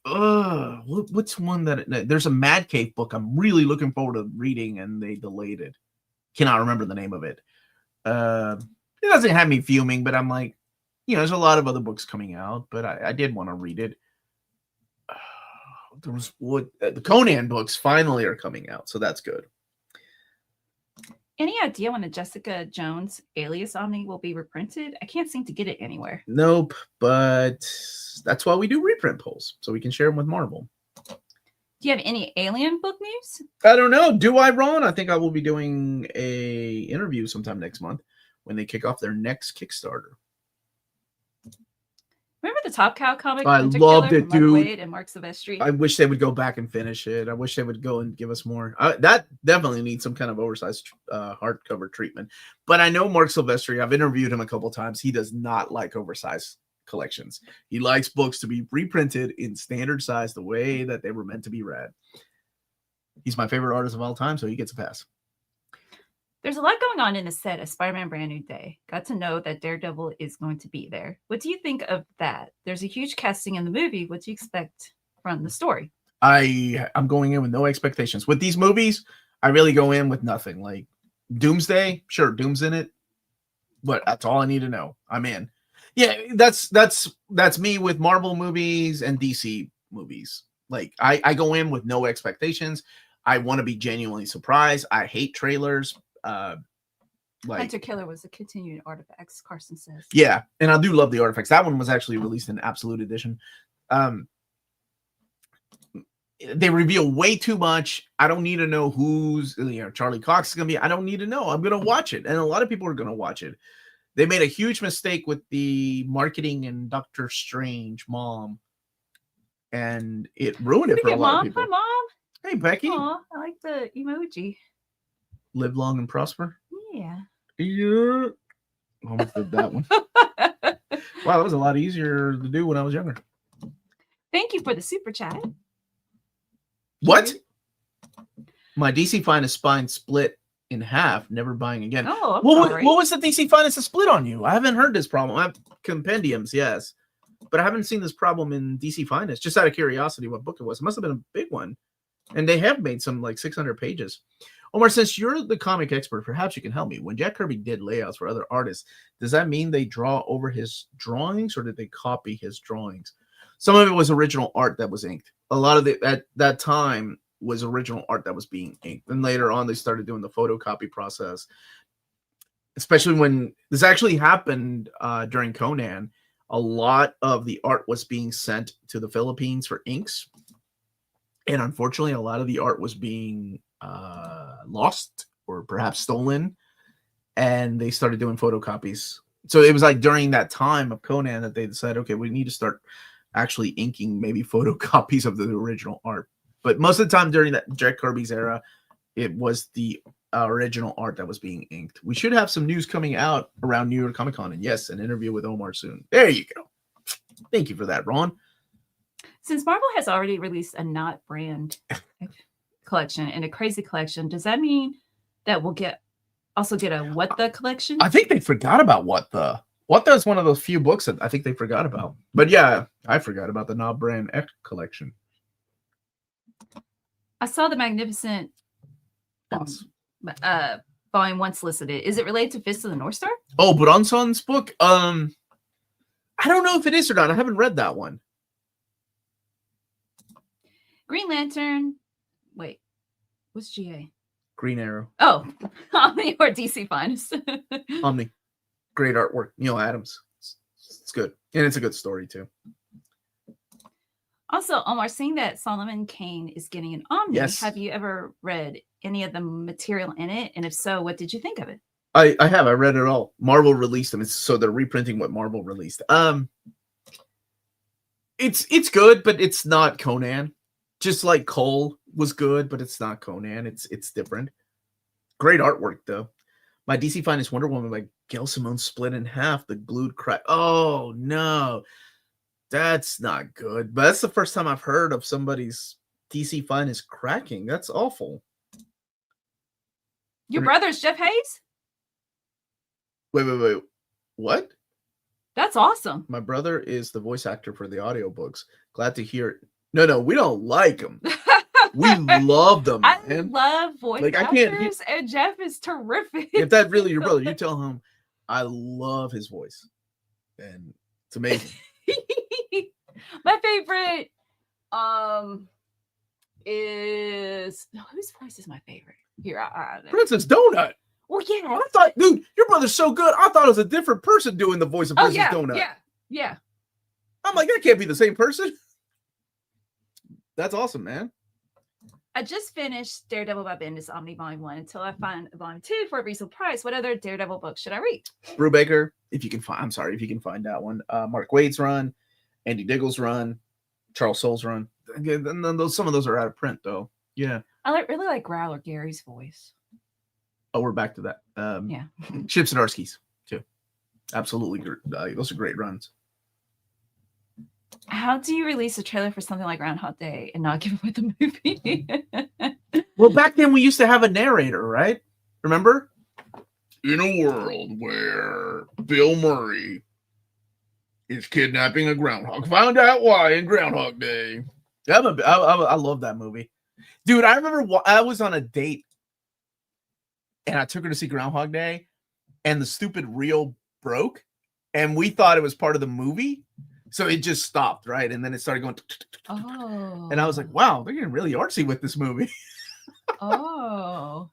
What's one that there's a Mad Cave book I'm really looking forward to reading, and they delayed it. Cannot remember the name of it. It doesn't have me fuming, but I'm like, there's a lot of other books coming out, but I did want to read it. There was the Conan books finally are coming out, so that's good. Any idea when the Jessica Jones Alias Omni will be reprinted? I can't seem to get it anywhere. Nope, but that's why we do reprint polls, so we can share them with Marvel. Do you have any Alien book news? I don't know. Do I, Ron? I think I will be doing a interview sometime next month when they kick off their next Kickstarter. Remember the Top Cow comic? I loved it, dude. Wade and Mark Silvestri. I wish they would go back and finish it. I wish they would go and give us more. That definitely needs some kind of oversized hardcover treatment. But I know Mark Silvestri. I've interviewed him a couple of times. He does not like oversized collections. He likes books to be reprinted in standard size, the way that they were meant to be read. He's my favorite artist of all time, so he gets a pass. There's a lot going on in the set of Spider-Man Brand New Day. Got to know that Daredevil is going to be there. What do you think of that? There's a huge casting in the movie. What do you expect from the story? I'm going in with no expectations. With these movies, I really go in with nothing. Like Doomsday, sure, Doom's in it, but that's all I need to know. I'm in. Yeah, that's me with Marvel movies and DC movies. Like I go in with no expectations. I want to be genuinely surprised. I hate trailers. Hunter Killer was a continuing artifacts, Carson says. Yeah, and I do love the artifacts. That one was actually released in Absolute Edition. They reveal way too much. I don't need to know who's Charlie Cox is gonna be. I don't need to know. I'm gonna watch it, and a lot of people are gonna watch it. They made a huge mistake with the marketing in Doctor Strange Mom, and it ruined it for a lot of people. Hi, Mom. Hey, Becky. Aw, I like the emoji. Live long and prosper. Yeah. Yeah. Almost did that one. Wow, that was a lot easier to do when I was younger. Thank you for the super chat. What? My DC Finest spine split in half, never buying again. Oh, what was the DC Finest split on you? I haven't heard this problem. I have compendiums, yes, but I haven't seen this problem in DC Finest. Just out of curiosity, what book it was. It must have been a big one. And they have made some like 600 pages. Omar, since you're the comic expert, perhaps you can help me. When Jack Kirby did layouts for other artists, does that mean they draw over his drawings or did they copy his drawings? Some of it was original art that was inked. A lot of it at that time was original art that was being inked. And later on, they started doing the photocopy process, especially when this actually happened during Conan. A lot of the art was being sent to the Philippines for inks. And unfortunately, a lot of the art was being lost or perhaps stolen. And they started doing photocopies. So it was like during that time of Conan that they decided, okay, we need to start actually inking maybe photocopies of the original art. But most of the time during that Jack Kirby's era, it was the original art that was being inked. We should have some news coming out around New York Comic Con. And yes, an interview with Omar soon. There you go. Thank you for that, Ron. Since Marvel has already released a not brand collection and a crazy collection, does that mean that we'll also get a What the collection? I think they forgot about What the. What the is one of those few books that I think they forgot about. But yeah, I forgot about the not brand X collection. I saw the Magnificent volume 1 solicited. Is it related to Fist of the North Star? Oh, Bronson's book? I don't know if it is or not. I haven't read that one. Green Lantern. Wait, what's GA? Green Arrow. Oh, Omni or DC Finest. Omni. Great artwork. Neil Adams. It's good. And it's a good story, too. Also, Omar, seeing that Solomon Kane is getting an Omni, yes. Have you ever read any of the material in it? And if so, what did you think of it? I have. I read it all. Marvel released them. So they're reprinting what Marvel released. It's good, but it's not Conan. Just like Cole was good, but it's not Conan. It's different. Great artwork, though. My DC Finest Wonder Woman by Gail Simone split in half. The glued crack. Oh, no. That's not good. But that's the first time I've heard of somebody's DC Finest cracking. That's awful. Your brother's Jeff Hayes? Wait. What? That's awesome. My brother is the voice actor for the audiobooks. Glad to hear it. No, we don't like them. We love them, I man. love voice Like, I actors, can't- and Jeff is terrific. If that's really your brother, you tell him I love his voice, and it's amazing. My favorite is whose voice is my favorite? Here, I Princess Donut. well, yeah. I thought, dude, your brother's so good. I thought it was a different person doing the voice of Oh Princess yeah, Donut. yeah. I'm like, that can't be the same person. That's awesome, man. I just finished Daredevil by Bendis Omni Volume 1 until I find Volume 2 for a reasonable price. What other Daredevil books should I read? Brubaker, if you can find that one. Mark Waid's run, Andy Diggle's run, Charles Soule's run. Again, some of those are out of print though. Yeah. I really like Growler Gary's voice. Oh, we're back to that. Yeah. Chip Zdarsky's too. Absolutely. Those are great runs. How do you release a trailer for something like Groundhog Day and not give away the movie? Well, back then we used to have a narrator, right? Remember? In a world where Bill Murray is kidnapping a groundhog, found out why in Groundhog Day. I love that movie. Dude, I remember I was on a date and I took her to see Groundhog Day and the stupid reel broke and we thought it was part of the movie. So it just stopped, right? And then it started going. Oh. And I was like, wow, they're getting really artsy with this movie. Oh.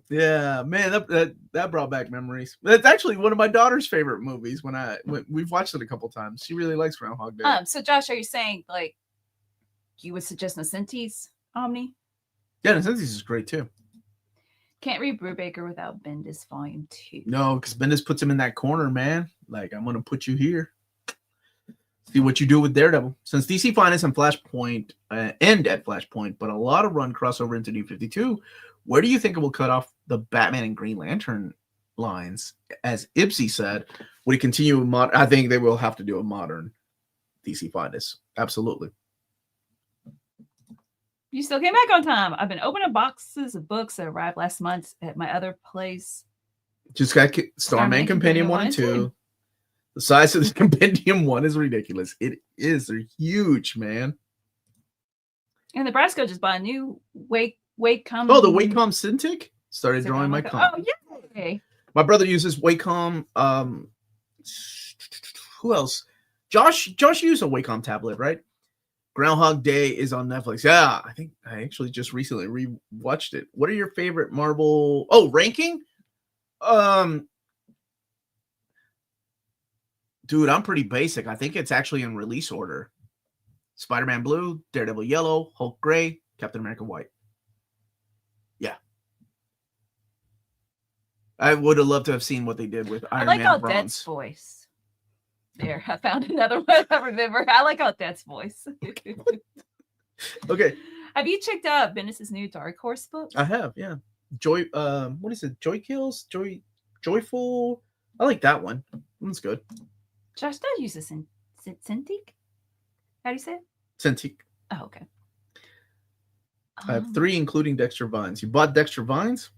Yeah, man, that brought back memories. That's actually one of my daughter's favorite movies. When we've watched it a couple times, she really likes Groundhog Day. So Josh, are you saying like you would suggest Nocenti's Omni? Yeah, Nocenti's is great too. Can't read Brubaker without Bendis Volume 2. No, because Bendis puts him in that corner, man. Like, I'm gonna put you here. See what you do with Daredevil. Since DC Finest and Flashpoint end at Flashpoint, but a lot of run crossover into New 52, where do you think it will cut off the Batman and Green Lantern lines? As Ibsy said, would it continue? I think they will have to do a modern DC Finest. Absolutely. You still came back on time. I've been opening boxes of books that arrived last month at my other place. Just got Starman Compendium 1 and 2. The size of the Compendium 1 is ridiculous. It is. They're huge, man. And Nebraska just bought a new Wacom. Oh, the Wacom Cintiq started drawing my comp. Oh, yay. My brother uses Wacom. Who else? Josh used a Wacom tablet, right? Groundhog Day is on Netflix. Yeah, I think I actually just recently rewatched it. What are your favorite Marvel? Oh, ranking? Dude, I'm pretty basic. I think it's actually in release order. Spider-Man Blue, Daredevil Yellow, Hulk Gray, Captain America White. Yeah. I would have loved to have seen what they did with Iron Man Bronze. Odette's voice. There, I found another one I remember. I like Odette's voice. Okay. Have you checked out Bendis' new Dark Horse book? I have, yeah. Joy, what is it? Joy Kills? Joyful? I like that one. That's good. Josh does use a Cintiq. How do you say it? Cintiq. Oh, okay. I have 3, including Dexter Vines. You bought Dexter Vines?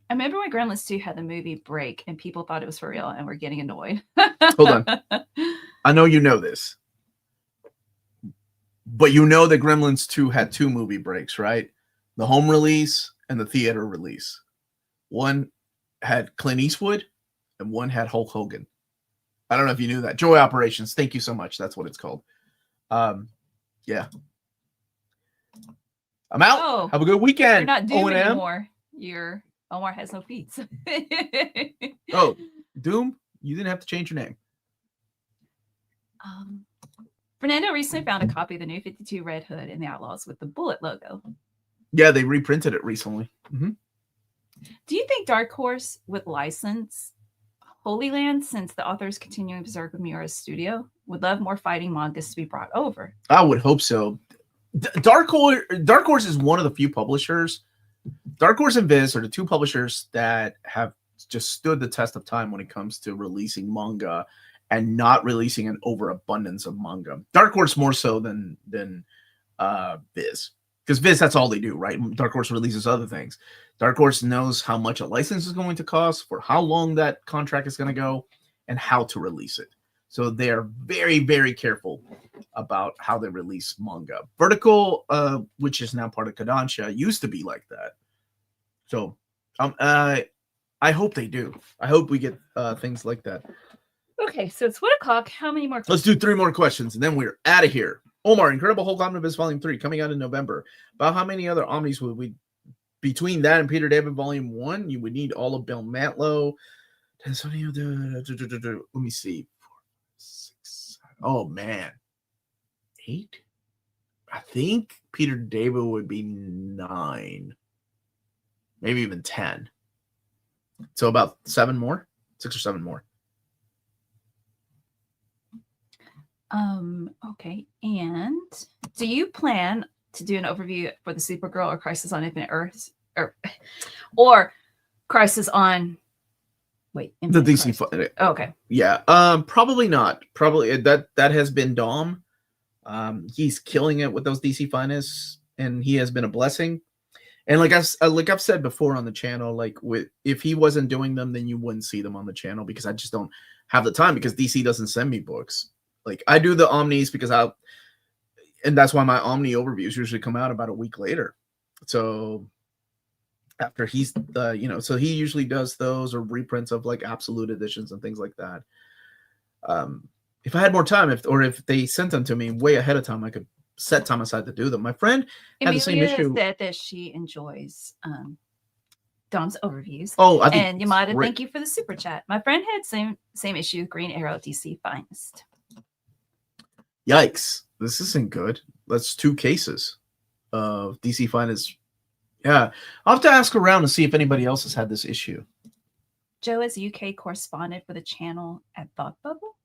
I remember when Gremlins 2 had the movie break and people thought it was for real and were getting annoyed. Hold on. I know you know this. But you know that Gremlins 2 had 2 movie breaks, right? The home release and the theater release. One had Clint Eastwood and one had Hulk Hogan. I don't know if you knew that. Joy Operations. Thank you so much. That's what it's called. Yeah. I'm out. Oh, have a good weekend. You're not Doom O&M. anymore. Omar has no feet. Oh, Doom? You didn't have to change your name. Fernando recently found a copy of the New 52 Red Hood and the Outlaws with the Bullet logo. Yeah, they reprinted it recently. Mm-hmm. Do you think Dark Horse would license Holy Land, since the author is continuing Berserk with Miura's studio? Would love more fighting mangas to be brought over. I would hope so. Dark Horse is one of the few publishers. Dark Horse and Viz are the 2 publishers that have just stood the test of time when it comes to releasing manga and not releasing an overabundance of manga. Dark Horse more so than Viz. Because Viz, that's all they do, right? Dark Horse releases other things. Dark Horse knows how much a license is going to cost, for how long that contract is going to go, and how to release it. So they are very, very careful about how they release manga. Vertical, which is now part of Kodansha, used to be like that. So I hope they do. I hope we get things like that. Okay, so it's 1:00. How many more questions? Let's do 3 more questions, and then we're out of here. Omar, Incredible Hulk Omnibus Volume 3, coming out in November. About how many other Omnis would we, between that and Peter David Volume 1, you would need all of Bill Mantlo. Let me see. 4, 6, 7. Oh, man. 8? I think Peter David would be 9. Maybe even 10. So about 7 more? 6 or 7 more. Okay. And do you plan to do an overview for the Supergirl or Crisis on Infinite Earths or Crisis on Infinite the DC? Okay. Yeah. Probably not. Probably that has been Dom. He's killing it with those DC finest, and he has been a blessing. And like I've said before on the channel, if he wasn't doing them, then you wouldn't see them on the channel, because I just don't have the time, because DC doesn't send me books. Like, I do the Omnis and that's why my Omni overviews usually come out about a week later. So after he's so he usually does those, or reprints of like absolute editions and things like that. If I had more time, if they sent them to me way ahead of time, I could set time aside to do them. My friend had the same issue. Said that she enjoys Dom's overviews. Oh, I think, and Yamada, thank you for the super chat. My friend had same issue with Green Arrow DC Finest. Yikes! This isn't good. That's 2 cases of DC Finest. Yeah, I'll have to ask around and see if anybody else has had this issue. Joe is a UK correspondent for the channel at Thought Bubble.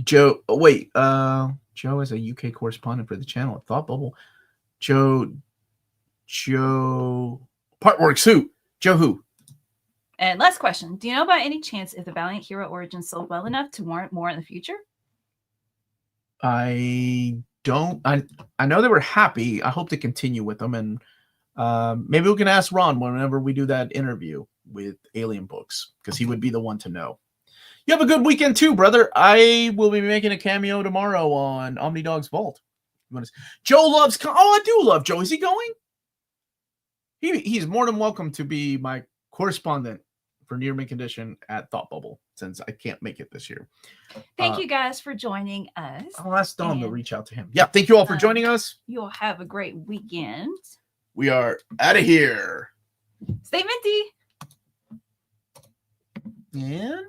Joe is a UK correspondent for the channel at Thought Bubble. Joe Partworks who? Joe who? And last question. Do you know by any chance if the Valiant Hero Origins sold well enough to warrant more in the future? I don't. I know they were happy. I hope to continue with them, and maybe we can ask Ron whenever we do that interview with Alien Books, because he would be the one to know. You have a good weekend too, brother. I will be making a cameo tomorrow on OmniDog's Vault. Joe loves. I do love Joe. Is he going? He's more than welcome to be my correspondent for Near Mint Condition at Thought Bubble, since I can't make it this year. Thank you guys for joining us. I'll ask Dom to reach out to him. Yeah, thank you all for joining us. You'll have a great weekend. We are out of here. Stay minty. And